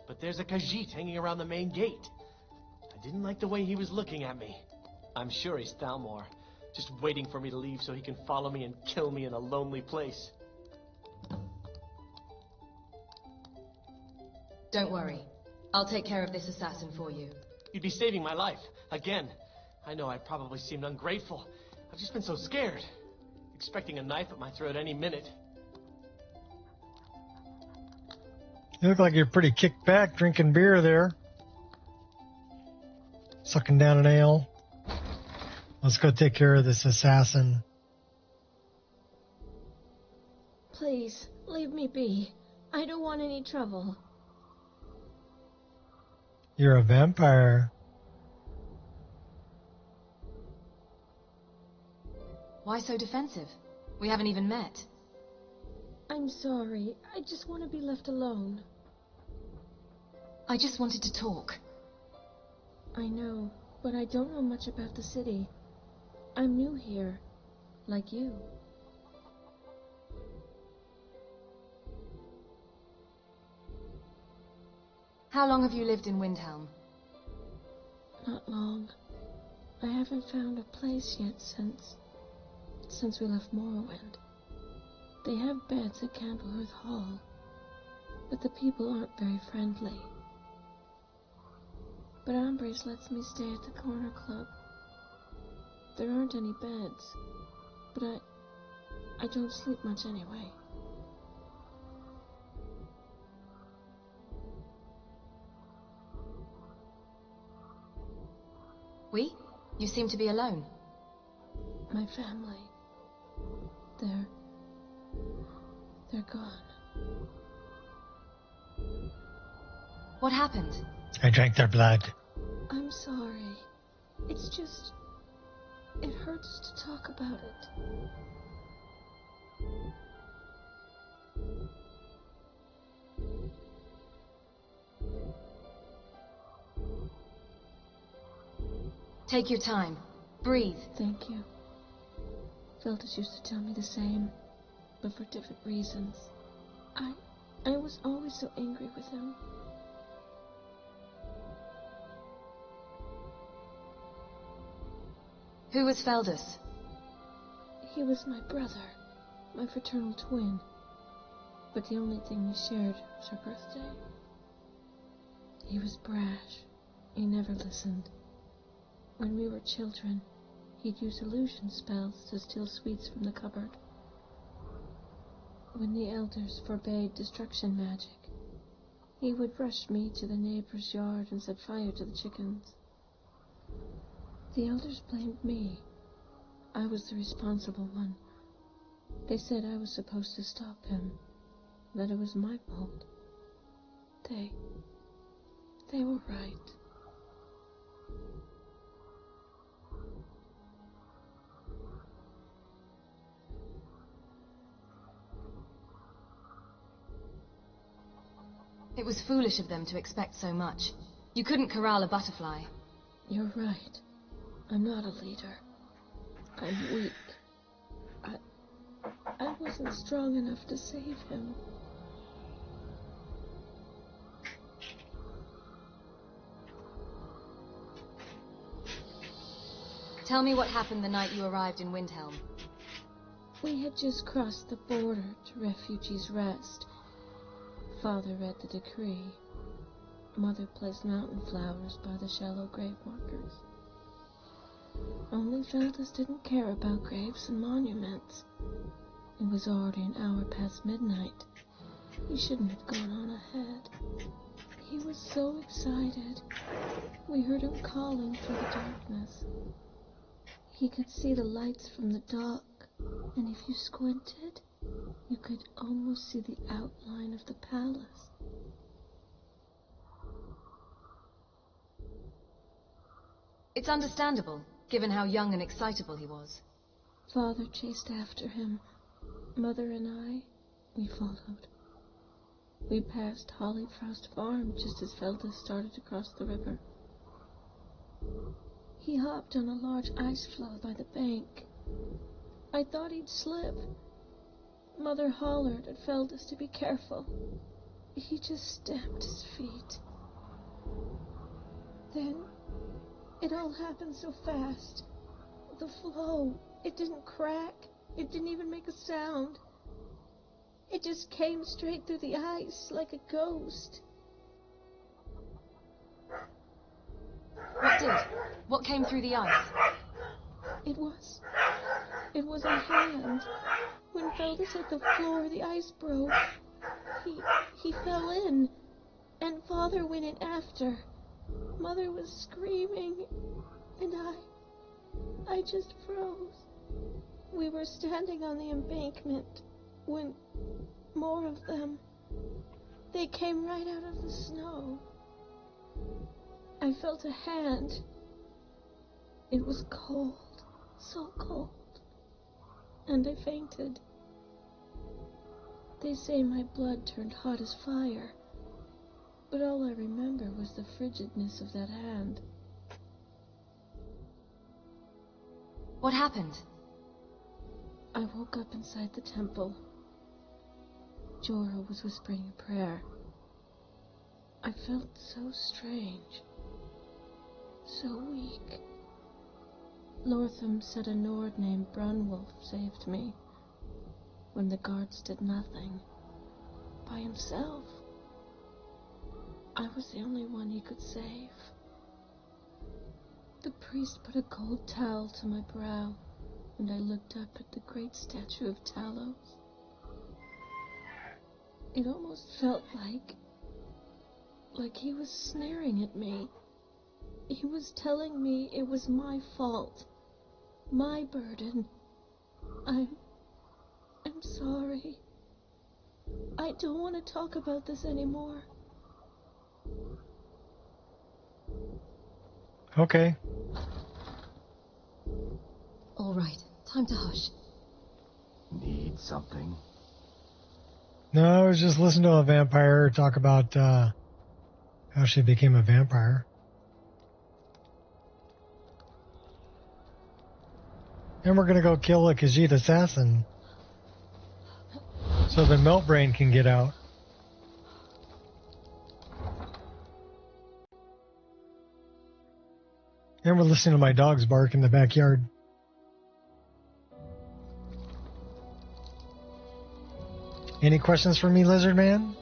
But there's a Khajiit hanging around the main gate. I didn't like the way he was looking at me. I'm sure he's Thalmor, just waiting for me to leave so he can follow me and kill me in a lonely place. Don't worry. I'll take care of this assassin for you. You'd be saving my life. Again. I know I probably seemed ungrateful. I've just been so scared. Expecting a knife at my throat any minute. You look like you're pretty kicked back drinking beer there. Sucking down an ale. Let's go take care of this assassin. Please, leave me be. I don't want any trouble. You're a vampire. Why so defensive? We haven't even met. I'm sorry. I just want to be left alone. I just wanted to talk. I know, but I don't know much about the city. I'm new here, like you. How long have you lived in Windhelm? Not long. I haven't found a place yet since we left Morrowind. They have beds at Candlehearth Hall, but the people aren't very friendly. But Ambrose lets me stay at the corner club. There aren't any beds, but I don't sleep much anyway. We? You seem to be alone. My family. They're gone. What happened? I drank their blood. I'm sorry. It's just... it hurts to talk about it. Take your time. Breathe. Thank you. Feltus used to tell me the same, but for different reasons. I was always so angry with him. Who was Feldus? He was my brother, my fraternal twin. But the only thing we shared was our birthday. He was brash. He never listened. When we were children, he'd use illusion spells to steal sweets from the cupboard. When the elders forbade destruction magic, he would rush me to the neighbor's yard and set fire to the chickens. The elders blamed me. I was the responsible one. They said I was supposed to stop him, that it was my fault. They were right. It was foolish of them to expect so much. You couldn't corral a butterfly. You're right. I'm not a leader. I'm weak. I wasn't strong enough to save him. Tell me what happened the night you arrived in Windhelm. We had just crossed the border to Refugees' Rest. Father read the decree. Mother placed mountain flowers by the shallow grave markers. Only Feldus didn't care about graves and monuments. It was already an hour past midnight. He shouldn't have gone on ahead. He was so excited. We heard him calling through the darkness. He could see the lights from the dock, and if you squinted, you could almost see the outline of the palace. It's understandable, given how young and excitable he was. Father chased after him. Mother and I, we followed. We passed Hollyfrost Farm just as Feldus started to cross the river. He hopped on a large ice floe by the bank. I thought he'd slip. Mother hollered at Feldus to be careful. He just stamped his feet. Then, it all happened so fast. The floe, it didn't crack. It didn't even make a sound. It just came straight through the ice like a ghost. What did? What came through the ice? It was a hand. When Feldus hit the floor, the ice broke. He fell in, and Father went in after. Mother was screaming, and I just froze. We were standing on the embankment when more of them, they came right out of the snow. I felt a hand. It was cold, so cold, and I fainted. They say my blood turned hot as fire, but all I remember was the frigidness of that hand. What happened? I woke up inside the temple. Jorah was whispering a prayer. I felt so strange, so weak. Lortham said a Nord named Brunwolf saved me when the guards did nothing by himself. I was the only one he could save. The priest put a gold towel to my brow, and I looked up at the great statue of Talos. It almost felt like he was sneering at me. He was telling me it was my fault, my burden. I'm sorry. I don't want to talk about this anymore. Okay. All right, time to hush. Need something? No, I was just listening to a vampire talk about how she became a vampire. And we're gonna go kill a Khajiit assassin so the Meltbrain can get out. And we're listening to my dogs bark in the backyard. Any questions for me, Lizard Man?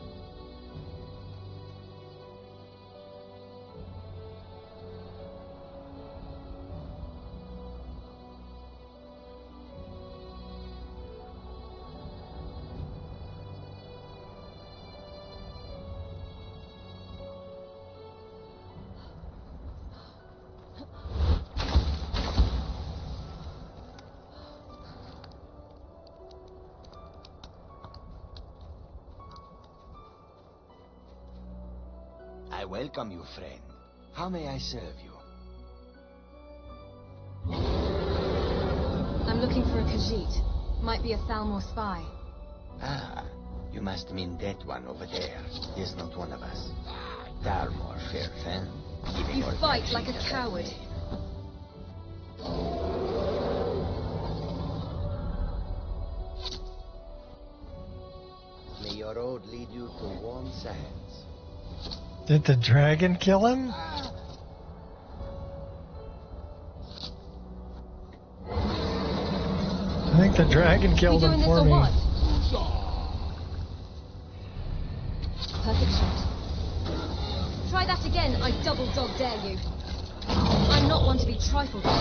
I welcome you, friend. How may I serve you? I'm looking for a Khajiit. Might be a Thalmor spy. Ah, you must mean that one over there. He is not one of us. Thalmor, fair friend. You fight like a coward. May your road lead you to warm sands. Did the dragon kill him? I think the dragon killed him for me. What? Perfect shot. Try that again, I double dog dare you. I'm not one to be trifled with.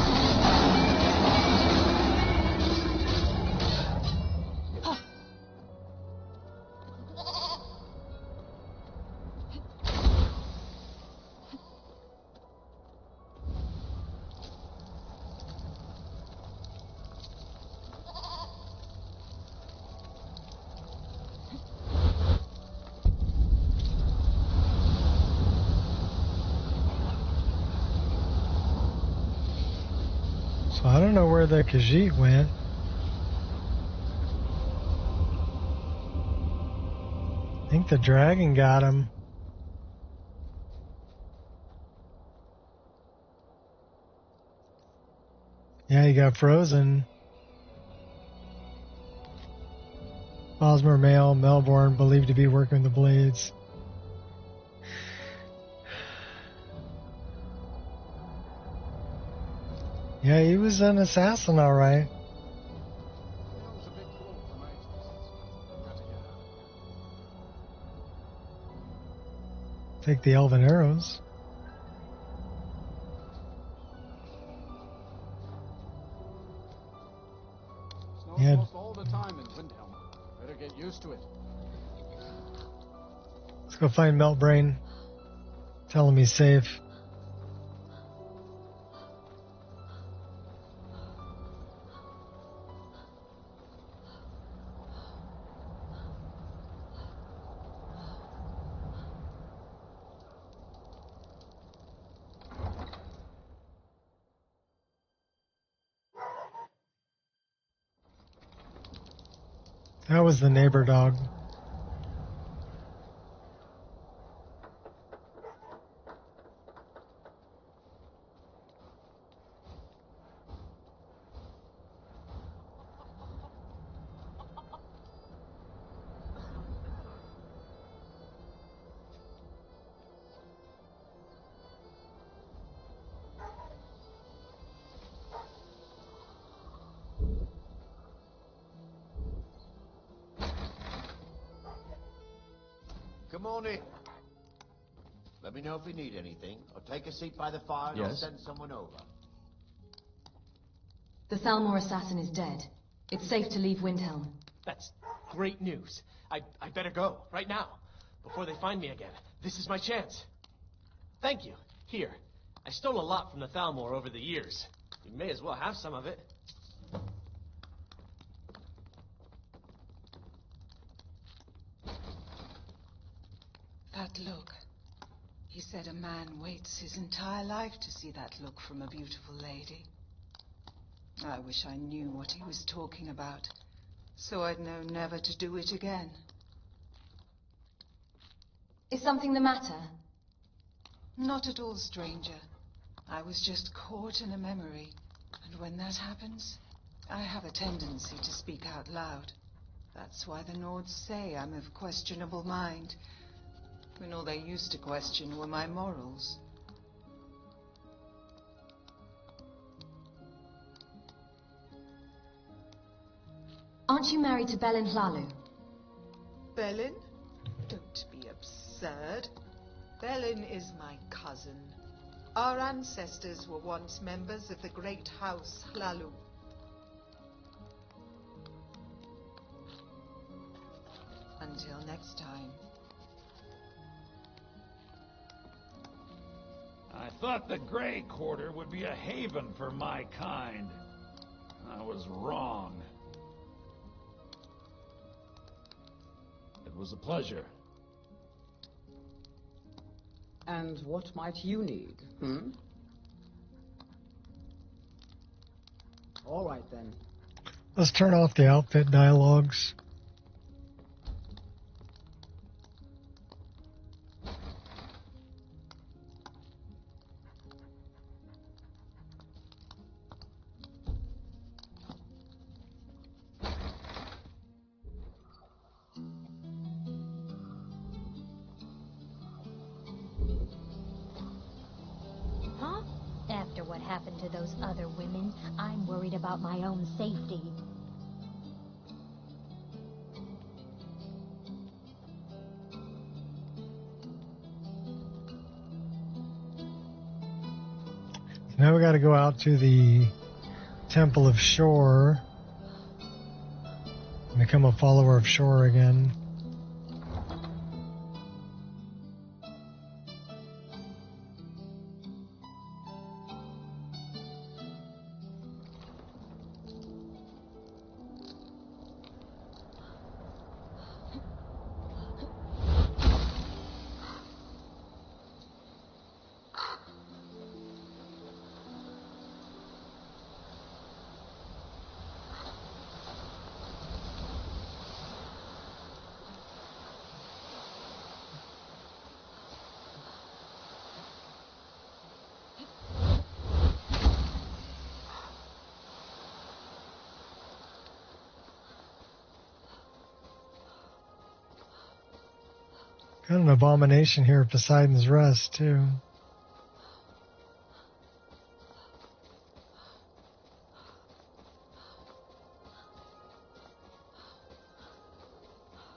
So I don't know where the Khajiit went. I think the dragon got him. Yeah, he got frozen. Bosmer male, Melbourne, believed to be working the blades. Yeah, he was an assassin, all right. Take the elven arrows. Yeah. Almost all the time in Windhelm. Better get used to it. Let's go find Meltbrain. Tell him he's safe. That was the neighbor dog. Come on in. Let me know if you need anything, or take a seat by the fire and I'll send someone over. The Thalmor assassin is dead. It's safe to leave Windhelm. That's great news. I better go, right now, before they find me again. This is my chance. Thank you. Here. I stole a lot from the Thalmor over the years. You may as well have some of it. That look. He said a man waits his entire life to see that look from a beautiful lady. I wish I knew what he was talking about, so I'd know never to do it again. Is something the matter? Not at all, stranger. I was just caught in a memory, and when that happens, I have a tendency to speak out loud. That's why the Nords say I'm of questionable mind, when all they used to question were my morals. Aren't you married to Belin Hlalu? Belin? Don't be absurd. Belin is my cousin. Our ancestors were once members of the great house Hlalu. Until next time. I thought the Grey Quarter would be a haven for my kind. I was wrong. It was a pleasure. And what might you need, All right, then. Let's turn off the outfit dialogues. happened to those other women. I'm worried about my own safety. Now we got to go out to the Temple of Shore and become a follower of Shore again. Got an abomination here at Poseidon's Rest, too.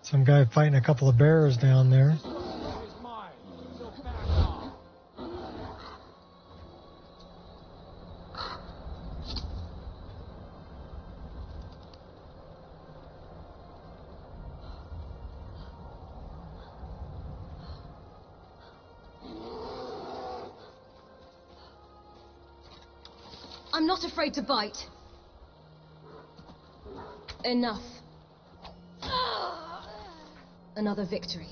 Some guy fighting a couple of bears down there. I'm not afraid to bite. Enough. Another victory.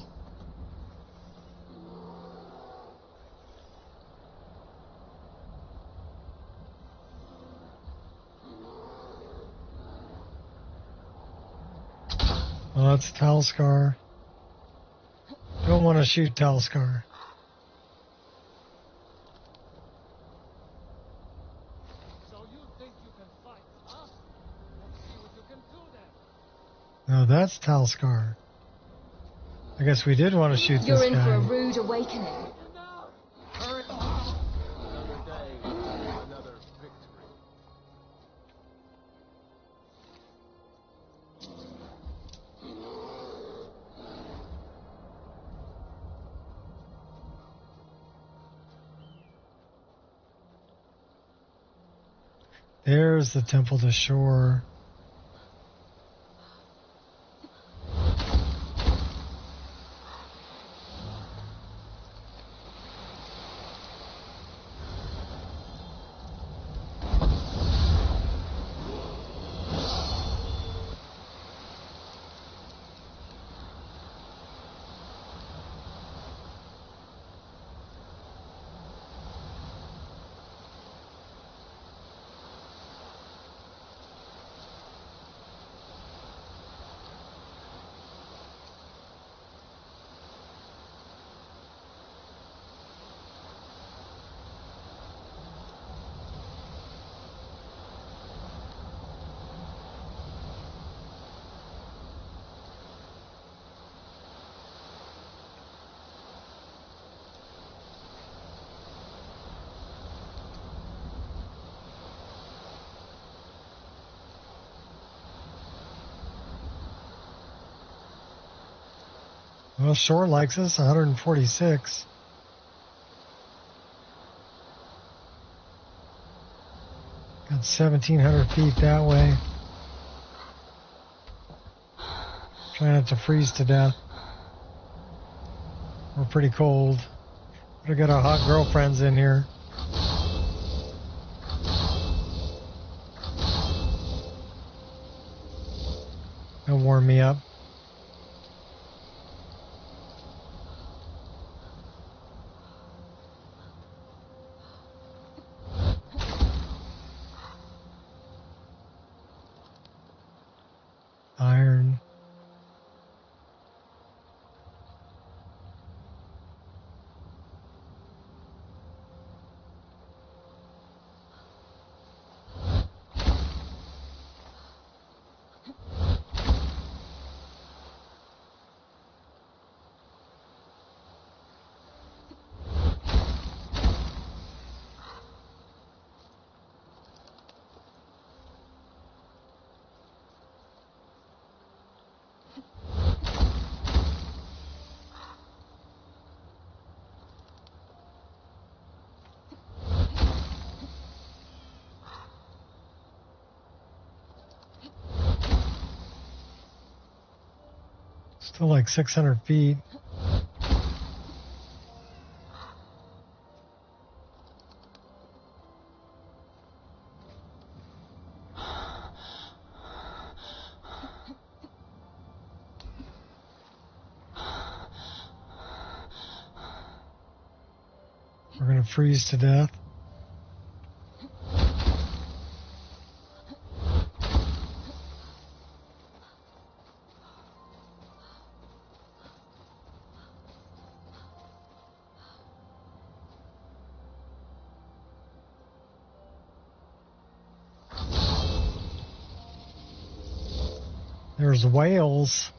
Well, that's Talscar. Don't want to shoot Talscar. No, that's Talscar. I guess we did want to shoot You're this in guy. for a rude awakening. Another day, another victory. There's the Temple to Shore. Well, Shore likes us, 146. Got 1,700 feet that way. Trying not to freeze to death. We're pretty cold. We got our hot girlfriends in here. They'll warm me up. Iron. Still like 600 feet. We're gonna freeze to death. There's whales.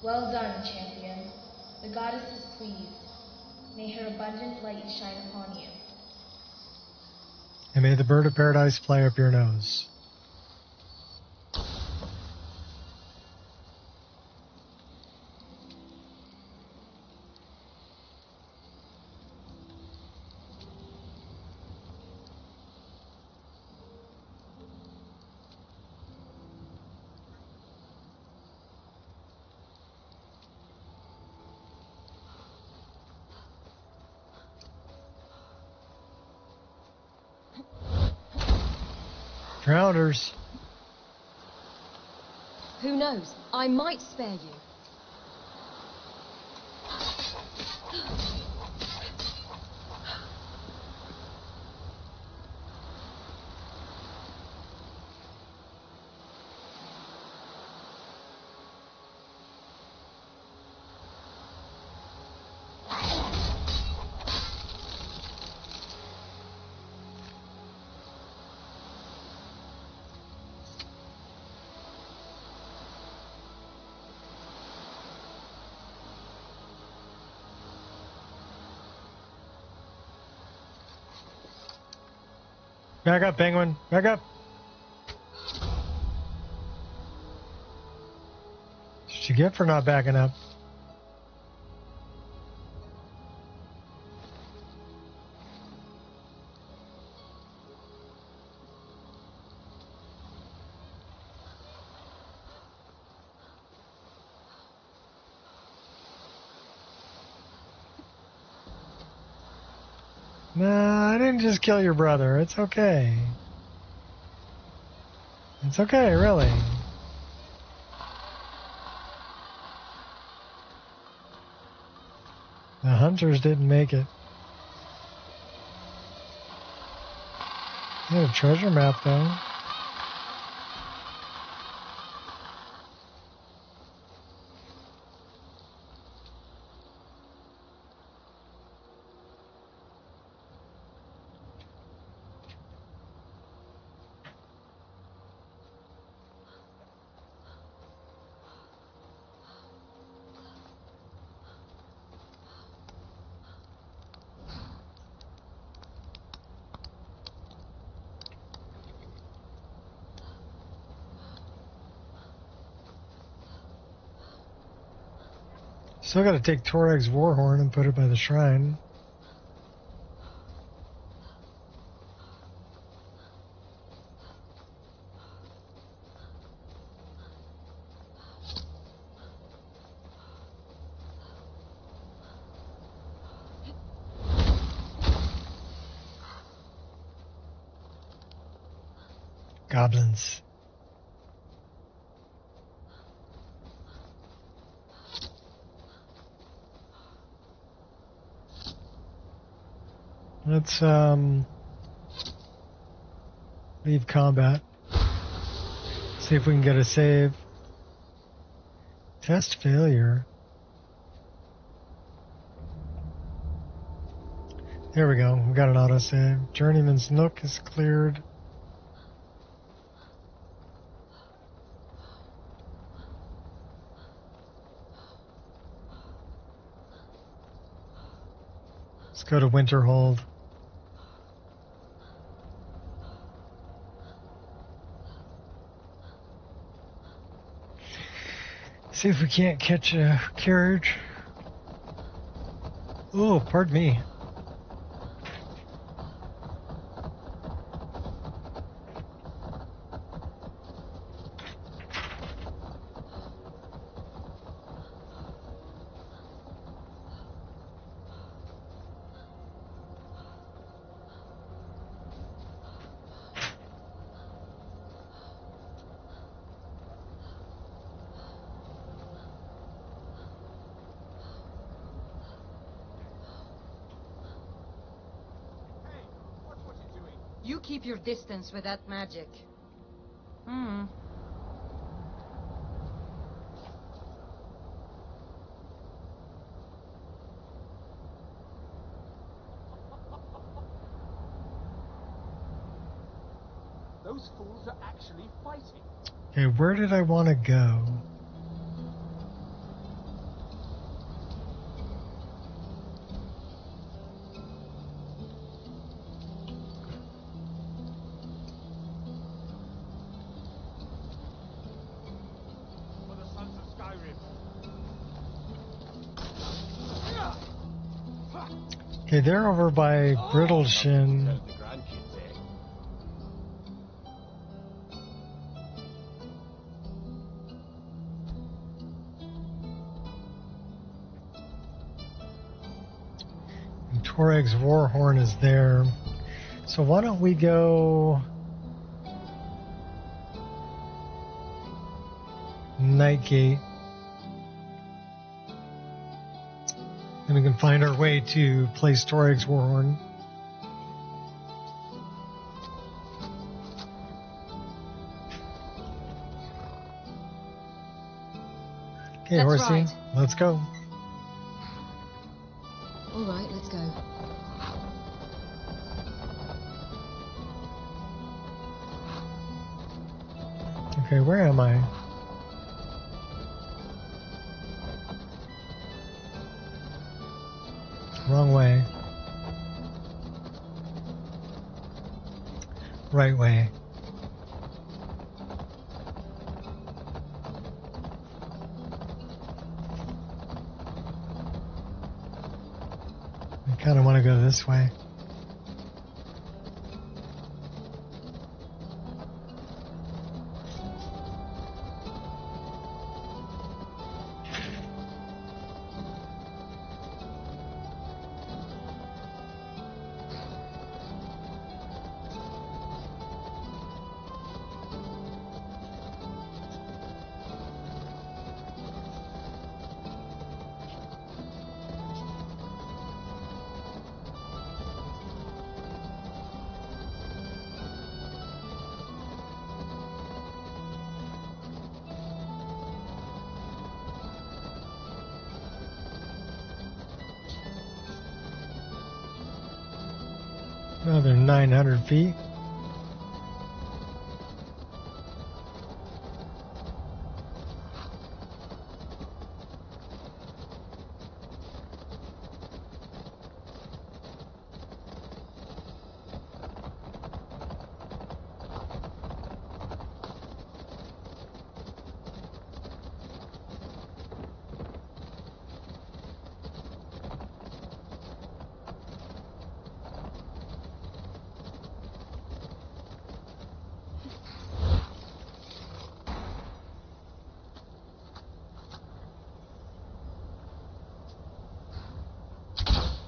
Well done, champion. The goddess is pleased. May her abundant light shine upon you. And may the bird of paradise fly up your nose. Drowners. Who knows? I might spare you. Back up, penguin. Back up. What'd you get for not backing up? Nah, I didn't just kill your brother. It's okay. It's okay, really. The hunters didn't make it. They had a treasure map, though. Still gotta take Torag's Warhorn and put it by the shrine. Goblins. Let's leave combat. See if we can get a save. Test failure. There we go. We got an autosave. Journeyman's Nook is cleared. Let's go to Winterhold. See if we can't catch a carriage. Oh, pardon me. You keep your distance with that magic. Those fools are actually fighting. Okay, where did I want to go? For the sons of Skyrim. Okay, they're over by Brittleshin. And Torag's Warhorn is there. So why don't we go Nightgate? Then we can find our way to place Torag's Warhorn. Okay, That's Horsey, right. let's go. All right, let's go. Okay, where am I? Wrong way. Right way. I kind of want to go this way. Another 900 feet.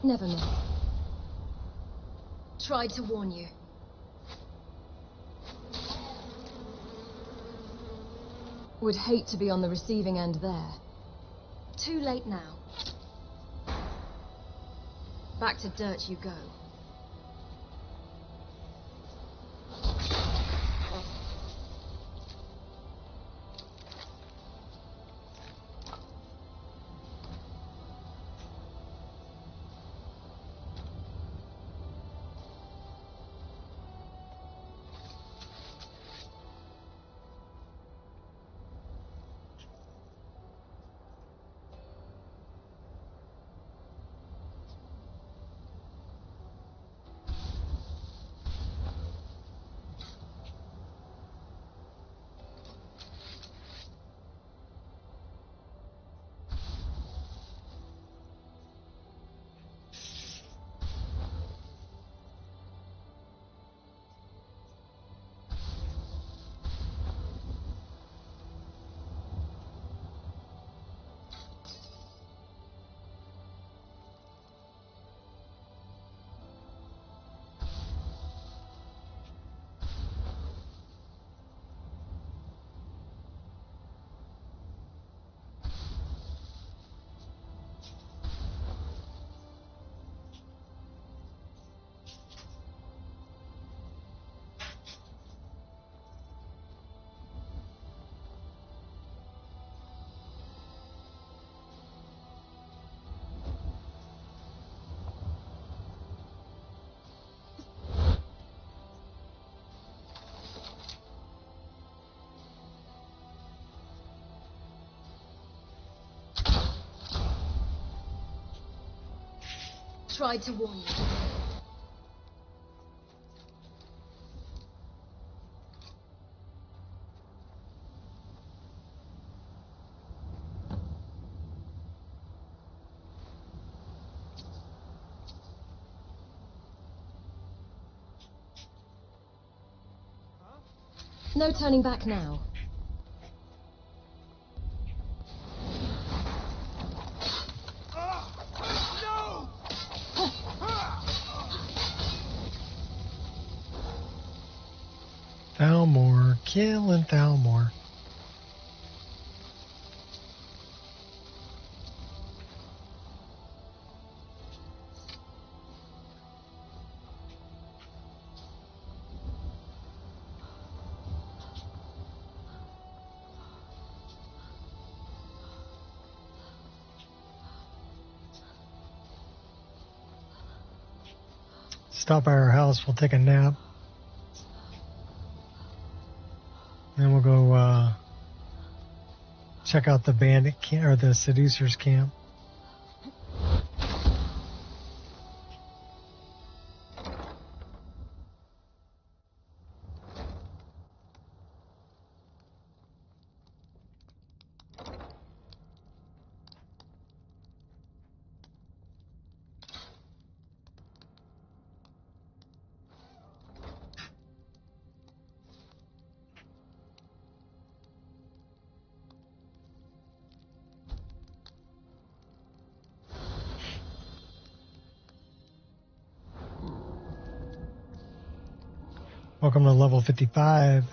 Never mind. Tried to warn you. Would hate to be on the receiving end there. Too late now. Back to dirt you go. tried to warn you. No turning back now. Thalmor, killing Thalmor. Stop by our house. We'll take a nap. Then we'll go check out the bandit camp or the seducers camp. Welcome to level 55.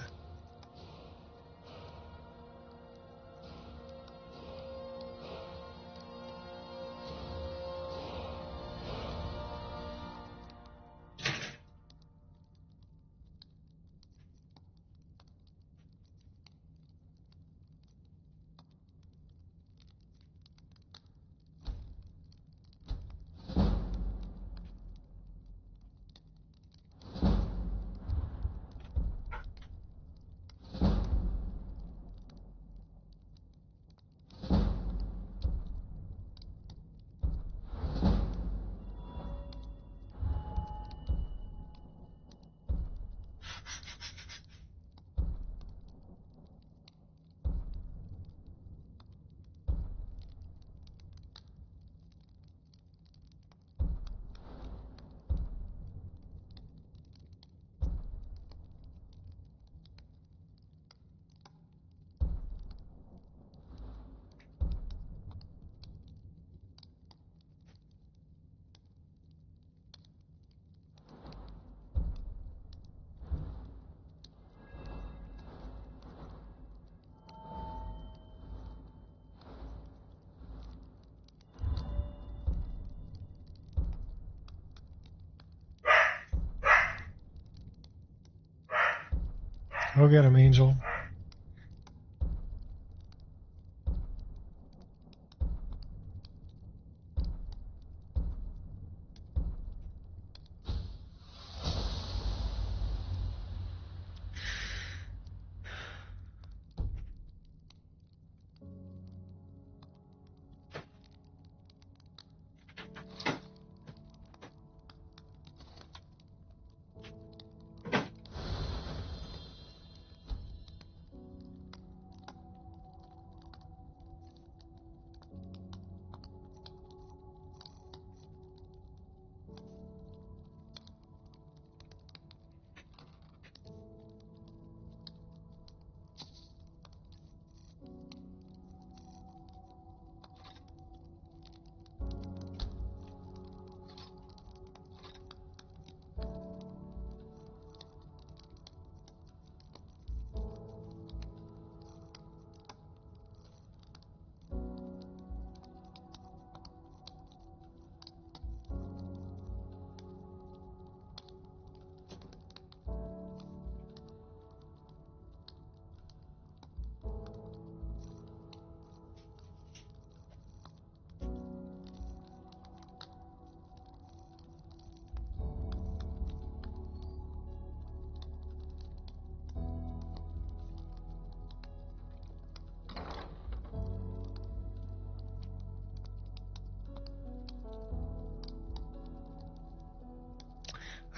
Go get him, Angel.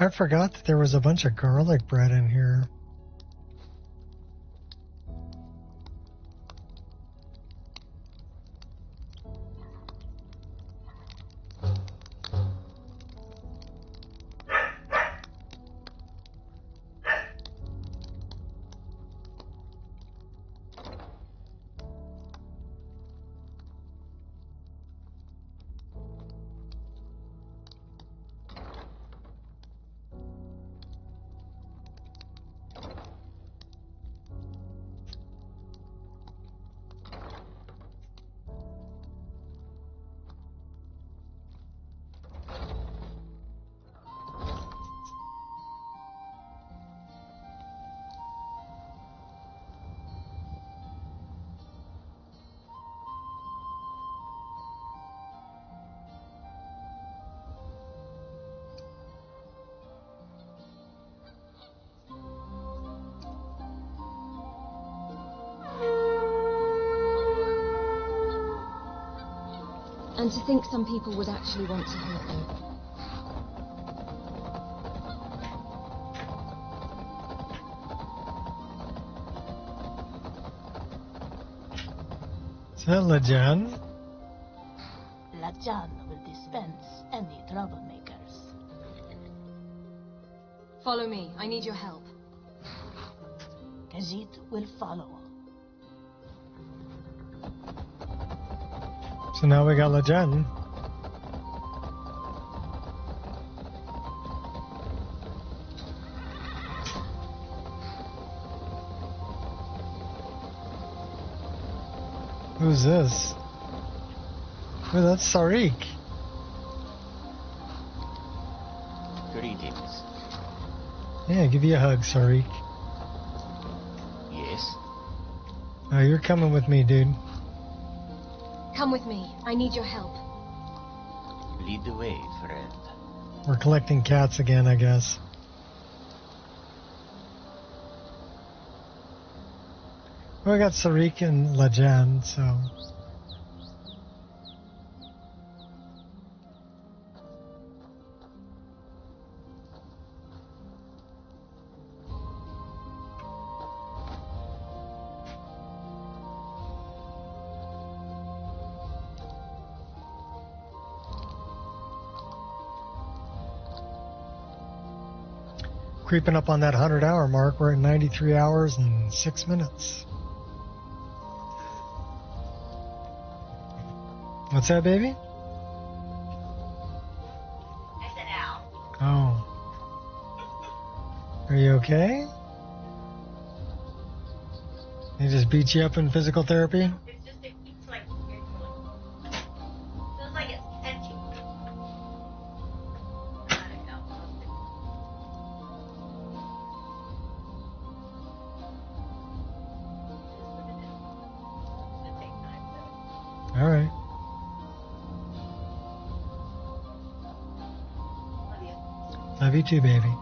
I forgot that there was a bunch of garlic bread in here. And to think some people would actually want to hurt you. Is that Lajan? Lajan will dispense any troublemakers. Follow me. I need your help. Khajiit will follow. So now we got Lajan. Who's this? Oh, that's Sarik. Greetings. Yeah, give you a hug, Sarik. Yes? Oh, you're coming with me, dude. Come with me. I need your help. Lead the way, friend. We're collecting cats again, I guess. Well, we got Sarik and Lajan, so... Creeping up on that 100-hour mark. We're at 93 hours and 6 minutes. What's that, baby? I said ow. Oh. Are you okay? They just beat you up in physical therapy? It's just, it keeps like, feels like it's catching. All right. Love you too, baby.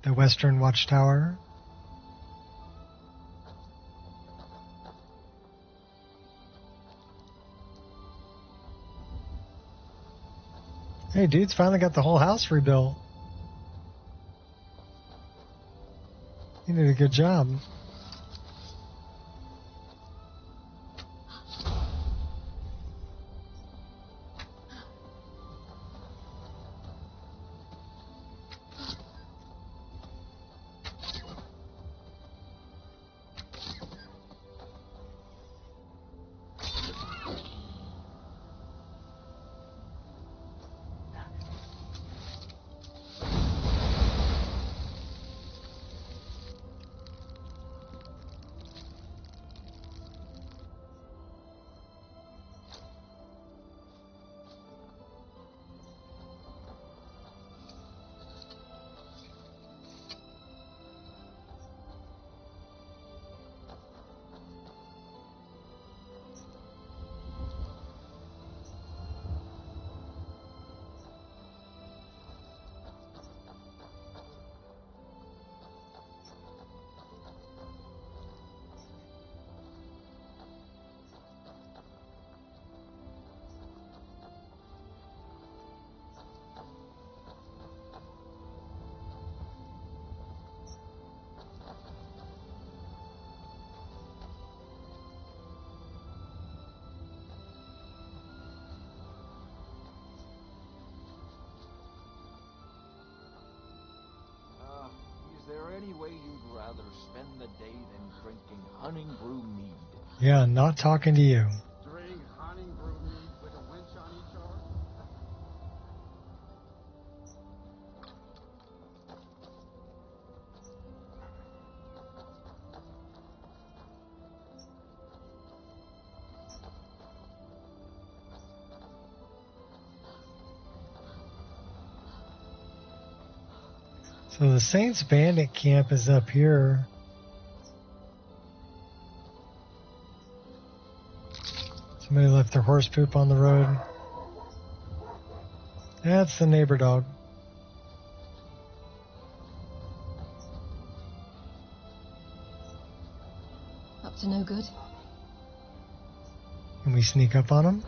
The Western Watchtower. Hey, dude's finally got the whole house rebuilt. You did a good job. any way you'd rather spend the day than drinking hunting brew mead? Yeah, not talking to you. Drink hunting brew mead with a winch on each arm? So the Saints Bandit camp is up here. Somebody left their horse poop on the road. That's the neighbor dog. Up to no good. Can we sneak up on him?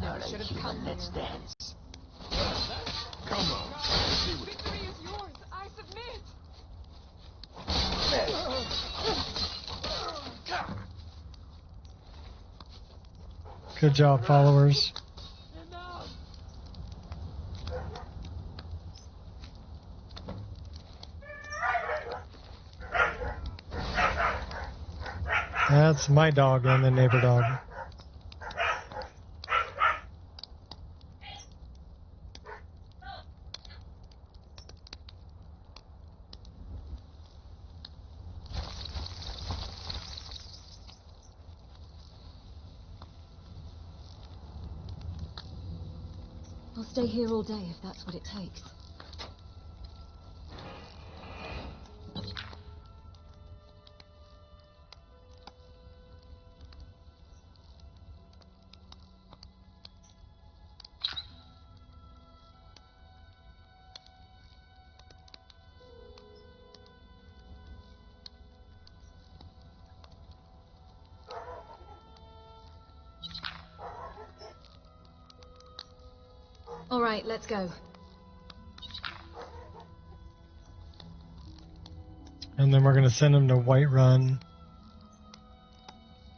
Now let's dance. Come on. Victory is yours. I submit. Good job, followers. That's my dog and the neighbor dog. I'll stay here all day if that's what it takes. All right, let's go. And then we're going to send him to Whiterun.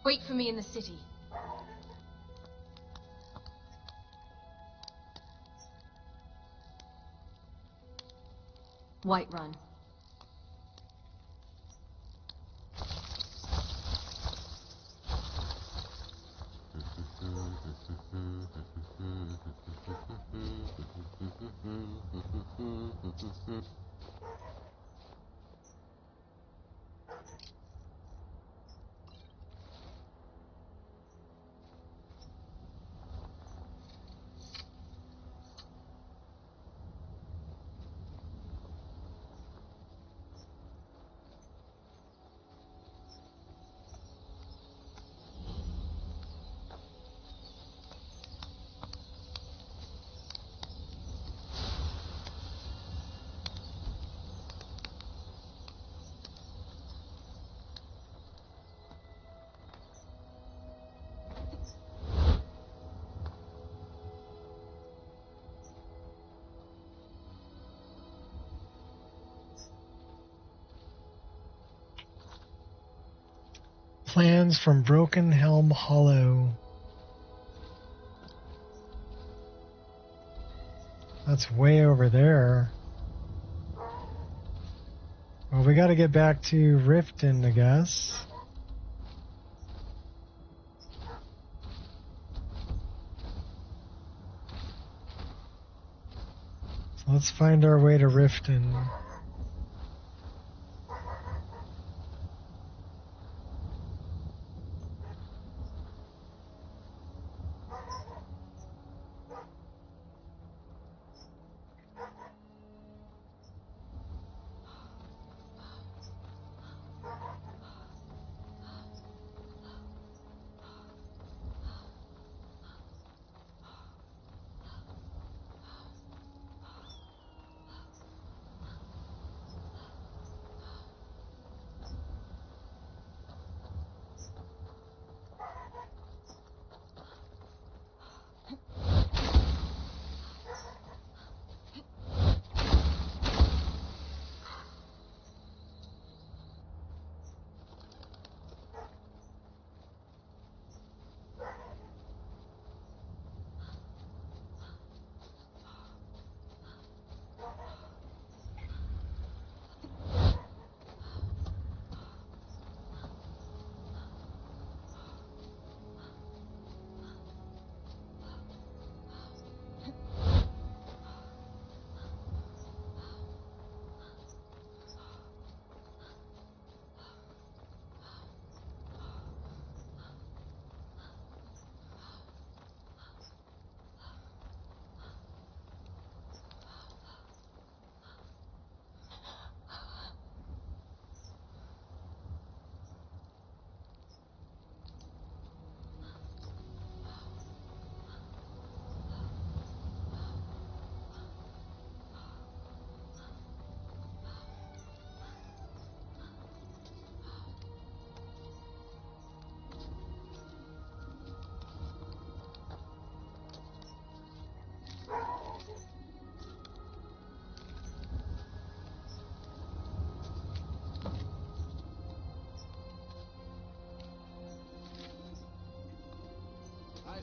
Wait for me in the city. Whiterun. Plans from Broken Helm Hollow. That's way over there. Well, we got to get back to Riften, I guess. So let's find our way to Riften.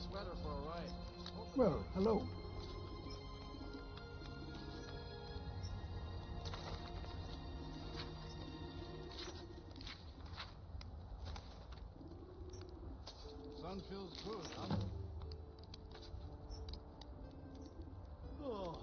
Nice weather for a ride. Well, hello. Sun feels good, huh? Oh.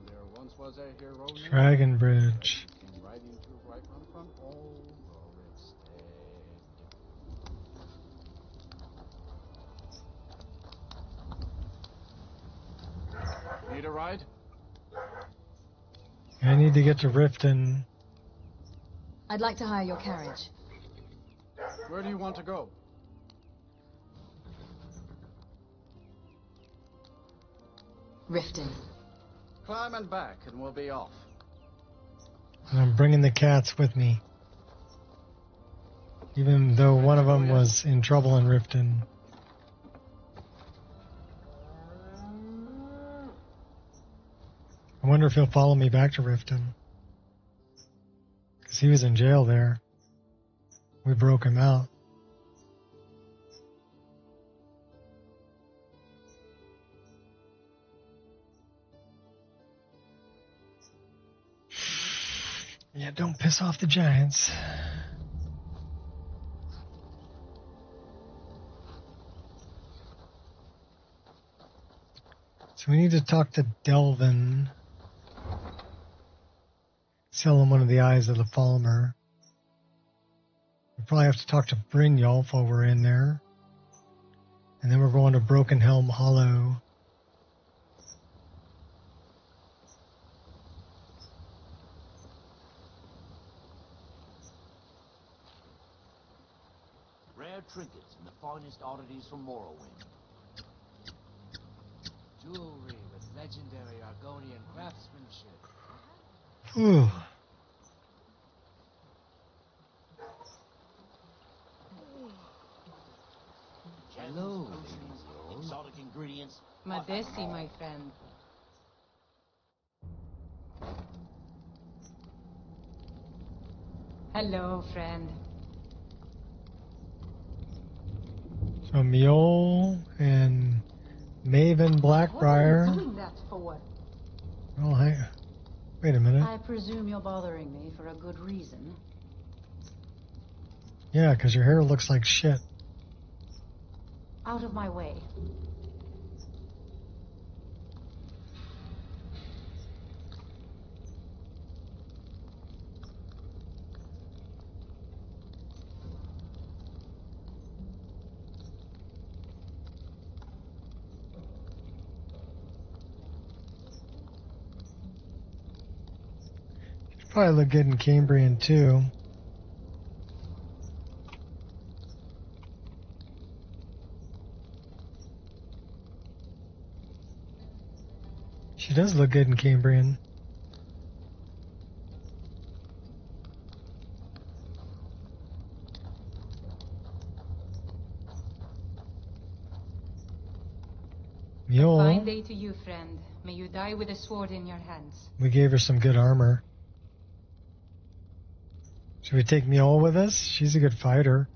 There once was a hero named Dragon Bridge. came right into right from all though it's dead. Need a ride? I need to get to Riften. I'd like to hire your carriage. Where do you want to go? Riften. Climb and back and we'll be off. And I'm bringing the cats with me. Even though one of them was in trouble in Riften. I wonder if he'll follow me back to Riften. Because he was in jail there. We broke him out. Yeah, don't piss off the giants. So we need to talk to Delvin. Sell him one of the eyes of the Falmer. We probably have to talk to Brynjolf while we're in there. And then we're going to Broken Helm Hollow. Rare trinkets and the finest oddities from Morrowind. Jewelry with legendary Argonian craftsmanship. Whew. Hello, ladies. Exotic ingredients. Madesi, my friend. Hello, friend. So Mjol and Maven Blackbriar. What are you doing that for? Oh, hey. Wait a minute. I presume you're bothering me for a good reason. Yeah, because your hair looks like shit. Out of my way. Probably look good in Cambrian too. She does look good in Cambrian. Mjol. Fine day to you, friend. May you die with a sword in your hands. We gave her some good armor. Should we take Mjol with us? She's a good fighter.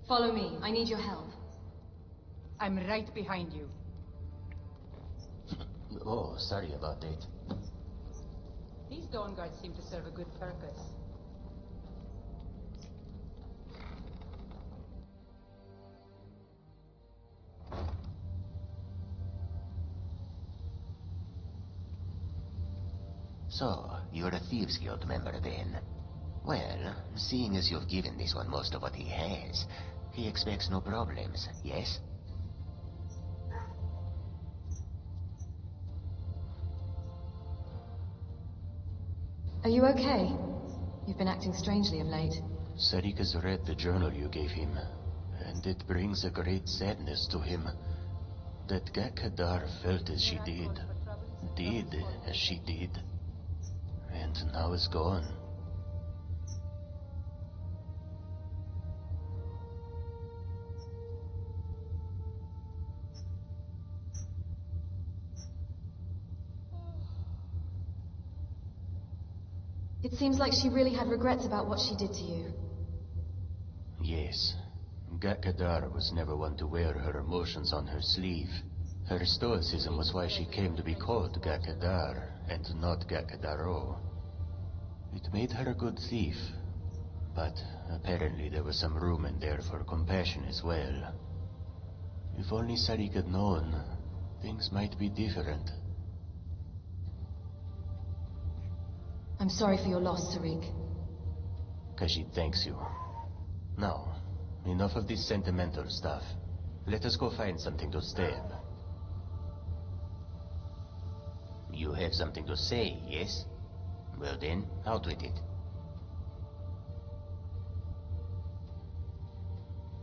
Follow me. I need your help. I'm right behind you. Oh, sorry about that. These dawn guards seem to serve a good purpose. So, you're a Thieves Guild member then? Well, seeing as you've given this one most of what he has, he expects no problems, yes? Are you okay? You've been acting strangely of late. Sadiq has read the journal you gave him, and it brings a great sadness to him. That Gak-Hadar felt as she did as she did, and now is gone. It seems like she really had regrets about what she did to you. Yes. Gakadar was never one to wear her emotions on her sleeve. Her stoicism was why she came to be called Gakadar and not Gakadaro. It made her a good thief, but apparently there was some room in there for compassion as well. If only Sarik had known, things might be different. I'm sorry for your loss, Sarik. Khajiit thanks you. Now, enough of this sentimental stuff. Let us go find something to stab. You have something to say, yes? Well then, out with it.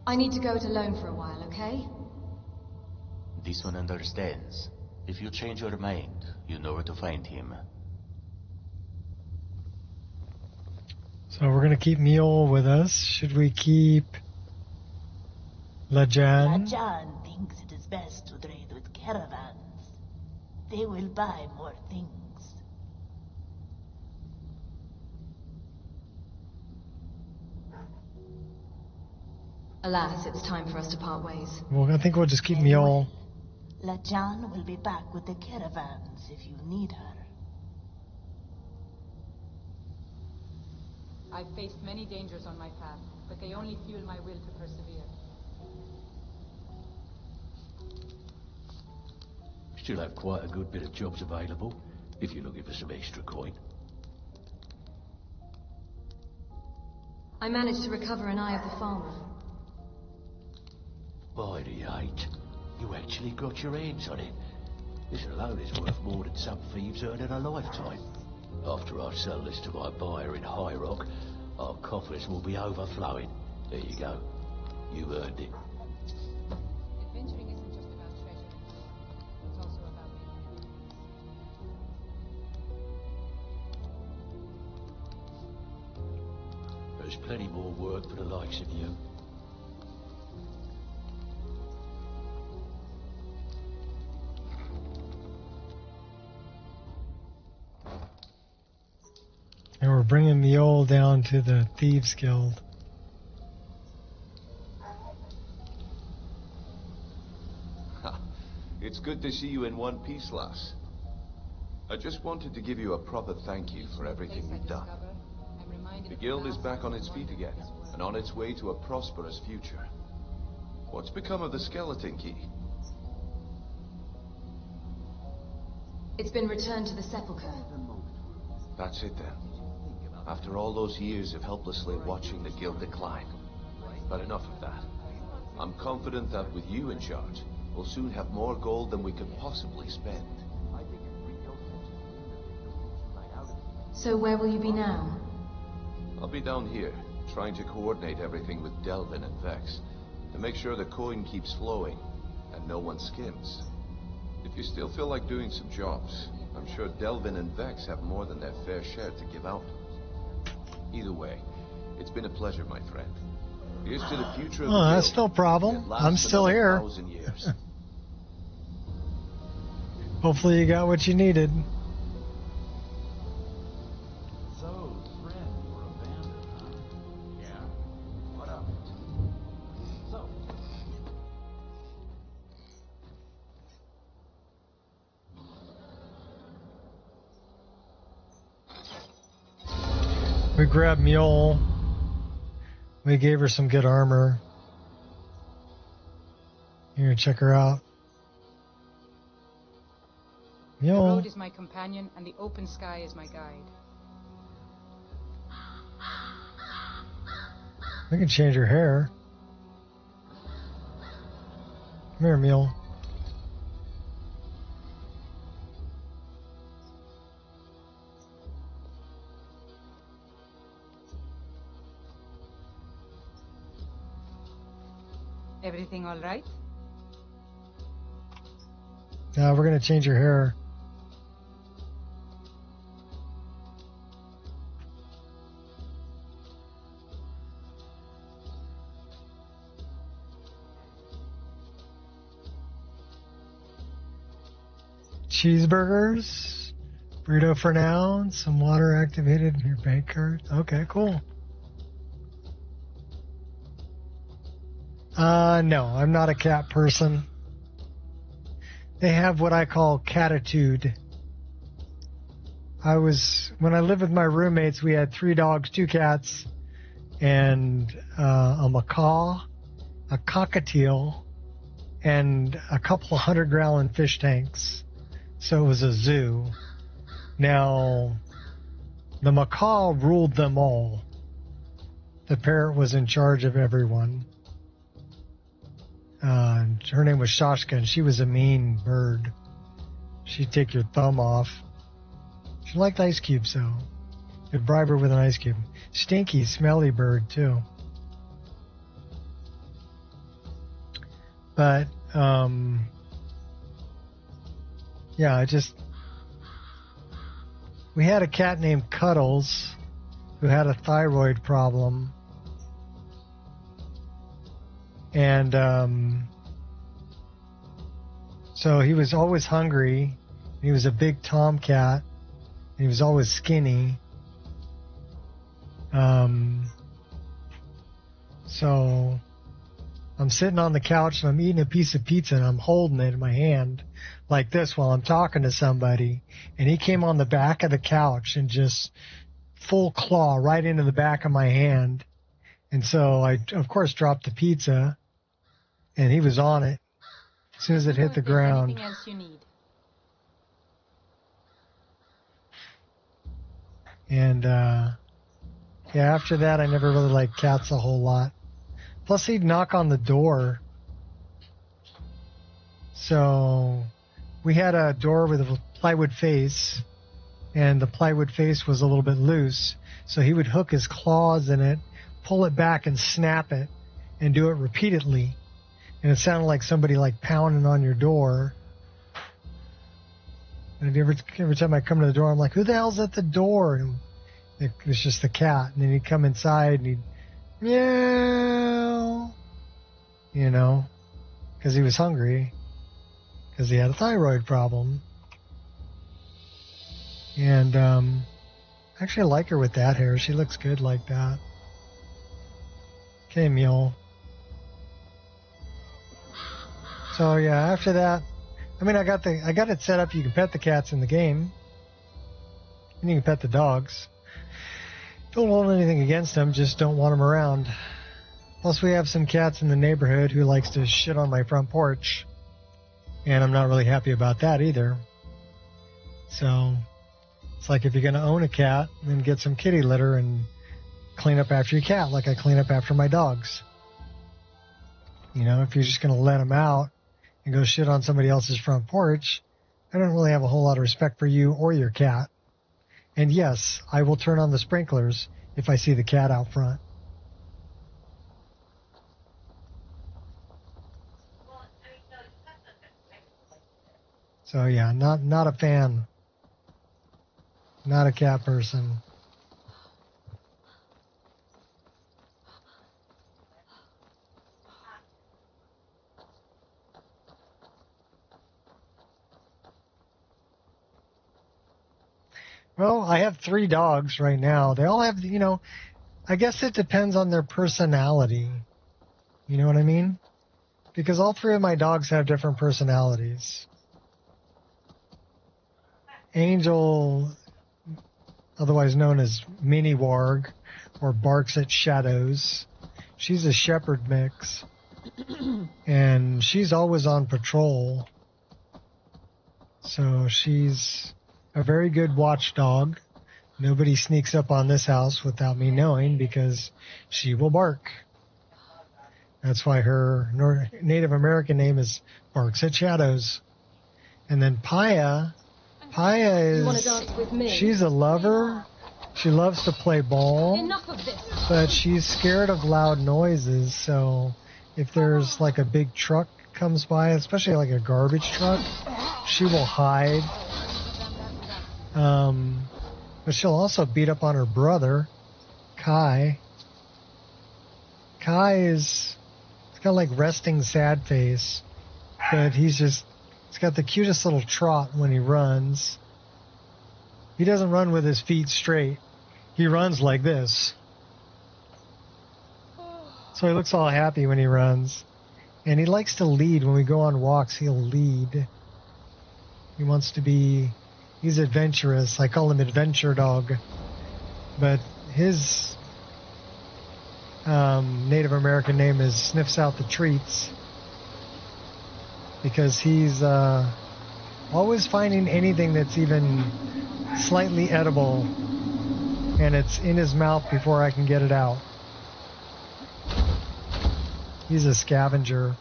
I need to go it alone for a while, okay? This one understands. If you change your mind, you know where to find him. So we're gonna keep Mule with us. Should we keep Lajan? Lajan thinks it is best to trade with caravans. They will buy more things. Alas, it's time for us to part ways. Well, I think we'll just keep Mule. Lajan will be back with the caravans if you need her. I've faced many dangers on my path, but they only fuel my will to persevere. Still have quite a good bit of jobs available, if you're looking for some extra coin. I managed to recover an eye of the farmer. By the 8, you actually got your hands on it. This alone is worth more than some thieves earn in a lifetime. After I sell this to my buyer in High Rock, our coffers will be overflowing. There you go. You earned it. Adventuring isn't just about treasure and glory. It's also about making enemies. There's plenty more work for the likes of you. And we're bringing Mule down to the Thieves Guild. It's good to see you in one piece, lass. I just wanted to give you a proper thank you for everything you've done. The guild is back on its feet again, and on its way to a prosperous future. What's become of the skeleton key? It's been returned to the sepulchre. That's it then. After all those years of helplessly watching the guild decline. But enough of that. I'm confident that with you in charge, we'll soon have more gold than we could possibly spend. So where will you be now? I'll be down here, trying to coordinate everything with Delvin and Vex, to make sure the coin keeps flowing, and no one skims. If you still feel like doing some jobs, I'm sure Delvin and Vex have more than their fair share to give out. Either way, it's been a pleasure, my friend. Here's to the future of the Oh, that's guild. no problem. I'm still here. 1,000 years. Hopefully you got what you needed. So, friends were abandoned, huh? Yeah? What of it? So, We grabbed Mule. We gave her some good armor. Here, check her out. The Mule. road is my companion, and the open sky is my guide. We can change her hair. Come here, Mule. Everything all right? Now we're gonna change her hair. Cheeseburgers. Burrito for now, and some water activated in your bank card. Okay, cool. No, I'm not a cat person. They have what I call catitude. When I lived with my roommates, we had 3 dogs, 2 cats, and a macaw, a cockatiel, and a couple of 100-gallon fish tanks. So it was a zoo. Now, the macaw ruled them all. The parrot was in charge of everyone. Her name was Shashka, and she was a mean bird. She'd take your thumb off. She liked ice cubes, though. You'd bribe her with an ice cube. Stinky, smelly bird, too. But, yeah, we had a cat named Cuddles who had a thyroid problem. And, so he was always hungry. He was a big tomcat. He was always skinny. So I'm sitting on the couch and I'm eating a piece of pizza and I'm holding it in my hand like this while I'm talking to somebody. And he came on the back of the couch and just full claw right into the back of my hand. And so I, of course, dropped the pizza and he was on it as soon as it hit the ground. Anything else you need? And, yeah, after that, I never really liked cats a whole lot. Plus, he'd knock on the door. So, we had a door with a plywood face, and the plywood face was a little bit loose. So, he would hook his claws in it, pull it back, and snap it, and do it repeatedly. And it sounded like somebody, like, pounding on your door. And every time I come to the door, I'm like, who the hell's at the door? And it's just the cat. And then he'd come inside and he'd meow, you know, because he was hungry, because he had a thyroid problem. And actually, I like her with that hair. She looks good like that. Okay, Mule. So yeah, after that, I mean, I got it set up. You can pet the cats in the game, and you can pet the dogs. Don't hold anything against them, just don't want them around. Plus, we have some cats in the neighborhood who likes to shit on my front porch, and I'm not really happy about that either. So, it's like if you're going to own a cat, then get some kitty litter and clean up after your cat, like I clean up after my dogs. You know, if you're just going to let them out and go shit on somebody else's front porch, I don't really have a whole lot of respect for you or your cat. And yes, I will turn on the sprinklers if I see the cat out front. So yeah, not a fan. Not a cat person. Well, I have 3 dogs right now. They all have, you know, I guess it depends on their personality. You know what I mean? Because all 3 of my dogs have different personalities. Angel, otherwise known as Mini Warg, or barks at shadows. She's a shepherd mix. And she's always on patrol. So she's a very good watchdog. Nobody sneaks up on this house without me knowing because she will bark. That's why her Native American name is Barks at Shadows. And then Paya is, she's a lover. She loves to play ball. Enough of this. But she's scared of loud noises. So if there's like a big truck comes by, especially like a garbage truck, she will hide. But she'll also beat up on her brother, Kai. He's got like resting sad face, but he's got the cutest little trot when he runs. He doesn't run with his feet straight. He runs like this. So he looks all happy when he runs. And he likes to lead. When we go on walks, he'll lead. He wants to be... He's adventurous. I call him Adventure Dog. But his Native American name is Sniffs Out the Treats. Because he's always finding anything that's even slightly edible. And it's in his mouth before I can get it out. He's a scavenger.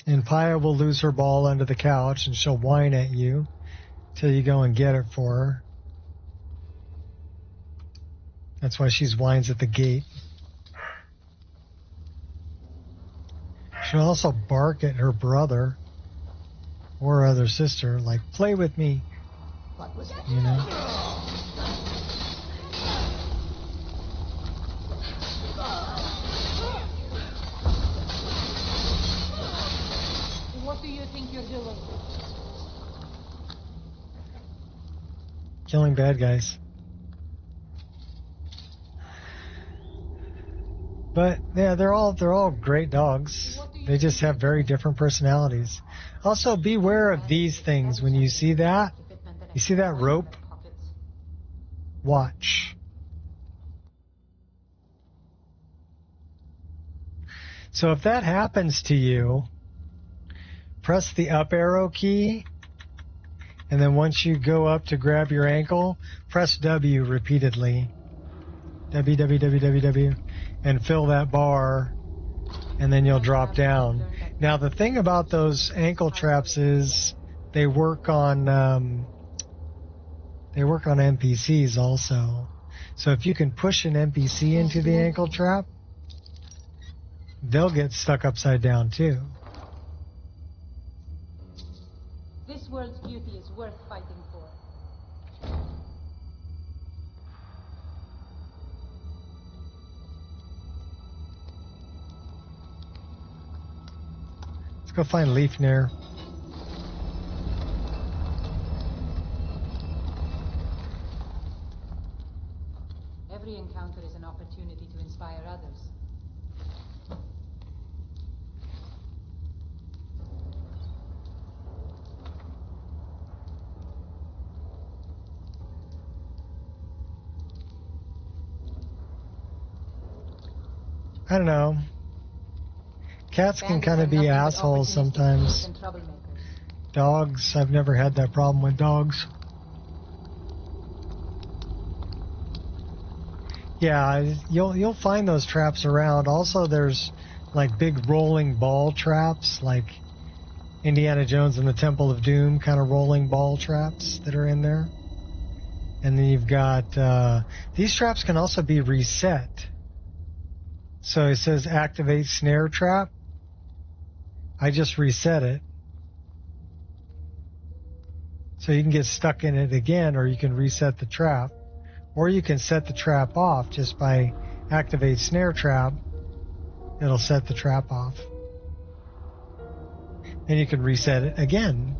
And Paya will lose her ball under the couch and she'll whine at you till you go and get it for her. That's why she whines at the gate. She'll also bark at her brother or her other sister, like, play with me. What was that? You know? What do you think you're doing? Killing bad guys. But yeah, they're all great dogs. They just have very different personalities. Also, beware of these things when you see that. You see that rope? Watch. So if that happens to you, press the up arrow key, and then once you go up to grab your ankle, press W repeatedly. W, W, W, W, W, and fill that bar, and then you'll drop down. Now, the thing about those ankle traps is they work on NPCs also. So if you can push an NPC into the ankle trap, they'll get stuck upside down too. This world's beauty is worth fighting for. Let's go find Leifnir. Every encounter is an opportunity to inspire others. I don't know. Cats can kind of be assholes sometimes. Dogs, I've never had that problem with dogs. Yeah, you'll find those traps around. Also, there's like big rolling ball traps, like Indiana Jones and the Temple of Doom kind of rolling ball traps that are in there. And then you've got, these traps can also be reset. So it says activate snare trap. I just reset it. So you can get stuck in it again, or you can reset the trap. Or you can set the trap off just by activate snare trap. It'll set the trap off. And you can reset it again.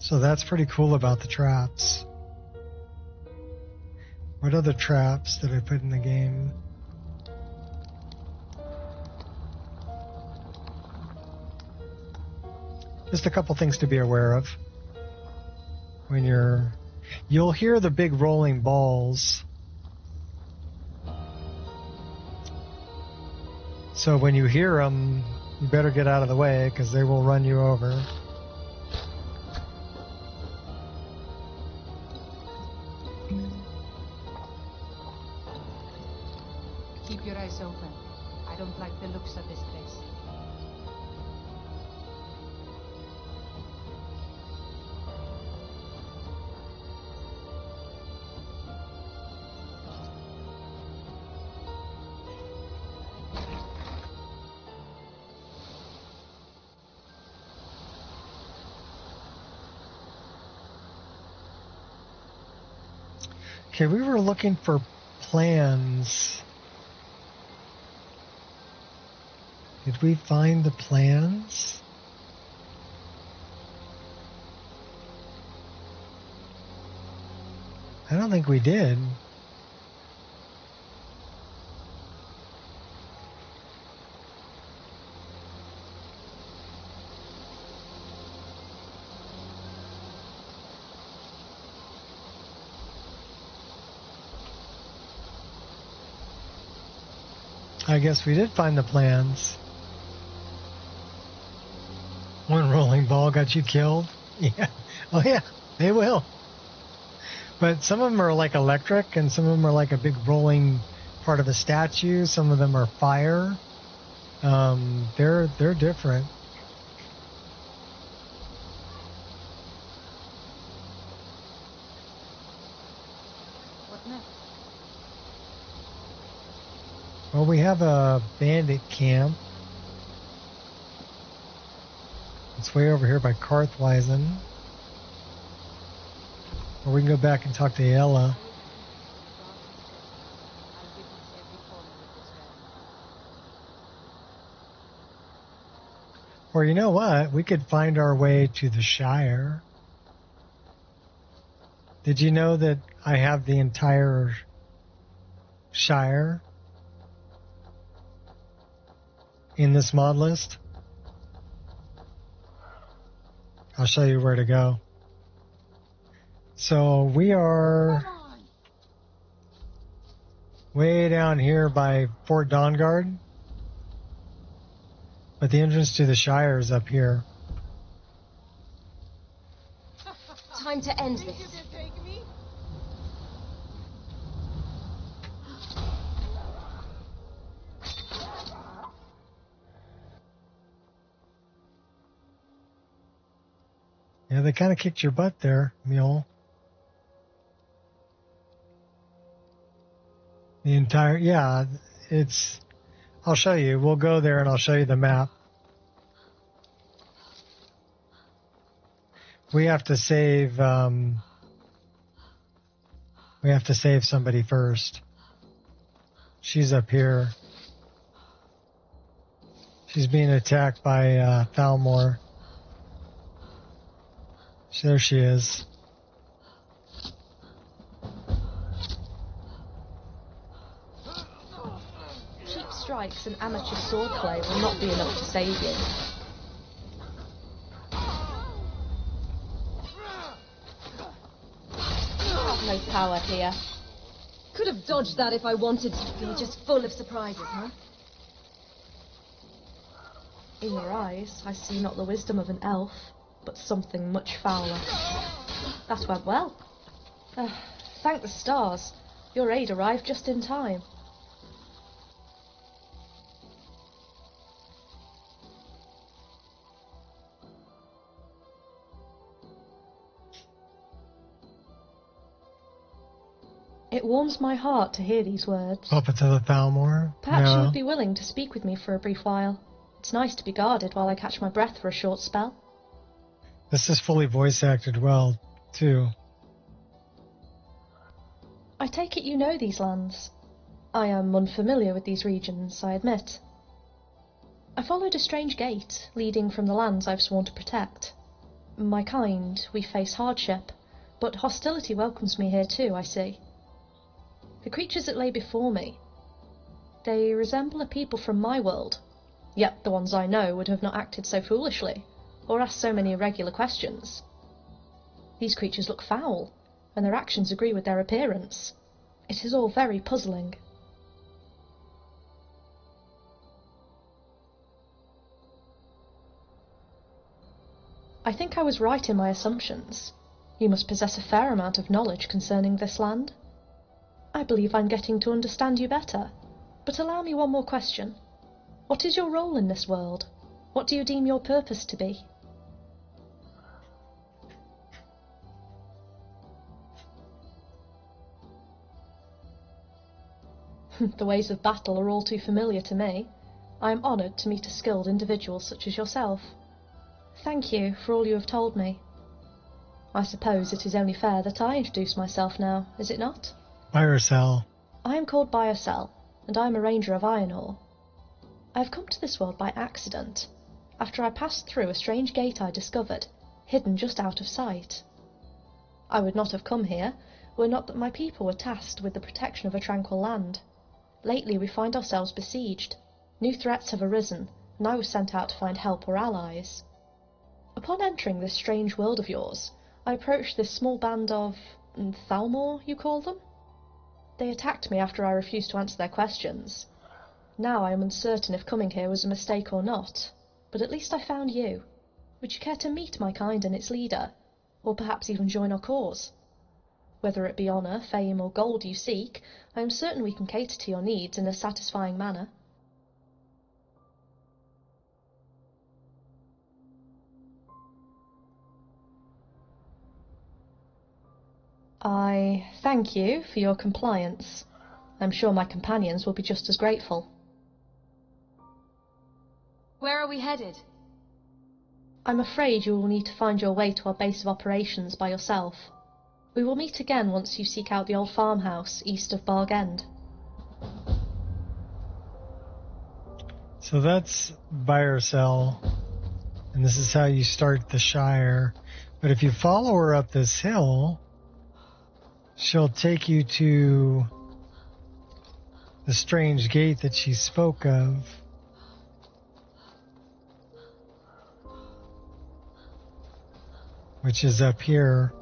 So that's pretty cool about the traps. What other traps did I put in the game? Just a couple things to be aware of. When you'll hear the big rolling balls. So when you hear them, you better get out of the way because they will run you over. Keep your eyes open. I don't like the looks of this place. Okay, we were looking for plans. Did we find the plans? I don't think we did. I guess we did find the plans. One rolling ball got you killed? Yeah. Oh yeah, they will. But some of them are like electric, and some of them are like a big rolling part of a statue. Some of them are fire. They're different. What next? Well, we have a bandit camp. It's way over here by Karthweisen. Or we can go back and talk to Ella. Or you know what? We could find our way to the Shire. Did you know that I have the entire Shire in this mod list? I'll show you where to go. So we are way down here by Fort Dawnguard, but the entrance to the Shire is up here. Time to end this. Yeah, they kind of kicked your butt there, Mule. The entire, yeah, it's, I'll show you. We'll go there and I'll show you the map. We have to save somebody first. She's up here. She's being attacked by Thalmor. There she is. Cheap strikes and amateur swordplay will not be enough to save you. I have no power here. Could have dodged that if I wanted to. You're just full of surprises, huh? In your eyes, I see not the wisdom of an elf, but something much fouler. That went well. Thank the stars. Your aid arrived just in time. It warms my heart to hear these words. Up to the Thalmor? Perhaps you No. would be willing to speak with me for a brief while. It's nice to be guarded while I catch my breath for a short spell. This is fully voice acted well, too. I take it you know these lands. I am unfamiliar with these regions, I admit. I followed a strange gate leading from the lands I've sworn to protect. My kind, we face hardship, but hostility welcomes me here too, I see. The creatures that lay before me, they resemble a people from my world, yet the ones I know would have not acted so foolishly, or asked so many irregular questions. These creatures look foul, and their actions agree with their appearance. It is all very puzzling. I think I was right in my assumptions. You must possess a fair amount of knowledge concerning this land. I believe I'm getting to understand you better, but allow me one more question. What is your role in this world? What do you deem your purpose to be? The ways of battle are all too familiar to me. I am honoured to meet a skilled individual such as yourself. Thank you for all you have told me. I suppose it is only fair that I introduce myself now, is it not? By herself. I am called Biocell, and I am a ranger of iron ore. I have come to this world by accident, after I passed through a strange gate I discovered, hidden just out of sight. I would not have come here, were not that my people were tasked with the protection of a tranquil land. Lately we find ourselves besieged. New threats have arisen, and I was sent out to find help or allies. Upon entering this strange world of yours, I approached this small band of Thalmor, you call them? They attacked me after I refused to answer their questions. Now I am uncertain if coming here was a mistake or not, but at least I found you. Would you care to meet my kind and its leader, or perhaps even join our cause? Whether it be honour, fame, or gold you seek, I am certain we can cater to your needs in a satisfying manner. I thank you for your compliance. I'm sure my companions will be just as grateful. Where are we headed? I'm afraid you will need to find your way to our base of operations by yourself. We will meet again once you seek out the old farmhouse east of Barg End. So that's Biocell, and this is how you start the Shire. But if you follow her up this hill, she'll take you to the strange gate that she spoke of. Which is up here.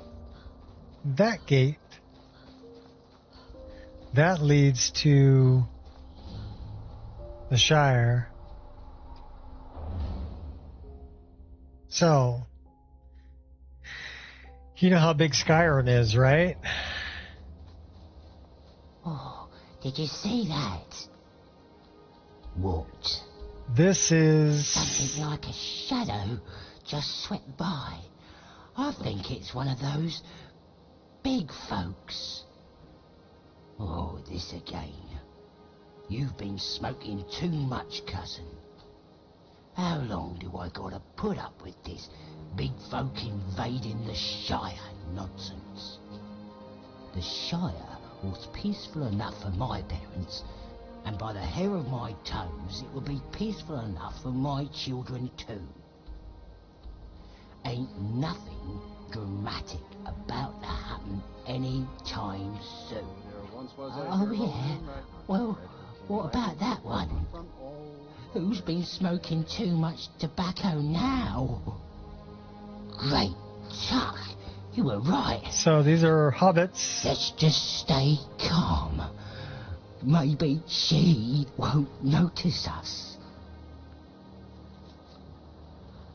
That gate, that leads to the Shire. So, you know how big Skyrim is, right? Oh, did you see that? What? This is... something like a shadow just swept by. I think it's one of those big folks. Oh, this again. You've been smoking too much, cousin. How long do I gotta put up with this big folk invading the Shire nonsense? The Shire was peaceful enough for my parents, and by the hair of my toes it will be peaceful enough for my children too. Ain't nothing dramatic about to happen any time soon. Oh yeah? Well, what about that one? Who's been smoking too much tobacco now? Great Chuck, you were right. So these are hobbits. Let's just stay calm. Maybe she won't notice us.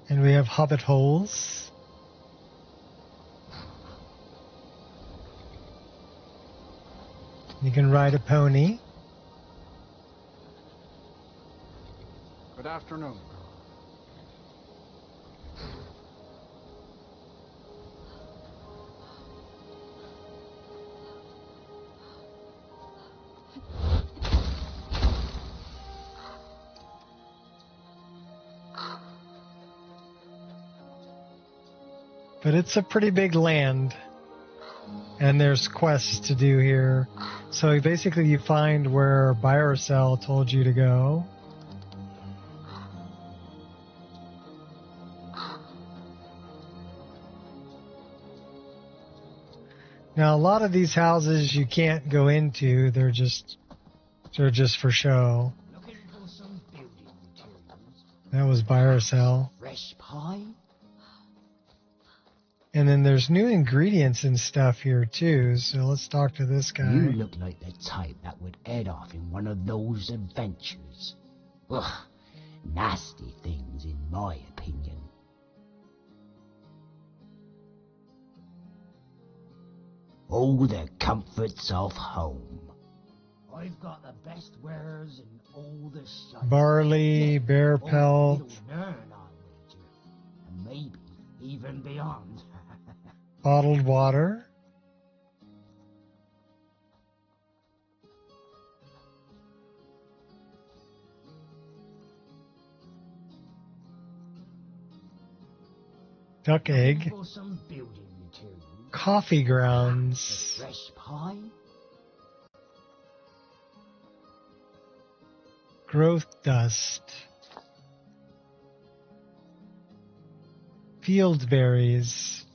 And we have hobbit holes. You can ride a pony. Good afternoon. But it's a pretty big land. And there's quests to do here. So basically you find where Biocell told you to go. Now a lot of these houses you can't go into, they're just for show. That was Biocell. Fresh pie? And then there's new ingredients and stuff here too, so let's talk to this guy. You look like the type that would head off in one of those adventures. Ugh, nasty things in my opinion. All the comforts of home. I've got the best wares in all the shops. Barley, bear pelt. And maybe even beyond. Bottled water. Duck egg. Coffee grounds. Fresh pie? growth dust. Field berries.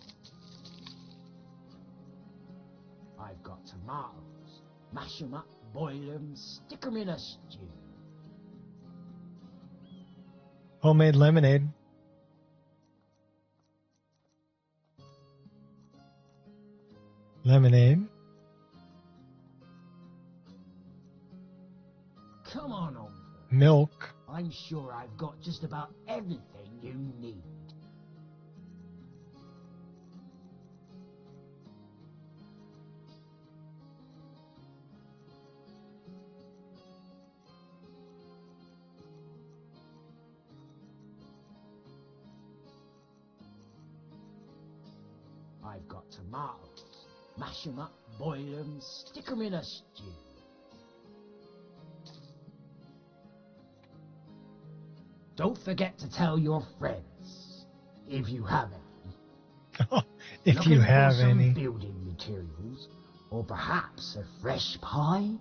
I've got tomatoes. Mash 'em up, boil 'em, stick 'em in a stew. Homemade lemonade. Lemonade. Come on over. Milk. I'm sure I've got just about everything you need. I've got tomatoes. Mash 'em up, boil 'em, stick 'em in a stew. Don't forget to tell your friends, if you have any. If Looking you have for some any. building materials, or perhaps a fresh pie?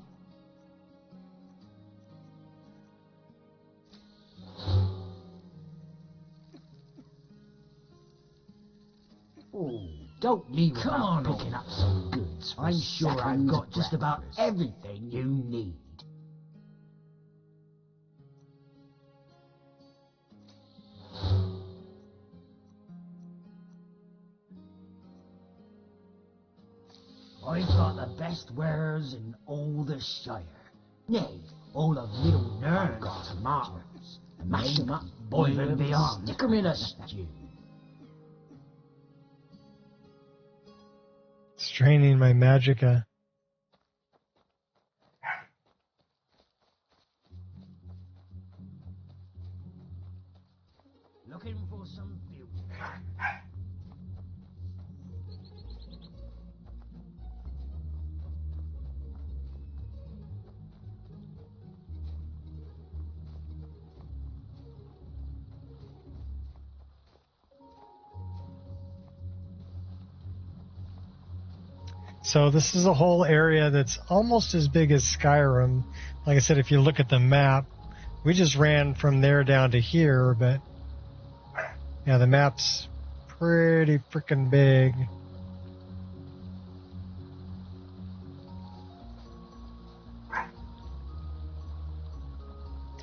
Oh, don't leave without picking up some goods. I'm sure I've got just about everything you need. I've got the best wares in all the Shire. Nay, all of Middle Nern. I've got tomatoes. Mash 'em up, boil 'em, beyond. Stick 'em in a stew. Straining my magicka. Looking for some building. So this is a whole area that's almost as big as Skyrim. Like I said, if you look at the map, we just ran from there down to here, but yeah, the map's pretty freaking big.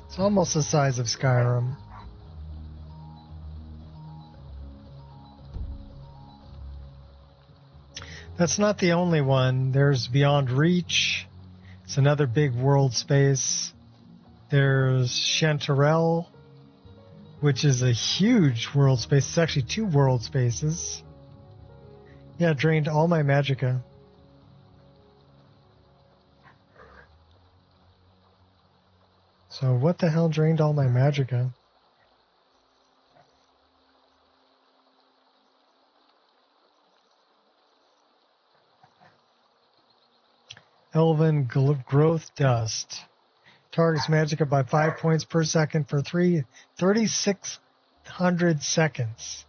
It's almost the size of Skyrim. That's not the only one. There's Beyond Reach. It's another big world space. There's Chanterelle, which is a huge world space. It's actually 2 world spaces. Yeah, it drained all my magicka. So what the hell drained all my magicka? Elven growth dust. Targets magicka by 5 points per second for 3,600 seconds.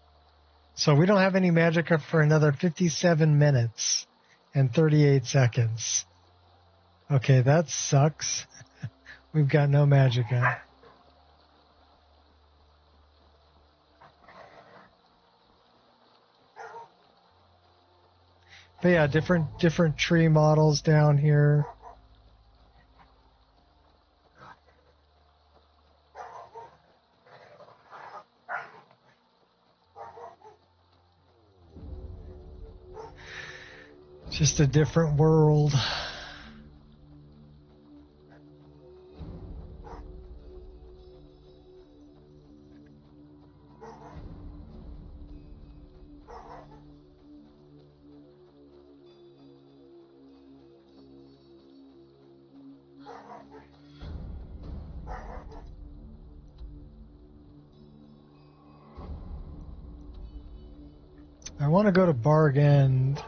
So we don't have any magicka for another 57 minutes and 38 seconds. Okay, that sucks. We've got no magicka. But yeah, different tree models down here. Just a different world. I want to go to Barg End.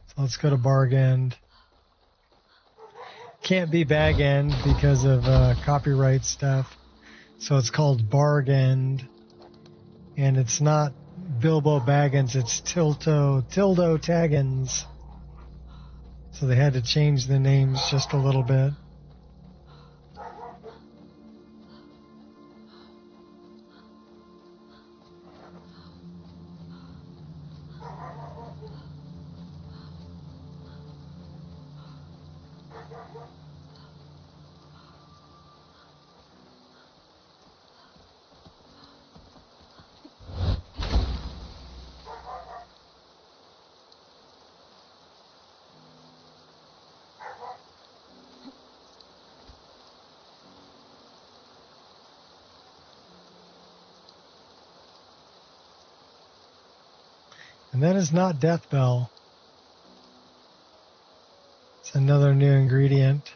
So let's go to Barg End. Can't be Bag End because of copyright stuff. So it's called Barg End. And it's not Bilbo Baggins, it's Tildo Taggins. So they had to change the names just a little bit. And that is not Death Bell. It's another new ingredient.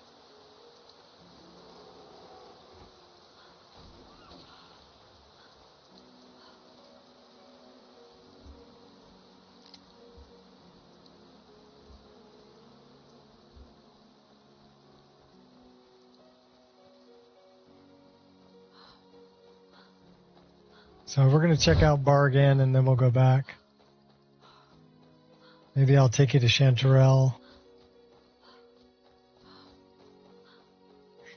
So we're going to check out Bargain and then we'll go back. Maybe I'll take you to Chanterelle.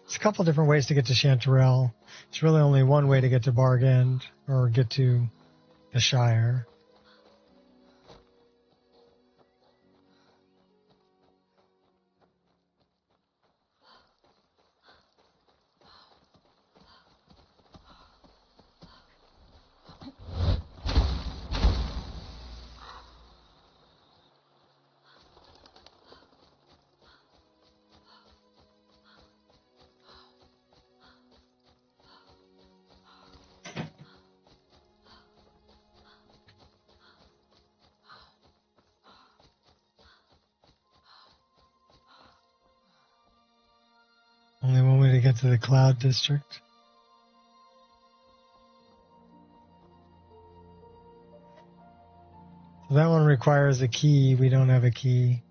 There's a couple different ways to get to Chanterelle. It's really only one way to get to Bargain or get to the Shire. Only one way to get to the Cloud District. So that one requires a key. We don't have a key.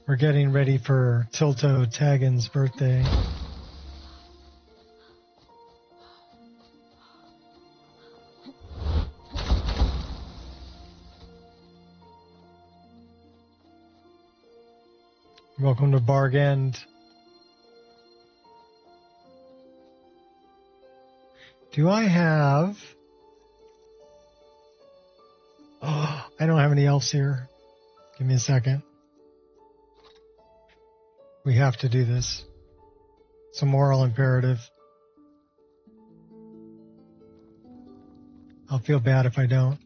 We're getting ready for Tilto Tagan's birthday. Welcome to Bargend. Do I have... Oh, I don't have any elves here. Give me a second. We have to do this. It's a moral imperative. I'll feel bad if I don't.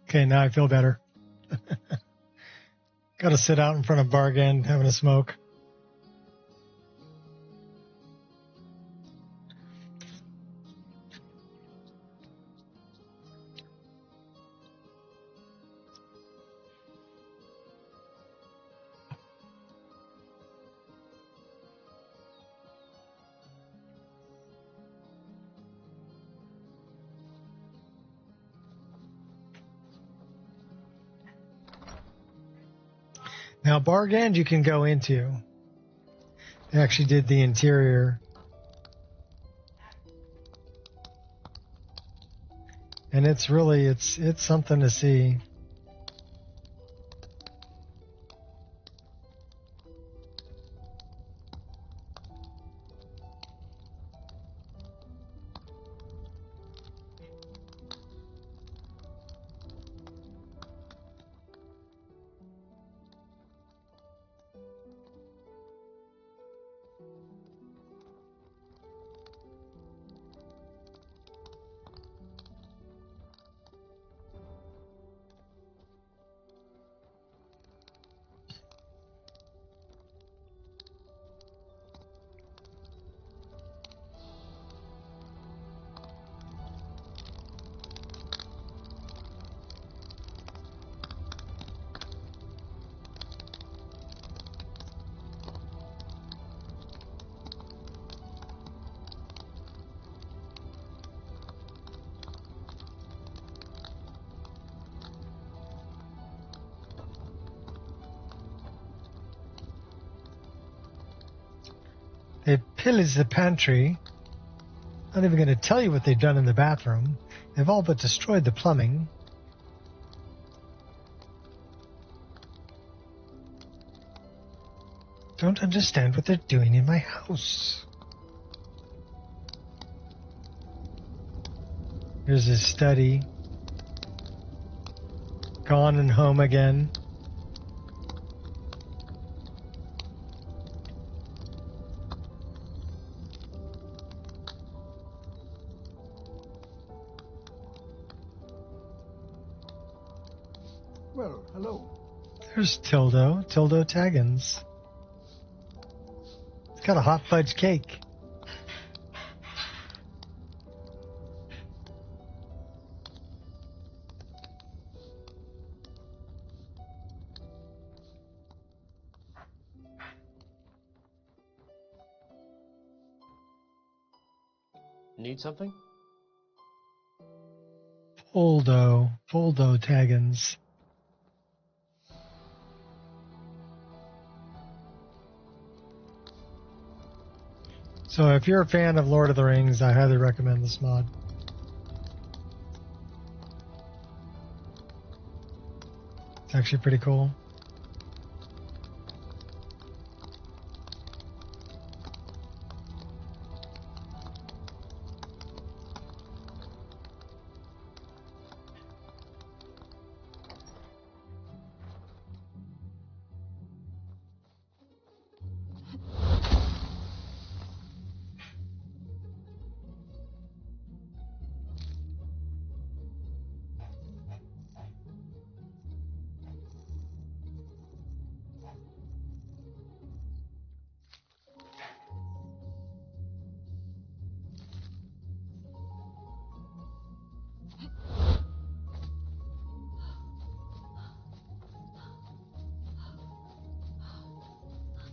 Okay, now I feel better. Got to sit out in front of Bargain having a smoke. Now, Bargand you can go into. They actually did the interior. And it's really, it's something to see. They pillaged the pantry. Not even going to tell you what they've done in the bathroom. They've all but destroyed the plumbing. Don't understand what they're doing in my house. Here's his study. Gone and home again. Well, hello. There's Tildo Taggins. It's got a hot fudge cake. Need something? Foldo Taggins. So if you're a fan of Lord of the Rings, I highly recommend this mod. It's actually pretty cool.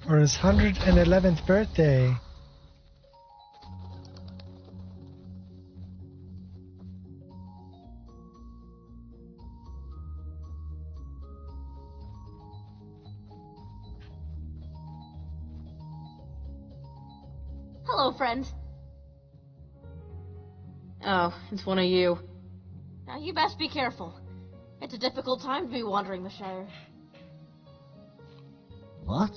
For his 111th birthday. Hello, friend. Oh, it's one of you. Now, you best be careful. It's a difficult time to be wandering the Shire. What?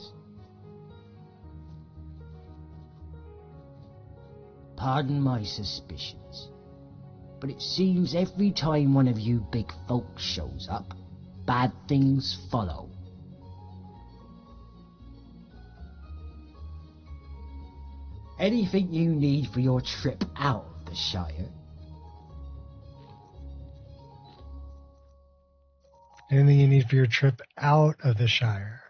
Pardon my suspicions, but it seems every time one of you big folks shows up, bad things follow. Anything you need for your trip out of the Shire? Anything you need for your trip out of the Shire?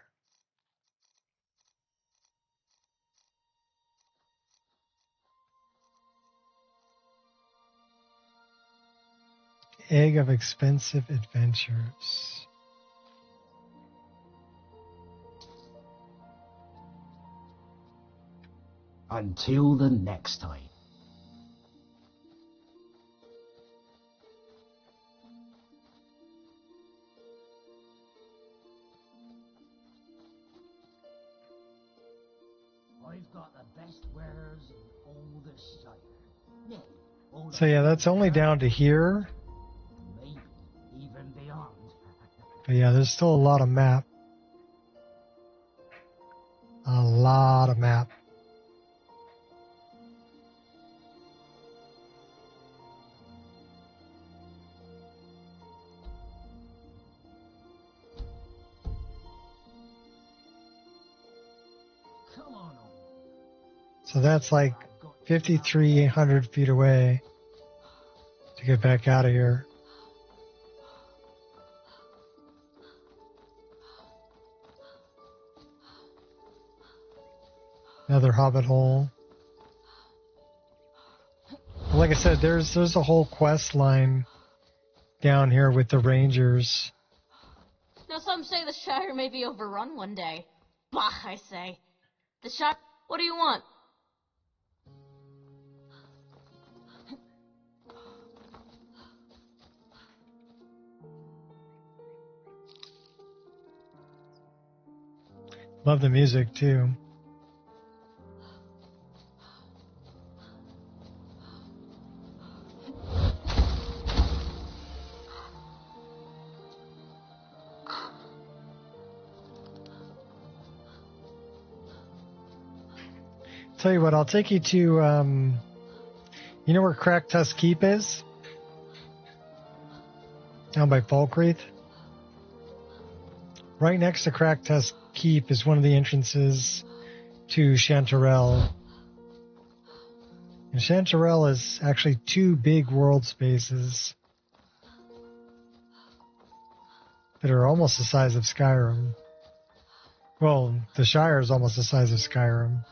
Egg of expensive adventures. Until the next time. I've got the best wares in all the Shire. Yeah, all So yeah, that's only down to here. maybe even beyond. But yeah, there's still a lot of map. A lot of map. Come on. So that's like 5,300 feet away to get back out of here. Another hobbit hole. Like I said, there's a whole quest line down here with the rangers. Now some say the Shire may be overrun one day. Bah, I say. The Shire... What do you want? Love the music too. Tell you what, I'll take you to, you know where Crack Tusk Keep is? Down by Falkreath? Right next to Crack Tusk Keep is one of the entrances to Chanterelle. And Chanterelle is actually 2 big world spaces that are almost the size of Skyrim. Well, the Shire is almost the size of Skyrim.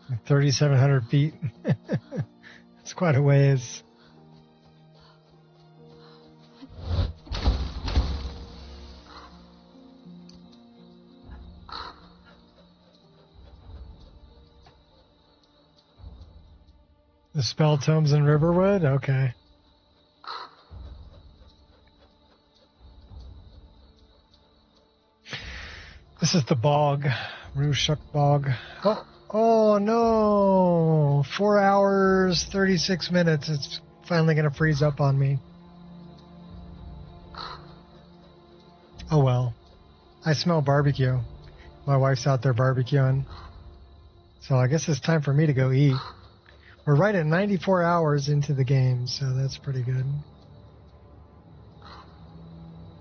At 3,700 feet. It's quite a ways. The spell tomes in Riverwood? Okay. This is the bog. Rushuk Bog. Oh no! 4 hours, 36 minutes. It's finally going to freeze up on me. Oh well. I smell barbecue. My wife's out there barbecuing. So I guess it's time for me to go eat. We're right at 94 hours into the game, so that's pretty good.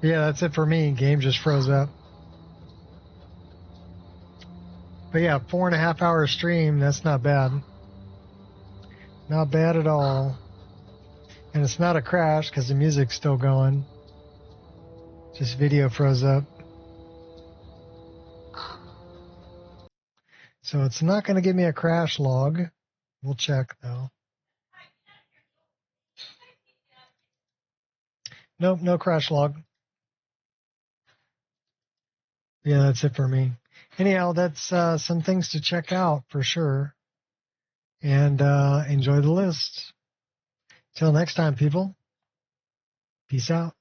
Yeah, that's it for me. Game just froze up. But yeah, 4.5 hour stream, that's not bad. Not bad at all. And it's not a crash because the music's still going. Just video froze up. So it's not going to give me a crash log. We'll check though. Nope, no crash log. Yeah, that's it for me. Anyhow, that's some things to check out for sure. And enjoy the list. Till next time, people. Peace out.